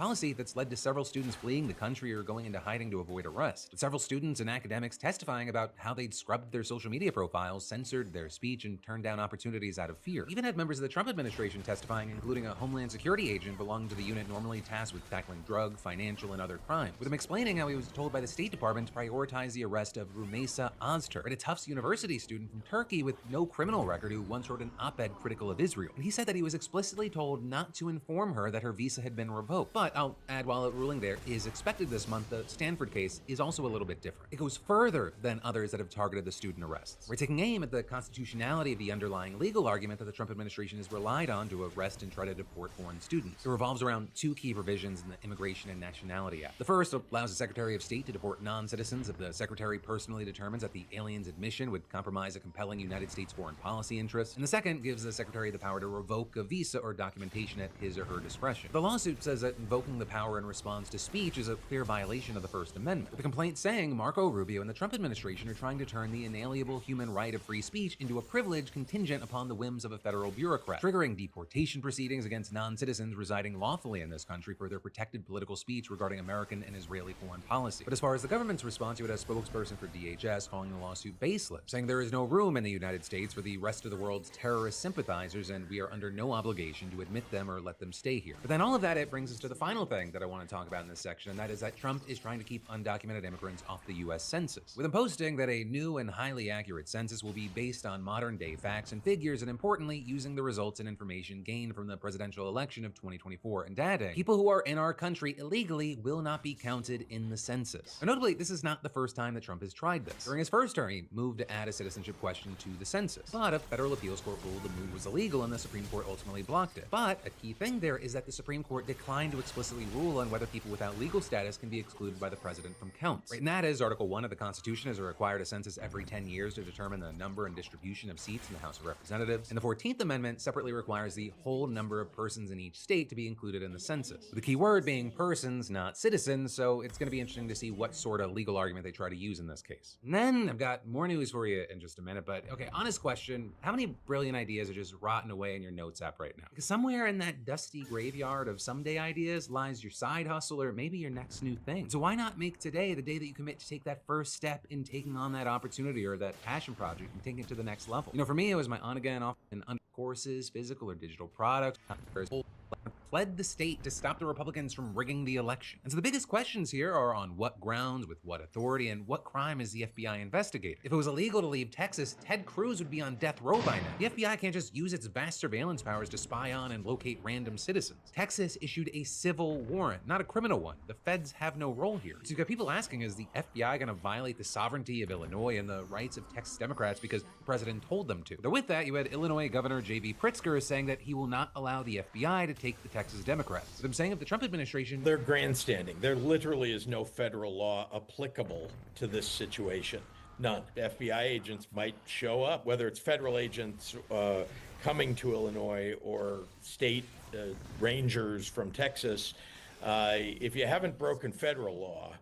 that's led to several students fleeing the country or going into hiding to avoid arrest. With several students and academics testifying about how they'd scrubbed their social media profiles, censored their speech, and turned down opportunities out of fear. Even had members of the Trump administration testifying, including a Homeland Security agent belonging to the unit normally tasked with tackling drug, financial, and other crimes, with him explaining how he was told by the State Department to prioritize the arrest of Rumeysa Oztur, a Tufts University student from Turkey with no criminal record who once wrote an op-ed critical of Israel. And he said that he was explicitly told not to inform her that her visa had been revoked. But I'll add, while a ruling there is expected this month, the Stanford case is also a little bit different. It goes further than others that have targeted the student arrests. We're taking aim at the constitutionality of the underlying legal argument that the Trump administration has relied on to arrest and try to deport foreign students. It revolves around two key provisions in the Immigration and Nationality Act. The first allows the Secretary of State to deport non-citizens if the Secretary personally determines that the alien's admission would compromise a compelling United States foreign policy interest. And the second gives the Secretary the power to revoke a visa or documentation at his or her discretion. The lawsuit says that invoking the power in response to speech is a clear violation of the First Amendment, with the complaint saying Marco Rubio and the Trump administration are trying to turn the inalienable human right of free speech into a privilege contingent upon the whims of a federal bureaucrat, triggering deportation proceedings against non-citizens residing lawfully in this country for their protected political speech regarding American and Israeli foreign policy. But as far as the government's response, you had a spokesperson for DHS calling the lawsuit baseless, saying there is no room in the United States for the rest of the world's terrorist sympathizers, and we are under no obligation to admit them or let them stay here. But then all of that, it brings us to the final thing that I want to talk about in this section, and that is that Trump is trying to keep undocumented immigrants off the U.S. Census, with him posting that a new and highly accurate census will be based on modern-day facts and figures, and importantly, using the results and information gained from the presidential election of 2024, and adding, people who are in our country illegally will not be counted in the census. And notably, this is not the first time that Trump has tried this. During his first term, he moved to add a citizenship question to the census, but a federal appeals court ruled the move was illegal, and the Supreme Court ultimately blocked it. But a key thing there is that the Supreme Court declined to explicitly rule on whether people without legal status can be excluded by the president from counts. Right, and that is Article 1 of the Constitution is required a census every 10 years to determine the number and distribution of seats in the House of Representatives. And the 14th Amendment separately requires the whole number of persons in each state to be included in the census, with the key word being persons, not citizens, so it's going to be interesting to see what sort of legal argument they try to use in this case. And then I've got more news for you in just a minute, but okay, honest question, how many brilliant ideas are just rotting away in your notes app right now? Because somewhere in that dusty graveyard of someday ideas lies your side hustle or maybe your next new thing. So why not make today the day that you commit to take that first step in taking on that opportunity or that passion project and taking it to the next level? You know, for me, it was my on-again, off-again courses, physical or digital products, fled the state to stop the Republicans from rigging the election. And so the biggest questions here are on what grounds, with what authority, and what crime is the FBI investigating? If it was illegal to leave Texas, Ted Cruz would be on death row by now. The FBI can't just use its vast surveillance powers to spy on and locate random citizens. Texas issued a civil warrant, not a criminal one. The feds have no role here. So you've got people asking, is the FBI gonna violate the sovereignty of Illinois and the rights of Texas Democrats because the president told them to? Though with that, you had Illinois Governor J.B. Pritzker saying that he will not allow the FBI to take the Texas Texas Democrats, with them saying if the Trump administration... They're grandstanding. There literally is no federal law applicable to this situation. None. FBI agents might show up, whether it's federal agents coming to Illinois or state rangers from Texas. If you haven't broken federal law,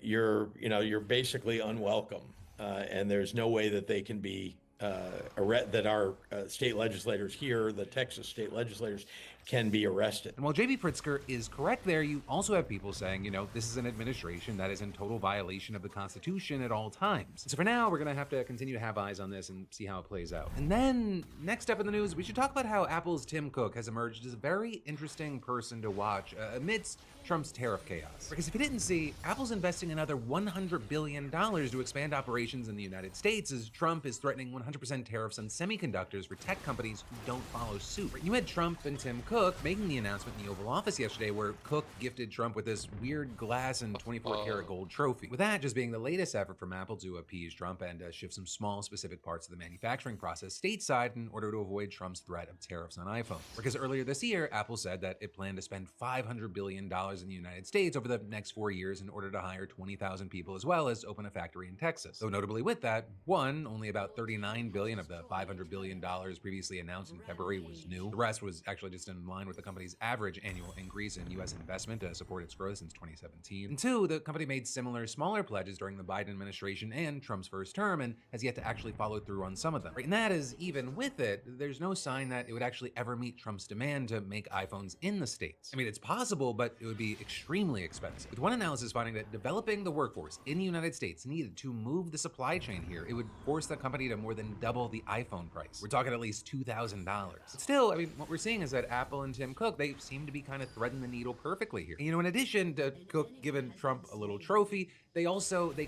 you're basically unwelcome, and there's no way that they can be that our state legislators here, the Texas state legislators, can be arrested. And while J.B. Pritzker is correct there, you also have people saying, this is an administration that is in total violation of the Constitution at all times. So for now, we're going to have to continue to have eyes on this and see how it plays out. And then, next up in the news, we should talk about how Apple's Tim Cook has emerged as a very interesting person to watch amidst Trump's tariff chaos. Because if you didn't see, Apple's investing another $100 billion to expand operations in the United States as Trump is threatening 100% tariffs on semiconductors for tech companies who don't follow suit. You had Trump and Tim Cook making the announcement in the Oval Office yesterday where Cook gifted Trump with this weird glass and 24-karat gold trophy. With that just being the latest effort from Apple to appease Trump and shift some small specific parts of the manufacturing process stateside in order to avoid Trump's threat of tariffs on iPhones. Because earlier this year, Apple said that it planned to spend $500 billion in the United States over the next 4 years in order to hire 20,000 people as well as open a factory in Texas. Though notably with that, only about $39 billion of the $500 billion previously announced in February was new. The rest was actually just in line with the company's average annual increase in U.S. investment to support its growth since 2017. And two, the company made similar smaller pledges during the Biden administration and Trump's first term and has yet to actually follow through on some of them. And that is, even with it, there's no sign that it would actually ever meet Trump's demand to make iPhones in the States. I mean, it's possible, but it would be extremely expensive. With one analysis finding that developing the workforce in the United States needed to move the supply chain here, it would force the company to more than double the iPhone price. We're talking at least $2,000. But still, I mean, what we're seeing is that Apple and Tim Cook, they seem to be kind of threading the needle perfectly here. And, in addition to Cook giving Trump a little trophy, they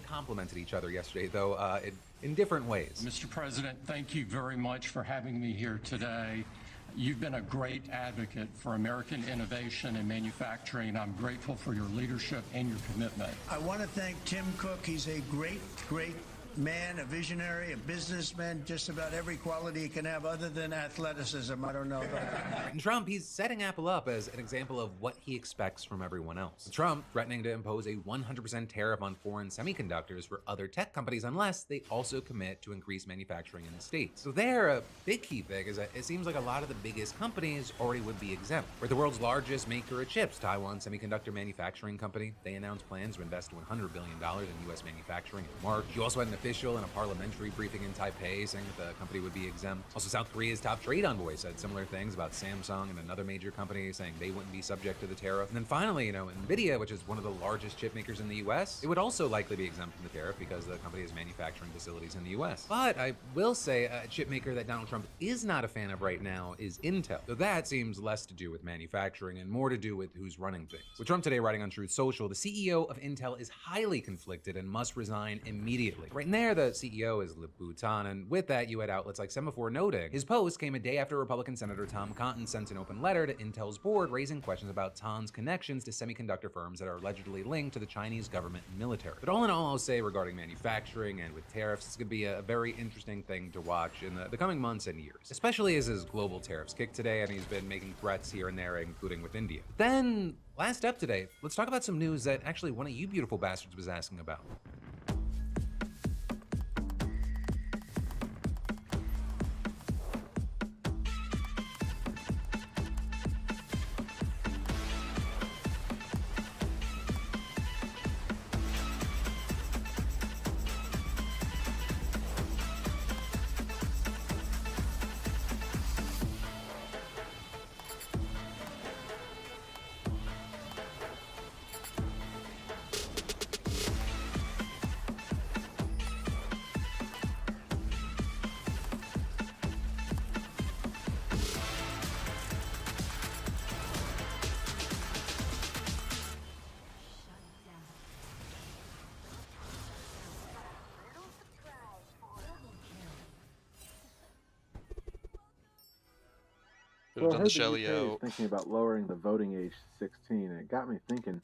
complimented each other yesterday, though, in different ways. Mr. President, thank you very much for having me here today. You've been a great advocate for American innovation and manufacturing. I'm grateful for your leadership and your commitment. I want to thank Tim Cook. He's a great man, a visionary, a businessman, just about every quality he can have other than athleticism. I don't know about that. And Trump, he's setting Apple up as an example of what he expects from everyone else. Trump threatening to impose a 100% tariff on foreign semiconductors for other tech companies unless they also commit to increase manufacturing in the States. So there, a big key thing is that it seems like a lot of the biggest companies already would be exempt. We're the world's largest maker of chips, Taiwan Semiconductor Manufacturing Company. They announced plans to invest $100 billion in U.S. manufacturing in March. You also had an official in a parliamentary briefing in Taipei saying that the company would be exempt. Also, South Korea's top trade envoy said similar things about Samsung and another major company, saying they wouldn't be subject to the tariff. And then finally, Nvidia, which is one of the largest chip makers in the US, it would also likely be exempt from the tariff because the company has manufacturing facilities in the US. But I will say a chip maker that Donald Trump is not a fan of right now is Intel. So that seems less to do with manufacturing and more to do with who's running things. With Trump today writing on Truth Social, the CEO of Intel is highly conflicted and must resign immediately. Right in there, the CEO is Lip Bhutan, and with that, you had outlets like Semaphore noting his post came a day after Republican Senator Tom Cotton sent an open letter to Intel's board raising questions about Tan's connections to semiconductor firms that are allegedly linked to the Chinese government and military. But all in all, I'll say regarding manufacturing and with tariffs, it's going to be a very interesting thing to watch in the coming months and years, especially as his global tariffs kick today, and he's been making threats here and there, including with India. Then, last up today, let's talk about some news that actually one of you beautiful bastards was asking about. Well, I heard the UK is thinking about lowering the voting age to 16, and it got me thinking,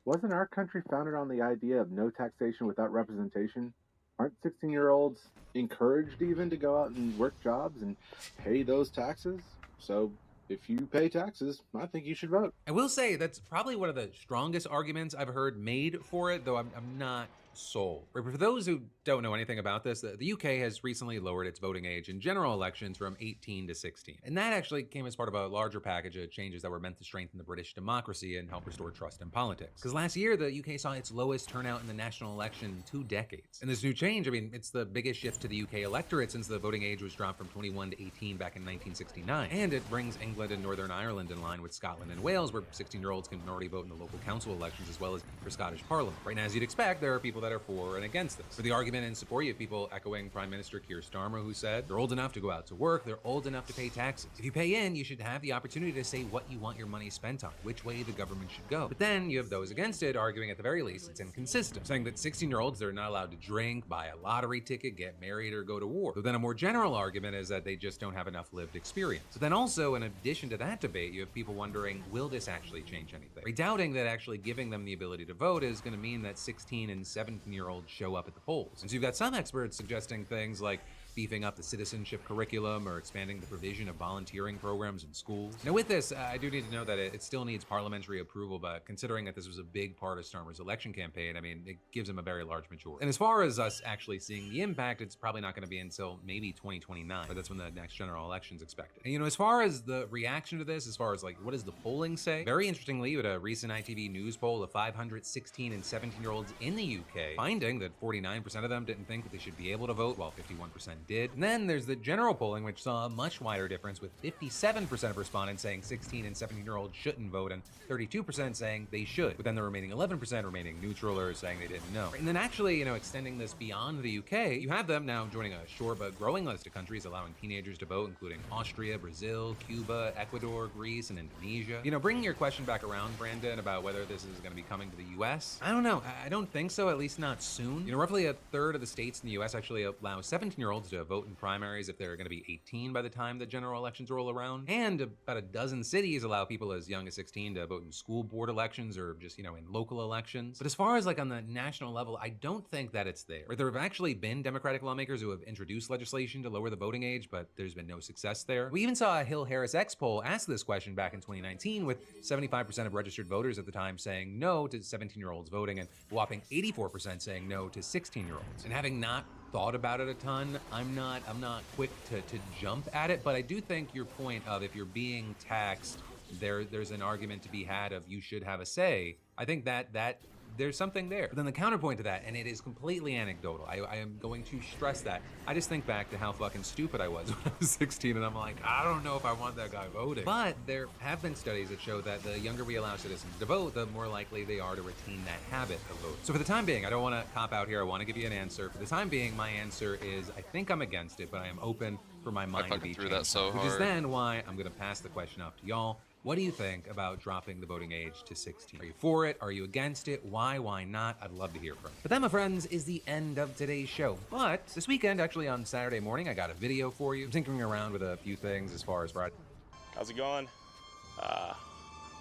wasn't our country founded on the idea of no taxation without representation? Aren't 16-year-olds encouraged even to go out and work jobs and pay those taxes? So if you pay taxes, I think you should vote. I will say that's probably one of the strongest arguments I've heard made for it, though I'm not sold. For those who don't know anything about this, the UK has recently lowered its voting age in general elections from 18 to 16. And that actually came as part of a larger package of changes that were meant to strengthen the British democracy and help restore trust in politics. Because last year, the UK saw its lowest turnout in the national election in 2 decades. And this new change, I mean, it's the biggest shift to the UK electorate since the voting age was dropped from 21 to 18 back in 1969. And it brings England and Northern Ireland in line with Scotland and Wales, where 16-year-olds can already vote in the local council elections as well as for Scottish Parliament. Right now, as you'd expect, there are people that are for and against this. For the argument in support, you have people echoing Prime Minister Keir Starmer, who said they're old enough to go out to work, they're old enough to pay taxes. If you pay in, you should have the opportunity to say what you want your money spent on, which way the government should go. But then you have those against it arguing at the very least it's inconsistent, saying that 16-year-olds are not allowed to drink, buy a lottery ticket, get married, or go to war. So then a more general argument is that they just don't have enough lived experience. So then also, in addition to that debate, you have people wondering, will this actually change anything? Doubting that actually giving them the ability to vote is going to mean that 16 and 17-year-olds show up at the polls. And so you've got some experts suggesting things like beefing up the citizenship curriculum or expanding the provision of volunteering programs in schools. Now with this, I do need to know that it still needs parliamentary approval, but considering that this was a big part of Starmer's election campaign, I mean, it gives him a very large majority. And as far as us actually seeing the impact, it's probably not going to be until maybe 2029, but that's when the next general election's expected. And as far as the reaction to this, as far as like, what does the polling say? Very interestingly, with a recent ITV News poll of 500 16 and 17-year-olds in the UK, finding that 49% of them didn't think that they should be able to vote, while 51% did. And then there's the general polling, which saw a much wider difference, with 57% of respondents saying 16 and 17-year-olds shouldn't vote, and 32% saying they should, but then the remaining 11% remaining neutral or saying they didn't know. And then actually, extending this beyond the UK, you have them now joining a short but growing list of countries allowing teenagers to vote, including Austria, Brazil, Cuba, Ecuador, Greece, and Indonesia. Bringing your question back around, Brandon, about whether this is going to be coming to the US, I don't know. I don't think so, at least not soon. Roughly a third of the states in the US actually allow 17-year-olds to vote in primaries if they're going to be 18 by the time the general elections roll around. And about a dozen cities allow people as young as 16 to vote in school board elections or just, in local elections. But as far as like on the national level, I don't think that it's there. There have actually been Democratic lawmakers who have introduced legislation to lower the voting age, but there's been no success there. We even saw a Hill-Harris X poll ask this question back in 2019, with 75% of registered voters at the time saying no to 17-year-olds voting and a whopping 84% saying no to 16-year-olds. And having not thought about it a ton, I'm not quick to jump at it, but I do think your point of if you're being taxed, there's an argument to be had of you should have a say. I think that there's something there. But then the counterpoint to that, and it is completely anecdotal, I am going to stress that. I just think back to how fucking stupid I was when I was 16, and I'm like, I don't know if I want that guy voting. But there have been studies that show that the younger we allow citizens to vote, the more likely they are to retain that habit of voting. So for the time being, I don't want to cop out here, I want to give you an answer. For the time being, my answer is, I think I'm against it, but I am open for my mind to be changed. That so hard. Which is then why I'm going to pass the question off to y'all. What do you think about dropping the voting age to 16? Are you for it? Are you against it? Why not? I'd love to hear from you. But that, my friends, is the end of today's show. But this weekend, actually on Saturday morning, I got a video for you. I'm tinkering around with a few things as far as Friday. How's it going?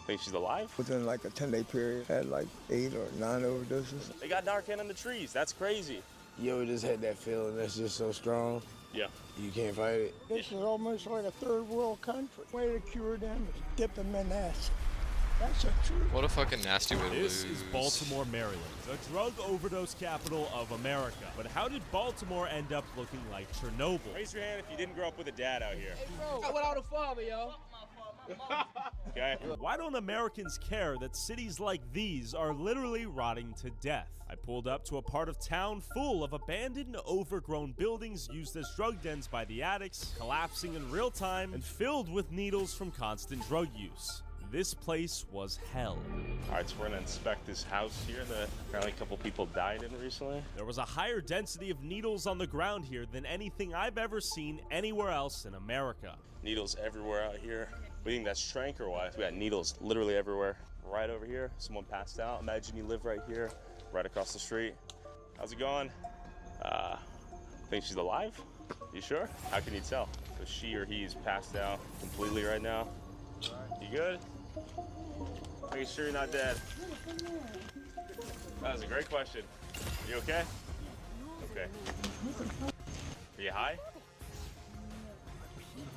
Think she's alive? Within like a 10-day period, had like 8 or 9 overdoses. They got Narcan in the trees. That's crazy. You ever just had that feeling that's just so strong? Yeah. You can't fight it. This is almost like a third world country. Way to cure them is dip them in acid. That's the truth. What a fucking nasty way to This lose. is Baltimore, Maryland, a drug overdose capital of America. But how did Baltimore end up looking like Chernobyl? Raise your hand if you didn't grow up with a dad out here. Hey, bro, without a father, yo. Okay. Why don't Americans care that cities like these are literally rotting to death? I pulled up to a part of town full of abandoned, overgrown buildings used as drug dens by the addicts, collapsing in real time and filled with needles from constant drug use. This place was hell. All right, so we're gonna inspect this house here that apparently a couple people died in recently. There was a higher density of needles on the ground here than anything I've ever seen anywhere else in America. Needles everywhere out here. We think that's trank or what? We got needles literally everywhere. Right over here, someone passed out. Imagine you live right here, right across the street. How's it going? Think she's alive? You sure? How can you tell? If she or he is passed out completely right now. You good? Making sure you're not dead. That was a great question. You okay? Okay. Are you high?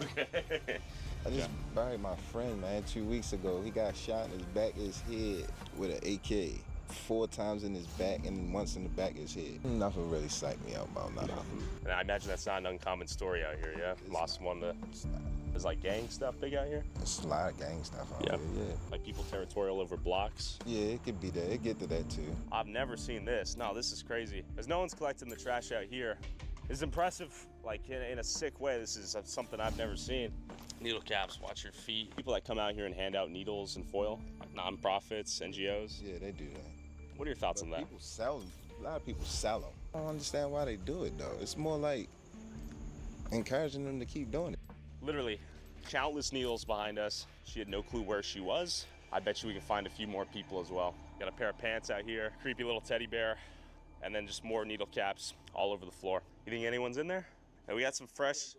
Okay. I just buried my friend, man, 2 weeks ago. He got shot in his back of his head with an AK. 4 times in his back and once in the back of his head. Nothing really psyched me out about nothing. And I imagine that's not an uncommon story out here, yeah? Lost one to... Is like gang stuff big out here? There's a lot of gang stuff out here, yeah. Like people territorial over blocks? Yeah, it could be that. It get to that too. I've never seen this. No, this is crazy. Because no one's collecting the trash out here. It's impressive, like in a sick way. This is something I've never seen. Needle caps, watch your feet. People that come out here and hand out needles and foil, like nonprofits, NGOs. Yeah, they do that. What are your thoughts on that? People sell them. A lot of people sell them. I don't understand why they do it though. It's more like encouraging them to keep doing it. Literally, countless needles behind us. She had no clue where she was. I bet you we can find a few more people as well. Got a pair of pants out here, creepy little teddy bear, and then just more needle caps all over the floor. You think anyone's in there? And we got some fresh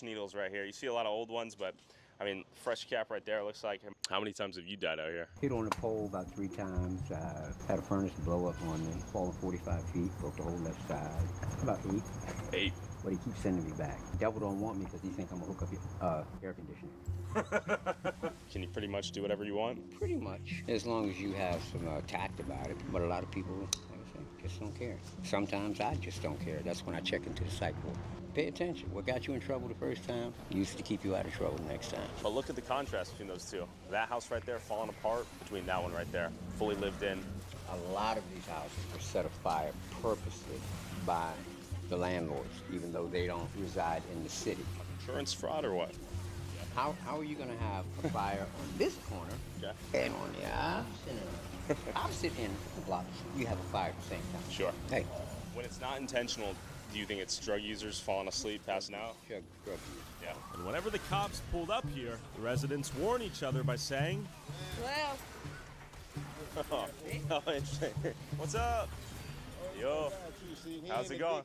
needles right here. You see a lot of old ones, but I mean, fresh cap right there, looks like. How many times have you died out here? Hit on a pole about 3 times. Had a furnace blow up on me. Fallen 45 feet, broke the whole left side. About 8. 8. But he keeps sending me back. Devil don't want me because he think I'm gonna hook up your air conditioning. Can you pretty much do whatever you want? Pretty much, as long as you have some tact about it. But a lot of people, like I say, just don't care. Sometimes I just don't care. That's when I check into the psych ward. Pay attention. What got you in trouble the first time used to keep you out of trouble next time. But look at the contrast between those two. That house right there falling apart between that one right there. Fully lived in. A lot of these houses were set afire purposely by the landlords, even though they don't reside in the city. Insurance fraud or what? How are you gonna have a fire on this corner and on the opposite end of the block, you have a fire at the same time? Sure. Hey. When it's not intentional, do you think it's drug users falling asleep, passing out? Drug users. Yeah. And whenever the cops pulled up here, the residents warn each other by saying, well. Oh, interesting. What's up? Yo, how's it going?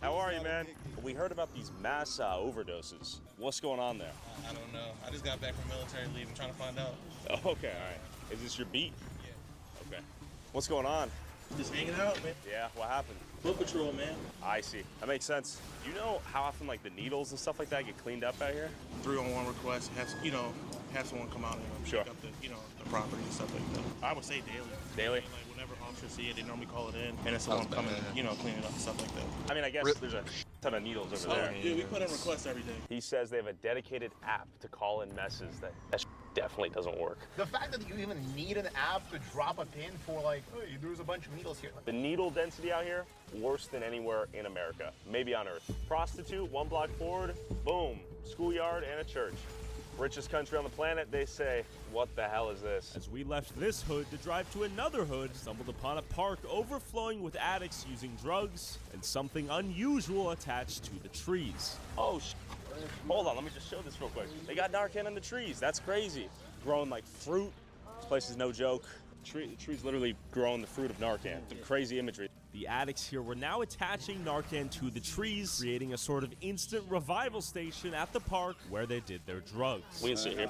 How are you, man? We heard about these mass overdoses. What's going on there? I don't know. I just got back from military leave. I'm trying to find out. Oh, okay, all right. Is this your beat? Yeah. Okay. What's going on? Just hanging out, man. Yeah, what happened? Foot patrol, man. I see. That makes sense. Do you know how often, like, the needles and stuff like that get cleaned up out here? 3-on-1 request. Have someone come out and pick up the, the property and stuff like that. I would say daily. Daily? Like, whenever officers see it, they normally call it in, and it's someone coming, cleaning it up and stuff like that. I mean, I guess there's a ton of needles over there. Yeah, we put in requests every day. He says they have a dedicated app to call in messes. That definitely doesn't work. The fact that you even need an app to drop a pin for, like, hey, there's a bunch of needles here. The needle density out here, worse than anywhere in America, maybe on Earth. Prostitute, 1 block forward, boom, schoolyard and a church. Richest country on the planet, they say. What the hell is this? As we left this hood to drive to another hood, stumbled upon a park overflowing with addicts using drugs and something unusual attached to the trees. Oh, hold on, let me just show this real quick. They got Narcan in the trees. That's crazy. Growing like fruit. This place is no joke. The tree's literally growing the fruit of Narcan. Some crazy imagery. The addicts here were now attaching Narcan to the trees, creating a sort of instant revival station at the park where they did their drugs. We can sit here.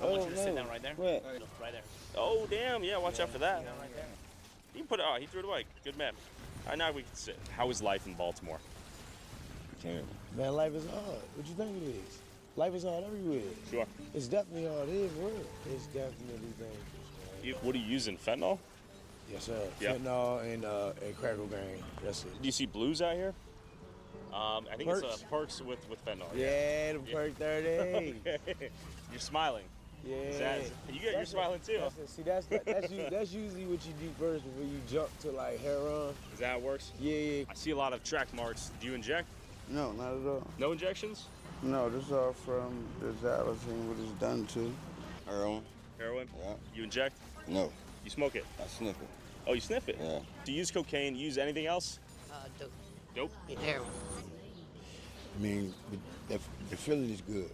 I want you to sit down right there. Right there. Oh, damn. Yeah, watch out for that. He put it, he threw it away. Good man. All right, now we can sit. How is life in Baltimore? Man, life is hard. What you think it is? Life is hard everywhere. Sure. It's definitely hard. It is real. It's definitely dangerous. What are you using, fentanyl? Yes, sir. Yep. Fentanyl and crack cocaine. That's it. Do you see blues out here? I think Perks? it's Perks with fentanyl. Yeah, the Perk 30. Okay. You're smiling. Yeah. You're smiling too. That's usually what you do first before you jump to like heroin. Is that how it works? Yeah. I see a lot of track marks. Do you inject? No, not at all. No injections? No, this is all from the xylazine, what it's done to. Heroin. Heroin? Yeah. You inject? No. You smoke it? I sniff it. Oh, you sniff it? Yeah. Do you use cocaine? You use anything else? Dope. Dope? Heroin. I mean, the feeling is good,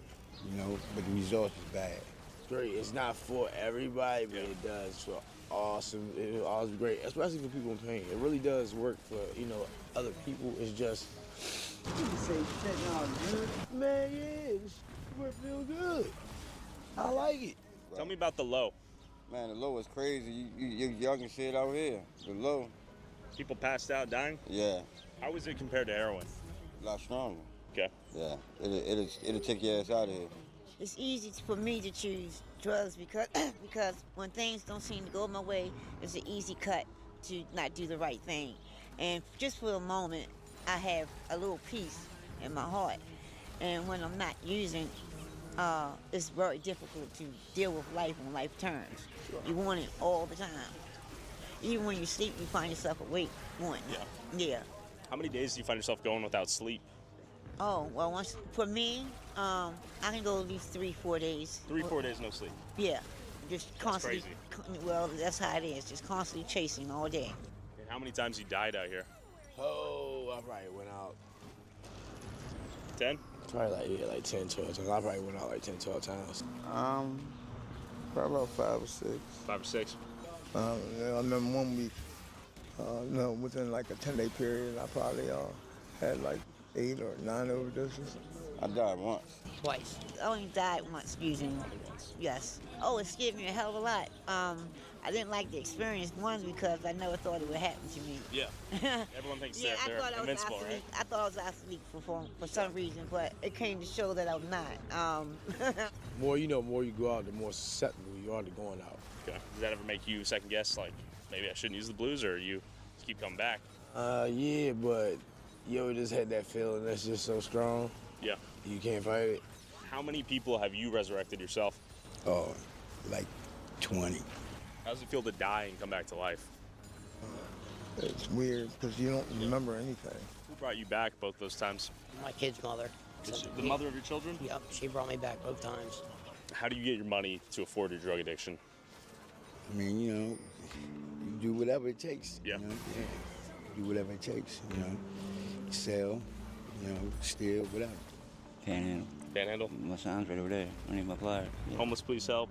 but the result is bad. It's great. It's not for everybody, but it does for awesome. It's always great, especially for people in pain. It really does work for, other people. It's just, you can say fentanyl good. Man, yeah, this work feel good. I like it. Tell me about the low. Man, the low is crazy. Y'all can see it out here. The low. People passed out dying? Yeah. How is it compared to heroin? A lot stronger. Okay. Yeah, it'll take your ass out of here. It's easy for me to choose drugs because because when things don't seem to go my way, it's an easy cut to not do the right thing. And just for a moment, I have a little peace in my heart. And when I'm not using, it's very difficult to deal with life on life terms. Sure. You want it all the time. Even when you sleep, you find yourself awake wanting it. Yeah. How many days do you find yourself going without sleep? Oh, well, for me, I can go at least 3-4 days. 3-4 days no sleep? Yeah. Just constantly. Crazy. Well, that's how it is. Just constantly chasing all day. And how many times you died out here? Oh, I probably went out. 10? Probably like 10, 12 times. I probably went out like 10, 12 times. Probably about 5 or 6. 5 or 6? I remember one week, within like a 10-day period, I probably had like 8 or 9 overdoses. I died once. Twice. I only died once using. Yes. Oh, it scared me a hell of a lot. I didn't like the experience, one, because I never thought it would happen to me. Yeah. Everyone thinks they're invincible, right? I thought I was athlete for some reason, but it came to show that I'm not. More you go out, the more susceptible you are to going out. Okay. Does that ever make you second guess, like, maybe I shouldn't use the blues, or you just keep coming back? Yeah, but you ever just had that feeling that's just so strong? Yeah. You can't fight it. How many people have you resurrected yourself? Oh, like 20. How does it feel to die and come back to life? It's weird because you don't remember anything. Who brought you back both those times? My kid's mother. The mother of your children? Yep, she brought me back both times. How do you get your money to afford your drug addiction? I mean, you do whatever it takes. Yeah. Do whatever it takes, Sell, steal, whatever. Panhandle. Panhandle? My son's right over there. I need my plier. Yeah. Homeless, please help.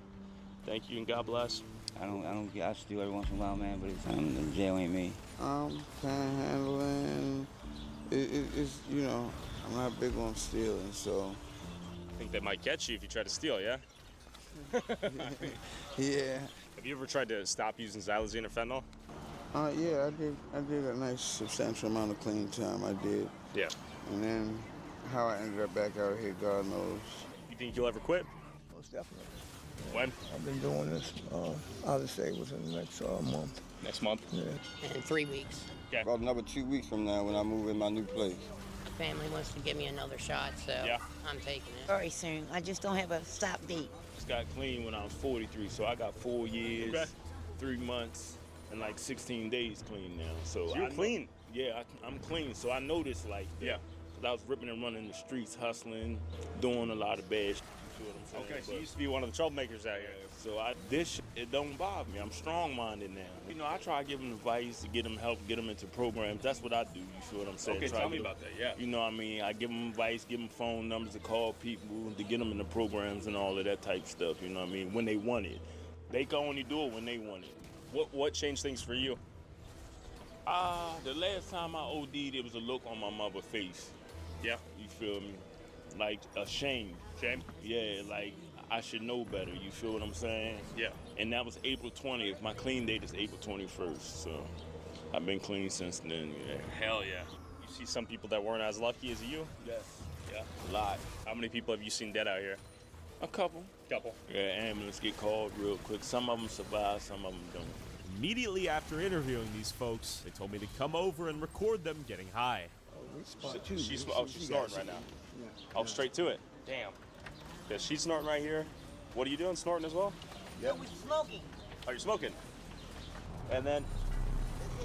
Thank you and God bless. I steal every once in a while, man, but the jail ain't me. Panhandling. It's I'm not big on stealing, so. I think they might catch you if you try to steal, yeah? Yeah. Have you ever tried to stop using xylazine or fentanyl? Yeah, I did a nice substantial amount of clean time. I did. Yeah. And then how I ended up back out here, God knows. You think you'll ever quit? Most definitely. When? I've been doing this, I would say within the next month. Next month? Yeah. In 3 weeks. Okay. About another 2 weeks from now when I move in my new place. Family wants to give me another shot, so I'm taking it. Very soon. I just don't have a stop date. Just got clean when I was 43, so I got 4 years, 3 months, and like 16 days clean now. So you're clean? Yeah, I'm clean. So I noticed Cause I was ripping and running the streets, hustling, doing a lot of bad shit. You feel what I'm saying? Okay, so you used to be one of the troublemakers out here. So it don't bother me. I'm strong-minded now. I try to give them advice to get them help, get them into programs. That's what I do. You feel what I'm saying? Okay, tell me about that. Yeah. You know what I mean? I give them advice, give them phone numbers to call people to get them into programs and all of that type stuff. You know what I mean? When they want it, they can only do it when they want it. What changed things for you? The last time I OD'd, there was a look on my mother's face. Yeah. You feel me? Like ashamed. Shame? Yeah, like I should know better. You feel what I'm saying? Yeah. And that was April 20th. My clean date is April 21st. So I've been clean since then. Yeah. Hell yeah. You see some people that weren't as lucky as you? Yes. Yeah. A lot. How many people have you seen dead out here? A couple. Yeah, ambulance get called real quick. Some of them survive, some of them don't. Immediately after interviewing these folks, they told me to come over and record them getting high. She's snorting right now. Yeah. Oh, straight to it. Damn. Yeah, she's snorting right here. What are you doing? Snorting as well? Yeah. We're smoking. Oh, you're smoking. And then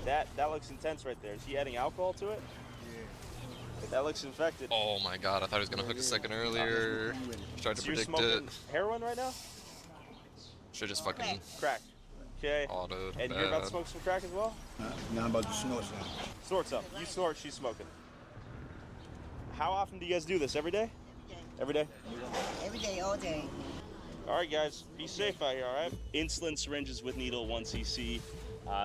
that looks intense right there. Is she adding alcohol to it? Yeah. That looks infected. Oh my god, I thought he was gonna hook a second earlier. Tried to So you're predict smoking it. heroin right now? Should just fucking Crack. Okay. auto. And you're about to smoke some crack as well? Now I'm about to snort some. Snort some. You snort, she's smoking. How often do you guys do this? Every day? Every day? Every day, all day. All right, guys, be safe out here, all right? Insulin syringes with needle, 1 cc.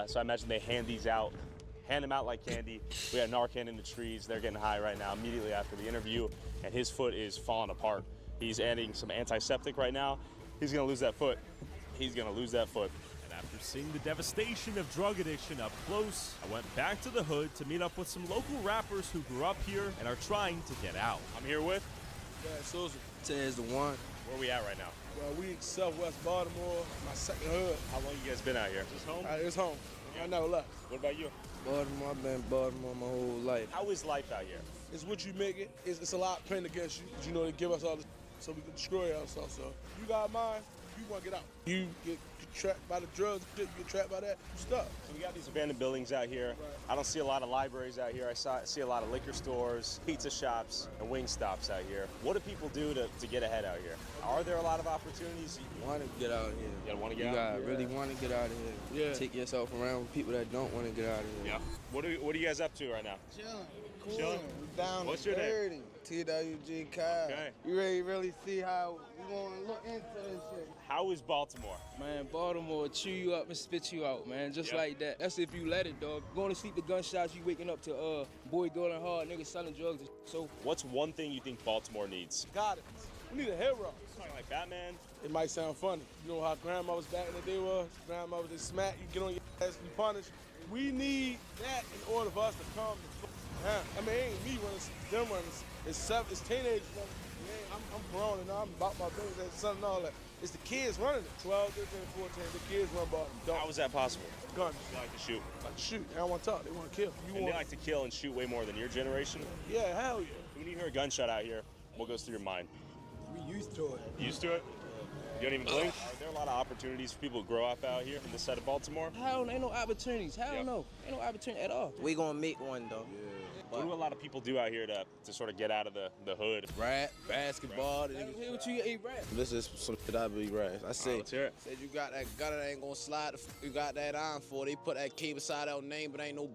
So I imagine they hand them out like candy. We had Narcan in the trees. They're getting high right now immediately after the interview, and his foot is falling apart. He's adding some antiseptic right now. He's gonna lose that foot. He's gonna lose that foot. And after seeing the devastation of drug addiction up close, I went back to the hood to meet up with some local rappers who grew up here and are trying to get out. I'm here with Susan. Ted's the one. Where we at right now? Well, we Southwest Baltimore, my second hood. How long you guys been out here? Just home? It's home. I never left. What about you? Baltimore, I've been in Baltimore my whole life. How is life out here? It's what you make it. It's a lot pinned against you. You know, they give us all this so we can destroy ourselves. So you got mine, you want to get out. You get trapped by the drugs, you get trapped by that, you stuck. So we got these abandoned buildings out here. Right. I don't see a lot of libraries out here. I see a lot of liquor stores, pizza shops, and wing stops out here. What do people do to get ahead out here? Are there a lot of opportunities? You want to get out of here. You want to get You out? gotta really want to get out of here. Yeah. Take yourself around with people that don't want to get out of here. Yeah. What are you guys up to right now? Chilling. Cool. Chilling? Down What's to your name? 30. TWG Kyle. Okay. You really see how we want to look into this shit. How is Baltimore? Man, Baltimore will chew you up and spit you out, man, just like that. That's if you let it, dog. Going to sleep to gunshots, you waking up to boy going hard, niggas selling drugs. So What's one thing you think Baltimore needs? got it. We need a hero. Something like Batman? It might sound funny. You know how grandma was back in the day was? Grandma was, they smack, you get on your ass, you punish. We need that in order for us to calm the fuck down. I mean, it ain't me running, it's them running. It's teenagers running. I'm grown and I'm about my business and something and all that. It's the kids running it. 12, 13, 14, the kids run Baltimore. How is that possible? Guns. They like to shoot. Like to shoot. They don't want to talk. They want to kill. They like to kill and shoot way more than your generation? Yeah, hell yeah. When you hear a gunshot out here, what goes through your mind? We used to it. Used to it? You don't even blink? Are there a lot of opportunities for people to grow up out here in this side of Baltimore? Hell, ain't no opportunities. Hell no. Ain't no opportunity at all. We gonna make one though. What do a lot of people do out here to sort of get out of the hood? Rap, basketball. Hear what you eat rap. This is some shit I be rap. I say, let's hear it. Said you got that gun that ain't gonna slide. You got that on for. They put that K beside our name, but ain't no